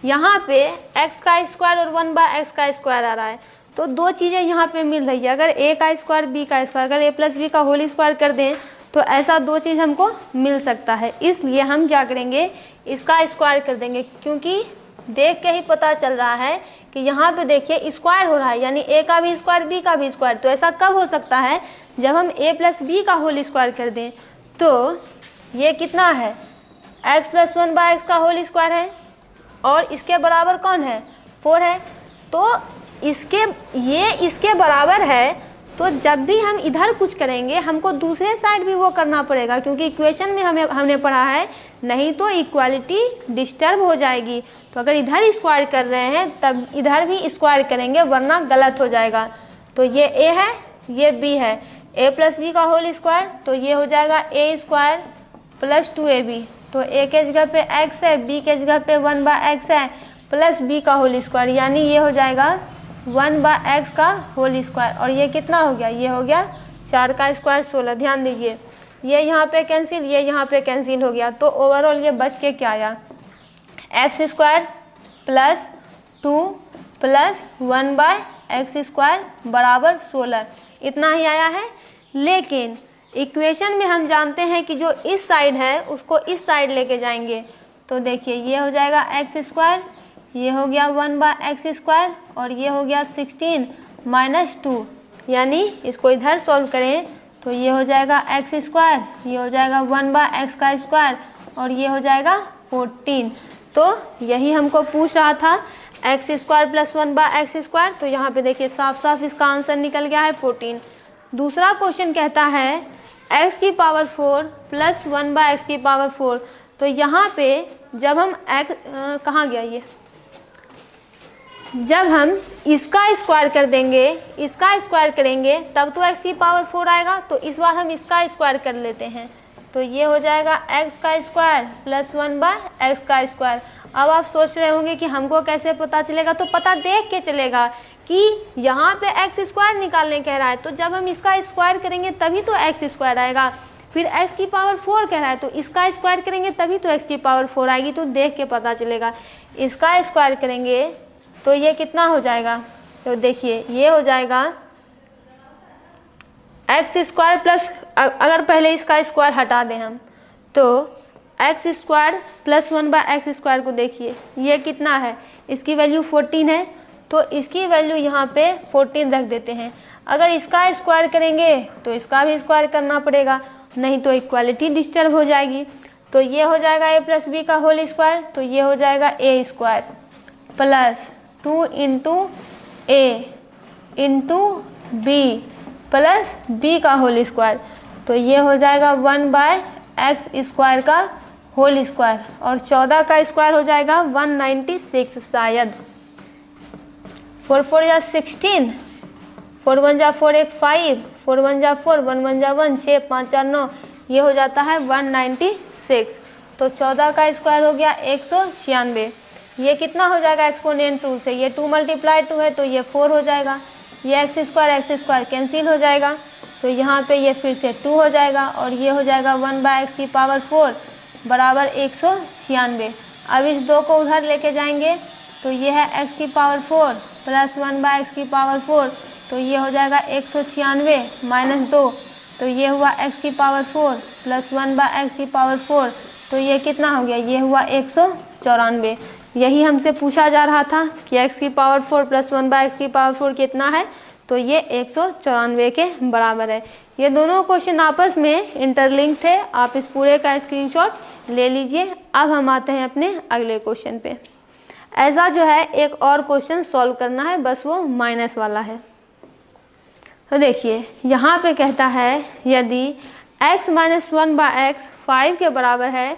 Speaker 1: यहाँ पे x का स्क्वायर और 1/x² आ रहा है, तो दो चीज़ें यहाँ पे मिल रही है। अगर a का स्क्वायर b का स्क्वायर, अगर a + b का होल स्क्वायर कर दें तो ऐसा दो चीज़ हमको मिल सकता है, इसलिए हम क्या करेंगे, इसका स्क्वायर कर देंगे, क्योंकि देख के ही पता चल रहा है कि यहाँ पे देखिए स्क्वायर हो रहा है, यानी ए का भी स्क्वायर बी का भी स्क्वायर। तो ऐसा कब हो सकता है, जब हम ए प्लस बी का होल स्क्वायर कर दें। तो ये कितना है, x प्लस 1/x का होल स्क्वायर है, और इसके बराबर कौन है, 4 है। तो इसके बराबर है, तो जब भी हम इधर कुछ करेंगे हमको दूसरे साइड भी वो करना पड़ेगा, क्योंकि इक्वेशन में हमने पढ़ा है, नहीं तो इक्वालिटी डिस्टर्ब हो जाएगी। तो अगर इधर स्क्वायर कर रहे हैं तब इधर भी स्क्वायर करेंगे, वरना गलत हो जाएगा। तो ये a है, ये b है, a प्लस बी का होल स्क्वायर, तो ये हो जाएगा a स्क्वायर प्लस 2ab। तो a के जगह पे x है, b के जगह पे 1/x है, प्लस b का होल स्क्वायर, यानी ये हो जाएगा 1/x का होल स्क्वायर। और ये कितना हो गया, ये हो गया 4 का स्क्वायर 16। ध्यान दीजिए, ये यहाँ पे कैंसिल, ये यहाँ पे कैंसिल हो गया। तो ओवरऑल ये बच के क्या आया, x square plus 2 plus 1/x square बराबर 16, इतना ही आया है। लेकिन इक्वेशन में हम जानते हैं कि जो इस साइड है उसको इस साइड लेके जाएंगे। तो देखिए ये हो जाएगा x स्क्वायर, ये हो गया 1/x स्क्वायर, और ये हो गया 16 माइनस 2, यानी इसको इधर सॉल्व करें तो ये हो जाएगा x स्क्वायर, ये हो जाएगा 1/x का स्क्वायर, और ये हो जाएगा 14। तो यही हमको पूछ रहा था, x square plus 1/x square. तो यहाँ पे देखिए साफ साफ इसका आंसर निकल गया है 14। दूसरा क्वेश्चन कहता है x की पावर 4 प्लस 1/x की पावर 4। तो यहाँ पे जब हम कहाँ गया ये, जब हम इसका स्क्वायर कर देंगे, इसका स्क्वायर करेंगे तब तो x की पावर 4 आएगा। तो इस बार हम इसका स्क्वायर कर लेते हैं, तो ये हो जाएगा x का स्क्वायर प्लस 1/x का स्क्वायर। अब आप सोच रहे होंगे कि हमको कैसे पता चलेगा, तो पता देख के चलेगा कि यहाँ पे x स्क्वायर निकालने कह रहा है, तो जब हम इसका स्क्वायर करेंगे तभी तो x स्क्वायर आएगा। फिर x की पावर 4 कह रहा है, तो इसका स्क्वायर करेंगे तभी तो x की पावर 4 आएगी। तो देख के पता चलेगा, इसका स्क्वायर करेंगे तो ये कितना हो जाएगा, तो देखिए ये हो जाएगा x स्क्वायर प्लस, अगर पहले इसका स्क्वायर हटा दें हम, तो x square plus 1/x square को देखिए ये कितना है, इसकी वैल्यू 14 है, तो इसकी वैल्यू यहाँ पे 14 रख देते हैं। अगर इसका स्क्वायर करेंगे तो इसका भी स्क्वायर करना पड़ेगा, नहीं तो इक्वालिटी डिस्टर्ब हो जाएगी। तो ये हो जाएगा a प्लस बी का होल स्क्वायर, तो ये हो जाएगा a square plus 2 into A into B plus B का होल स्क्वायर। तो ये हो जाएगा 1/x स्क्वायर का होल स्क्वायर, और 14 का स्क्वायर हो जाएगा 196 शायद। 4 4 या 16, 4 1 जा 4 1 5, 4 1 जा 4, 1 1 जा 1, 6 5 4 9, ये हो जाता है 196। तो 14 का स्क्वायर हो गया 196। ये कितना हो जाएगा एक्सपोनेंट 2 से, ये 2 मल्टीप्लाई 2 है तो ये 4 हो जाएगा। ये x स्क्वायर कैंसिल हो जाएगा, तो यहाँ पे ये फिर से 2 हो जाएगा, और ये हो जाएगा 1/x की पावर 4 बराबर 196। अब इस 2 को उधर लेके जाएंगे, तो ये है x की पावर 4 प्लस 1/x की पावर 4, तो ये हो जाएगा 196 माइनस 2, तो ये हुआ x की पावर 4 प्लस 1/x की पावर 4, तो ये कितना हो गया, ये हुआ 194। यही हमसे पूछा जा रहा था कि x की पावर 4 प्लस 1/x की पावर 4 कितना है, तो ये 194 के बराबर है। ये दोनों क्वेश्चन आपस में इंटरलिंक थे, आप इस पूरे का स्क्रीनशॉट ले लीजिए। अब हम आते हैं अपने अगले क्वेश्चन पे। ऐसा जो है एक और क्वेश्चन सॉल्व करना है, बस वो माइनस वाला है। तो देखिए यहाँ पे कहता है यदि x माइनस 1/x 5 के बराबर है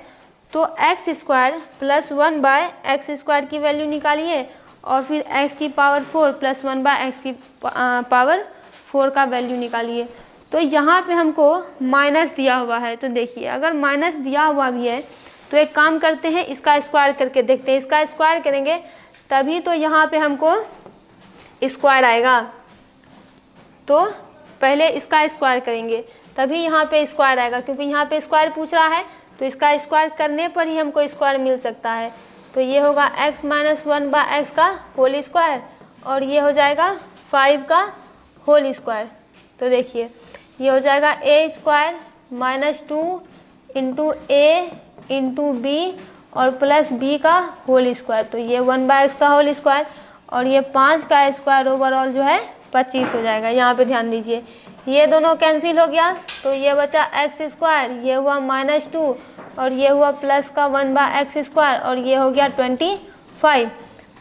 Speaker 1: तो x square plus 1/x square की वैल्यू निकालिए, और फिर x की पावर 4 प्लस 1/x की पावर 4 का वैल्यू निकालिए। तो यहाँ पे हमको माइनस दिया हुआ है, तो देखिए अगर माइनस दिया हुआ भी है तो एक काम करते हैं, इसका स्क्वायर करके देखते हैं। इसका स्क्वायर करेंगे तभी तो यहाँ पे हमको स्क्वायर आएगा, तो पहले इसका स्क्वायर करेंगे तभी यहाँ पे स्क्वायर आएगा, क्योंकि यहाँ पे स्क्वायर पूछ रहा है, तो इसका स्क्वायर करने पर ही हमको स्क्वायर मिल सकता है। तो ये होगा x माइनस 1/x का होल स्क्वायर, और ये हो जाएगा 5 का होल स्क्वायर। तो देखिए ये हो जाएगा a square -2 into A into B और प्लस बी का होल स्क्वायर, तो ये 1/x का होल स्क्वायर और ये 5 का स्क्वायर ओवरऑल जो है 25 हो जाएगा। यहाँ पे ध्यान दीजिए ये दोनों कैंसिल हो गया तो ये बचा x स्क्वायर, ये हुआ -2 और ये हुआ प्लस का 1/x स्क्वायर और ये हो गया 25।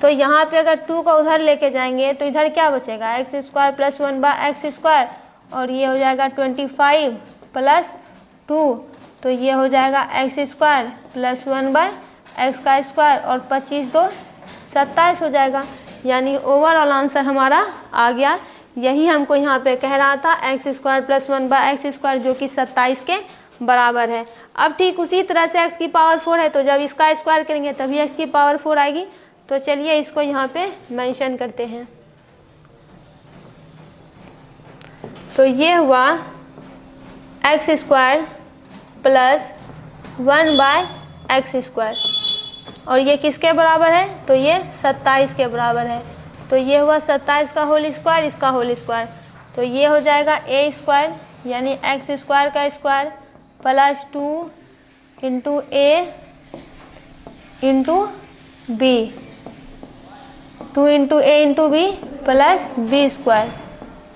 Speaker 1: तो यहाँ पे अगर 2 का उधर लेके जाएंगे तो इधर क्या बचेगा, x square plus 1/x square और ये हो जाएगा 25 प्लस 2, तो ये हो जाएगा x स्क्वायर प्लस 1/x का स्क्वायर और 25 2 27 हो जाएगा। यानी ओवरऑल आंसर हमारा आ गया। यही हमको यहाँ पे कह रहा था x square plus 1/x square जो कि 27 के बराबर है। अब ठीक उसी तरह से x की पावर 4 है तो जब इसका स्क्वायर करेंगे तभी x की पावर 4 आएगी। तो चलिए इसको यहाँ पे मेंशन करते हैं। तो ये हुआ x square plus 1/x square और ये किसके बराबर है, तो ये 27 के बराबर है। तो ये हुआ 27 का होल स्क्वायर, इसका होल स्क्वायर, तो ये हो जाएगा a स्क्वायर यानी x स्क्वायर का square plus 2 into A into B, 2 into A into B plus B square,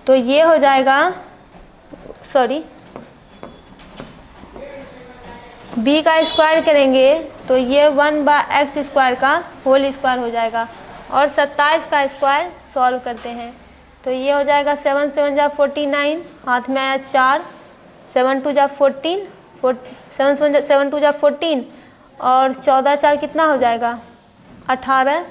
Speaker 1: तो ये हो जाएगा b का स्क्वायर करेंगे तो ये 1/x स्क्वायर का होल स्क्वायर हो जाएगा और 27 का स्क्वायर सॉल्व करते हैं तो ये हो जाएगा 7 7 जा 49, हाथ में आया 4, 7 2 जा 14, 7 2 जा 14 और 14 4 कितना हो जाएगा 18,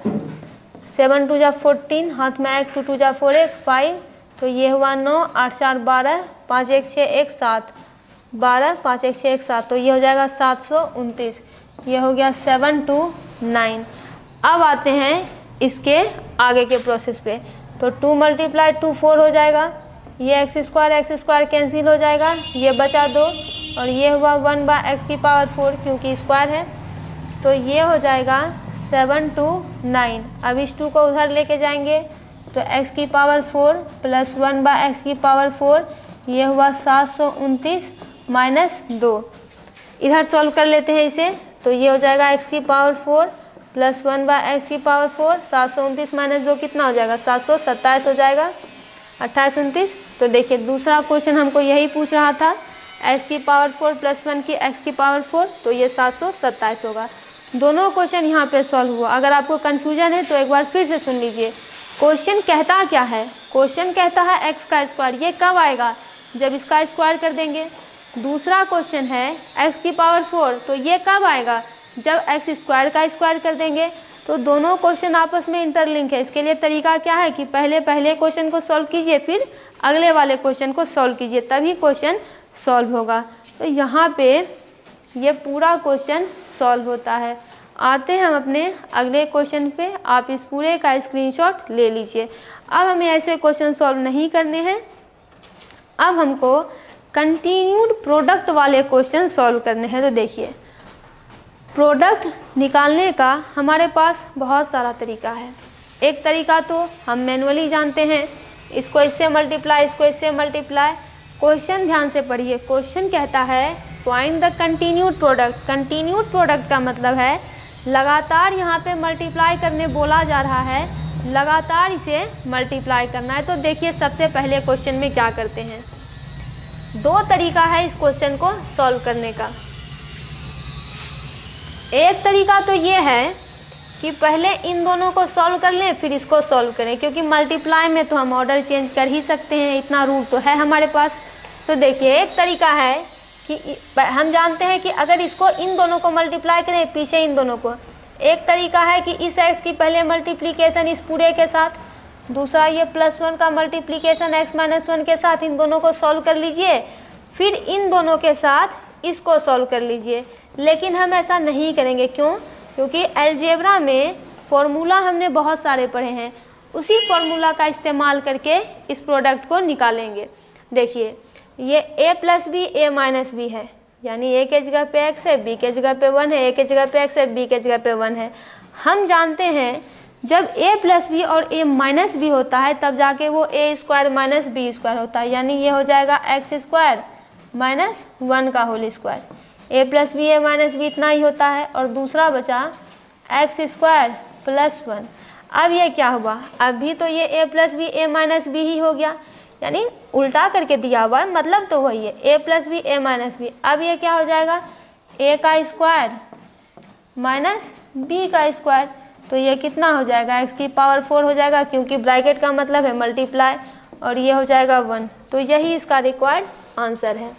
Speaker 1: 7 2 जा 14, हाथ में आया 2 2 जा 4 1 5, तो ये हुआ 9, 8 4 12, 5 1 6 1 7, 12 5 1 6 1 7, तो ये हो जाएगा 729। ये हो गया 729। अब आते हैं इसके आगे के प्रोसेस पे, तो 2 × 2 4 हो जाएगा, ये x स्क्वायर कैंसिल हो जाएगा, ये बचा 2 और ये हुआ 1/x की पावर 4 क्योंकि स्क्वायर है, तो ये हो जाएगा 729। अब इस 2 को उधर लेके जाएंगे तो x की पावर 4 प्लस 1/x की पावर 4, ये हुआ 729 माइनस 2। इधर सॉल्व कर लेते हैं इसे, तो ये हो जाएगा x की पावर 4 प्लस 1/x की पावर 4, 729 माइनस 2 कितना हो जाएगा 727 हो जाएगा, 28 29। तो देखिए दूसरा क्वेश्चन हमको यही पूछ रहा था, x की पावर 4 प्लस 1 की x की पावर 4, तो ये 727 होगा। दोनों क्वेश्चन यहाँ पे सॉल्व हुआ। अगर आपको कन्फ्यूजन है तो एक बार फिर से सुन लीजिए। क्वेश्चन कहता क्या है, क्वेश्चन कहता है x का स्क्वायर, ये कब आएगा जब इसका स्क्वायर कर देंगे। दूसरा क्वेश्चन है x की पावर 4, तो ये कब आएगा जब x स्क्वायर का स्क्वायर कर देंगे। तो दोनों क्वेश्चन आपस में इंटरलिंक है। इसके लिए तरीका क्या है कि पहले क्वेश्चन को सॉल्व कीजिए, फिर अगले वाले क्वेश्चन को सॉल्व कीजिए, तभी क्वेश्चन सॉल्व होगा। तो यहाँ पे ये पूरा क्वेश्चन सॉल्व होता है। आते हैं हम अपने अगले क्वेश्चन पे, आप इस पूरे का स्क्रीनशॉट ले लीजिए। अब हमें ऐसे क्वेश्चन सॉल्व नहीं करने हैं, अब हमको कंटिन्यूड प्रोडक्ट वाले क्वेश्चन सॉल्व करने हैं। तो देखिए प्रोडक्ट निकालने का हमारे पास बहुत सारा तरीका है। एक तरीका तो हम मैनुअली जानते हैं, इसको इससे मल्टीप्लाई, इसको इससे मल्टीप्लाई। क्वेश्चन ध्यान से पढ़िए, क्वेश्चन कहता है find the continued product. Continued product का मतलब है लगातार यहाँ पे मल्टीप्लाई करने बोला जा रहा है, लगातार इसे मल्टीप्लाई करना है। तो देखिए सबसे पहले क्वेश्चन में क्या करते हैं, दो तरीका है इस क्वेश्चन को सॉल्व करने का। एक तरीका तो ये है कि पहले इन दोनों को सॉल्व कर लें फिर इसको सॉल्व करें, क्योंकि मल्टीप्लाई में तो हम ऑर्डर चेंज कर ही सकते हैं, इतना रूल तो है हमारे पास। तो देखिए एक तरीका है कि हम जानते हैं कि अगर इसको इन दोनों को मल्टीप्लाई करें पीछे इन दोनों को, एक तरीका है कि इस x की पहले मल्टीप्लिकेशन इस पूरे के साथ, दूसरा ये +1 का मल्टीप्लिकेशन x - 1 के साथ, इन दोनों को सॉल्व कर लीजिए, फिर इन दोनों के साथ इसको सॉल्व कर लीजिए। लेकिन हम ऐसा नहीं करेंगे, क्यों? क्योंकि अलजेब्रा में फॉर्मूला हमने बहुत सारे पढ़े हैं, उसी फॉर्मूला का इस्तेमाल करके इस प्रोडक्ट को निकालेंगे। देखिए ये a + b a - b है, यानी a के जगह पे x है, b के जगह पे 1 है, a के जगह पे x है, b के जगह पे 1 है। हम जानते हैं जब a + b और a - b होता है तब जाके वो a² - b² होता है, यानी ये हो जाएगा x² माइनस 1 का होल स्क्वायर, ए प्लस बी ए माइनस बी इतना ही होता है, और दूसरा बचा एक्स स्क्वायर प्लस 1। अब ये क्या हुआ, अभी तो ये ए प्लस बी ए माइनस बी ही हो गया, यानी उल्टा करके दिया हुआ है, मतलब तो वही है, ए प्लस बी ए माइनस बी। अब ये क्या हो जाएगा, ए का स्क्वायर माइनस बी का स्क्वायर, तो ये कितना हो जाएगा, एक्स की पावर 4 हो जाएगा, क्योंकि ब्रैकेट का मतलब है मल्टीप्लाई, और ये हो जाएगा 1। तो यही इसका रिक्वायर्ड आंसर है।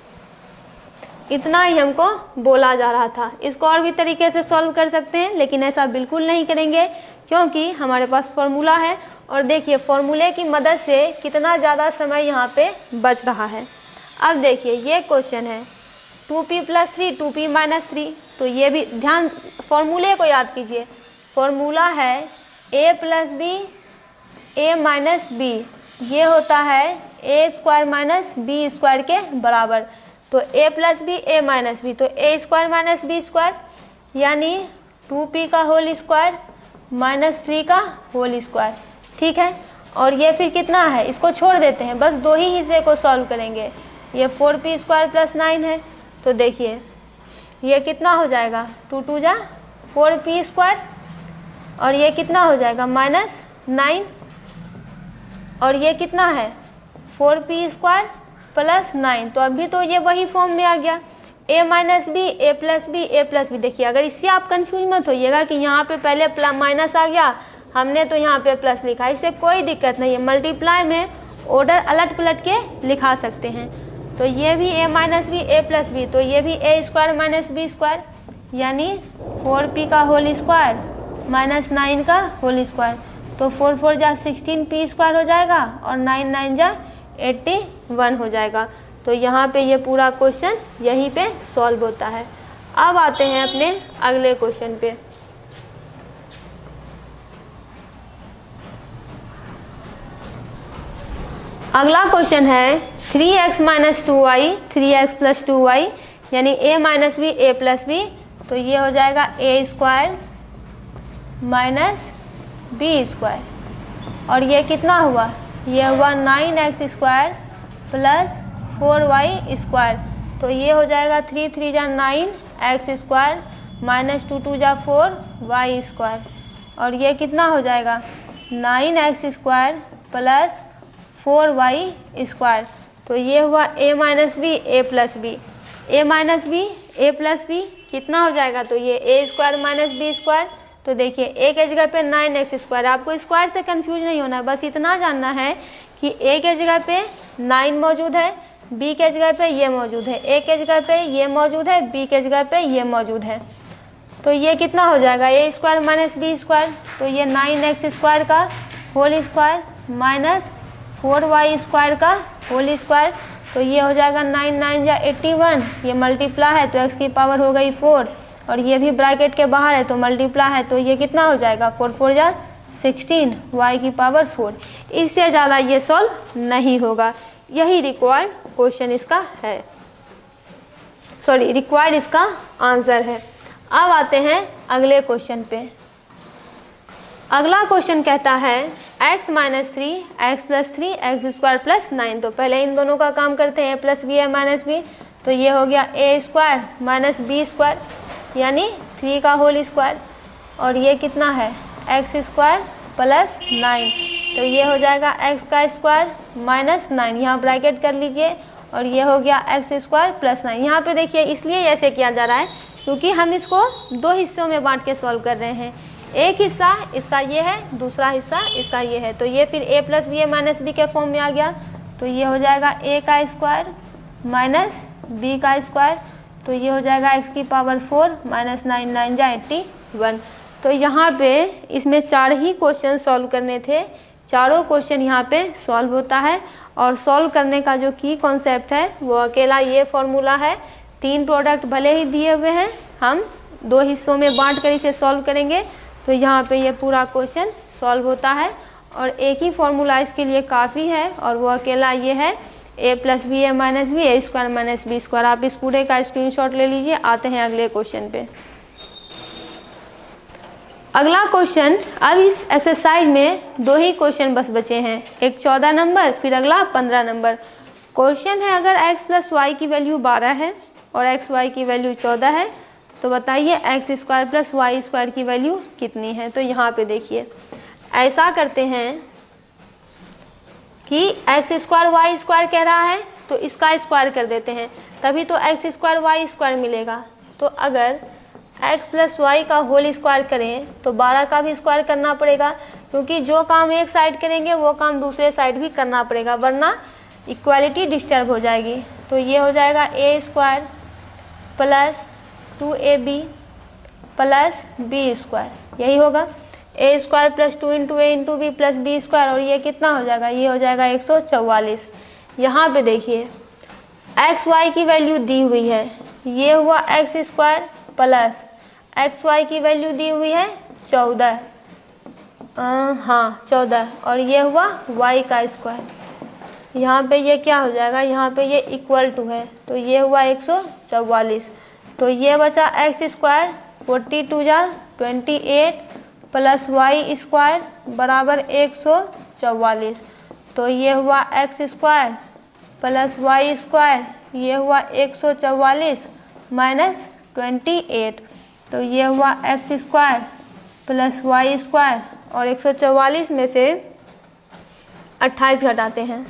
Speaker 1: इतना ही हमको बोला जा रहा था। इसको और भी तरीके से सॉल्व कर सकते हैं, लेकिन ऐसा बिल्कुल नहीं करेंगे, क्योंकि हमारे पास फॉर्मूला है, और देखिए फॉर्मूले की मदद से कितना ज़्यादा समय यहाँ पे बच रहा है। अब देखिए ये क्वेश्चन है 2p + 3 2p - 3, तो ये भी ध्यान, फॉर्मूले को याद कीजिए। फॉर्मूला है a + b a - b, ये होता है a² - b² के बराबर। तो a + b a - b, तो a² - b², यानी 2p का होल स्क्वायर माइनस 3 का होल स्क्वायर, ठीक है। और ये फिर कितना है, इसको छोड़ देते हैं, बस दो ही हिस्से को सॉल्व करेंगे। ये 4p² + 9 है, तो देखिए ये कितना हो जाएगा, 2 2 जा 4p², और ये कितना हो जाएगा -9, और ये कितना है 4p² + 9। तो अभी तो ये वही फॉर्म में आ गया, a - b a + b a + b। देखिए अगर इससे आप कंफ्यूज मत होइएगा कि यहाँ पे पहले माइनस आ गया, हमने तो यहाँ पे प्लस लिखा, इससे कोई दिक्कत नहीं है। मल्टीप्लाई में ऑर्डर अलट पलट के लिखा सकते हैं। तो ये भी a - b a + b, तो ये भी a² - b², यानी 4p का होल स्क्वायर -9 का होल स्क्वायर। तो 4 4 जा 16p² हो जाएगा, और 9 9 जा 81 हो जाएगा। तो यहाँ पे ये पूरा क्वेश्चन यहीं पे सॉल्व होता है। अब आते हैं अपने अगले क्वेश्चन पे। अगला क्वेश्चन है 3x - 2y 3x + 2y, यानी a - b a + b, तो ये हो जाएगा a² - b², और ये कितना हुआ, ये हुआ 9x² + 4y², तो ये हो जाएगा 3 3 जा 9x² -2 2 जा 4y², और ये कितना हो जाएगा 9x² + 4y², तो ये हुआ a - b a + b। a - b a + b कितना हो जाएगा, तो ये a² - b²। तो देखिए a के जगह पे 9x², आपको स्क्वायर से कंफ्यूज नहीं होना है, बस इतना जानना है कि a के जगह पे 9 मौजूद है, b के जगह पे ये मौजूद है, a के जगह पे ये मौजूद है, b के जगह पे ये मौजूद है। तो ये कितना हो जाएगा a² - b², तो ये 9x² का होल स्क्वायर माइनस 4y² का होल स्क्वायर, तो ये हो जाएगा 9 9 जा 81, ये मल्टीप्लाई है तो x की पावर हो गई 4, और ये भी ब्रैकेट के बाहर है तो मल्टीप्लाई है, तो ये कितना हो जाएगा 4 4 जा 16 y की पावर 4। इससे ज़्यादा ये सॉल्व नहीं होगा। यही रिक्वायर्ड क्वेश्चन इसका है, सॉरी रिक्वायर्ड इसका आंसर है। अब आते हैं अगले क्वेश्चन पे। अगला क्वेश्चन कहता है x - 3 x + 3 x² + 9। तो पहले इन दोनों का काम करते हैं, a + b a - b, तो ये हो गया a² - b², यानी 3 का होल स्क्वायर, और ये कितना है x² + 9, तो ये हो जाएगा x का स्क्वायर -9, यहाँ ब्रैकेट कर लीजिए, और ये हो गया x² + 9। यहाँ पे देखिए इसलिए ऐसे किया जा रहा है क्योंकि हम इसको दो हिस्सों में बांट के सॉल्व कर रहे हैं। एक हिस्सा इसका ये है, दूसरा हिस्सा इसका ये है, तो ये फिर a + b a - b के फॉर्म में आ गया, तो ये हो जाएगा a का स्क्वायर माइनस b का स्क्वायर, तो ये हो जाएगा x की पावर 4 -9 9 जा 81। तो यहाँ पे इसमें 4 ही क्वेश्चन सॉल्व करने थे, चारों क्वेश्चन यहाँ पे सॉल्व होता है। और सॉल्व करने का जो की कॉन्सेप्ट है वो अकेला ये फॉर्मूला है। 3 प्रोडक्ट भले ही दिए हुए हैं, हम 2 हिस्सों में बांट कर इसे सॉल्व करेंगे, तो यहाँ पे ये पूरा क्वेश्चन सॉल्व होता है। और एक ही फॉर्मूला इसके लिए काफ़ी है, और वो अकेला ये है a + b a - b a² - b²। आप इस पूरे का स्क्रीनशॉट ले लीजिए। आते हैं अगले क्वेश्चन पे। अगला क्वेश्चन, अब इस एक्सरसाइज में 2 ही क्वेश्चन बस बचे हैं, एक 14 नंबर, फिर अगला 15 नंबर। क्वेश्चन है अगर x प्लस वाई की वैल्यू 12 है और एक्स वाई की वैल्यू 14 है तो बताइए X square plus Y square की वैल्यू कितनी है। तो यहाँ पे देखिए ऐसा करते हैं कि एक्स स्क्वायर वाई स्क्वायर कह रहा है तो इसका स्क्वायर कर देते हैं, तभी तो एक्स स्क्वायर वाई स्क्वायर मिलेगा। तो अगर एक्स प्लस वाई का होल स्क्वायर करें तो 12 का भी स्क्वायर करना पड़ेगा, क्योंकि जो काम एक साइड करेंगे वो काम दूसरे साइड भी करना पड़ेगा, वरना इक्वालिटी डिस्टर्ब हो जाएगी। तो ये हो जाएगा A square plus 2ab plus B square, यही होगा A square plus 2 into A into B plus B square, और ये कितना हो जाएगा, ये हो जाएगा 144। यहाँ पे देखिए एक्स वाई की वैल्यू दी हुई है, ये हुआ x square plus X Y की वैल्यू दी हुई है 14, हाँ 14, और ये हुआ वाई का स्क्वायर। यहाँ पे ये क्या हो जाएगा, यहाँ पे ये इक्वल टू है, तो ये हुआ 144। तो ये बचा एक्स स्क्वायर 42 जा 28 प्लस वाई स्क्वायर बराबर 144। तो ये हुआ x square plus Y square, ये हुआ 144 माइनस 28। तो ये हुआ x square plus Y square, और 144 में से 28 घटाते हैं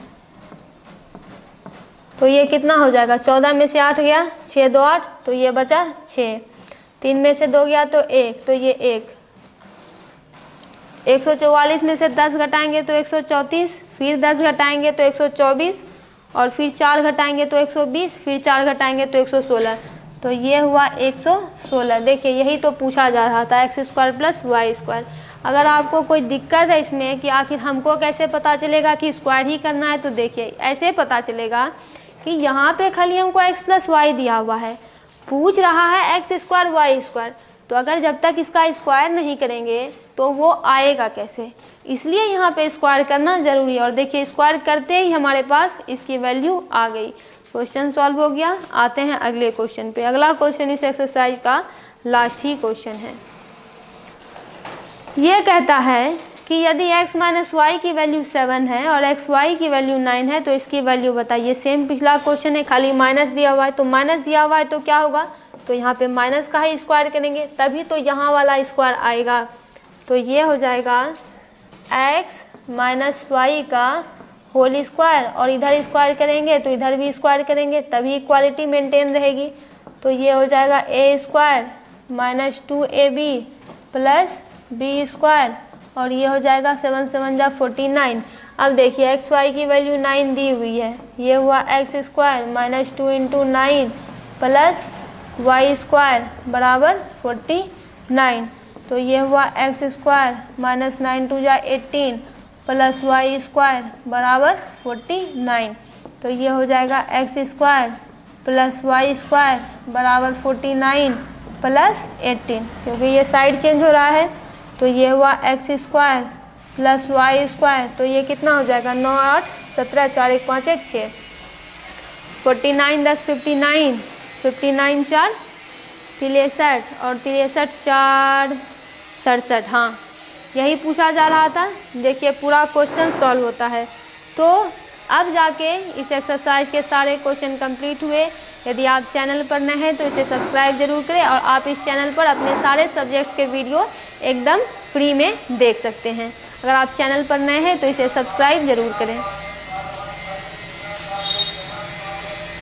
Speaker 1: तो ये कितना हो जाएगा, 14 में से 8 गया, 6 2 8, तो ये बचा 6, 3 में से 2 गया तो 1, तो ये 1, 144 में से 10 घटाएंगे तो 134, फिर 10 घटाएंगे तो 124, और फिर 4 घटाएंगे तो 120, फिर 4 घटाएंगे तो 116। तो ये हुआ 116। देखिए यही तो पूछा जा रहा था, x square plus Y square. अगर आपको कोई दिक्कत है इसमें कि आखिर हमको कैसे पता चलेगा कि स्क्वायर ही करना है, तो देखिए ऐसे पता चलेगा कि यहाँ पे खाली हमको एक्स प्लस वाई दिया हुआ है, पूछ रहा है एक्स स्क्वायर वाई स्क्वायर, तो अगर जब तक इसका स्क्वायर नहीं करेंगे तो वो आएगा कैसे, इसलिए यहाँ पे स्क्वायर करना ज़रूरी है। और देखिए स्क्वायर करते ही हमारे पास इसकी वैल्यू आ गई, क्वेश्चन सॉल्व हो गया। आते हैं अगले क्वेश्चन पे। अगला क्वेश्चन इस एक्सरसाइज का लास्ट ही क्वेश्चन है। ये कहता है कि यदि x माइनस वाई की वैल्यू 7 है और एक्स वाई की वैल्यू 9 है तो इसकी वैल्यू बताइए। सेम पिछला क्वेश्चन है, खाली माइनस दिया हुआ है, तो माइनस दिया हुआ है तो क्या होगा, तो यहाँ पे माइनस का ही स्क्वायर करेंगे तभी तो यहाँ वाला स्क्वायर आएगा। तो ये हो जाएगा x माइनस वाई का होल स्क्वायर, और इधर स्क्वायर करेंगे तो इधर भी स्क्वायर करेंगे तभी इक्वालिटी मेंटेन रहेगी। तो ये हो जाएगा A square minus 2ab plus B square, और ये हो जाएगा 7 7 जा 49। अब देखिए एक्स वाई की वैल्यू 9 दी हुई है, ये हुआ x square minus 2 into 9 plus Y square बराबर 49। तो ये हुआ एक्स स्क्वायर माइनस 9 2 जा 18 प्लस वाई स्क्वायर बराबर 49। तो ये हो जाएगा x square plus Y square बराबर 49 प्लस 18, क्योंकि ये साइड चेंज हो रहा है। तो ये हुआ x square plus Y square, तो ये कितना हो जाएगा 9 8 17 4 1 5 1 6, 49 10 59, 59 4 63, और 63 4 67। हाँ यही पूछा जा रहा था। देखिए पूरा क्वेश्चन सॉल्व होता है। तो अब जाके इस एक्सरसाइज के सारे क्वेश्चन कंप्लीट हुए। यदि आप चैनल पर नए हैं तो इसे सब्सक्राइब जरूर करें, और आप इस चैनल पर अपने सारे सब्जेक्ट्स के वीडियो एकदम फ्री में देख सकते हैं। अगर आप चैनल पर नए हैं तो इसे सब्सक्राइब जरूर करें।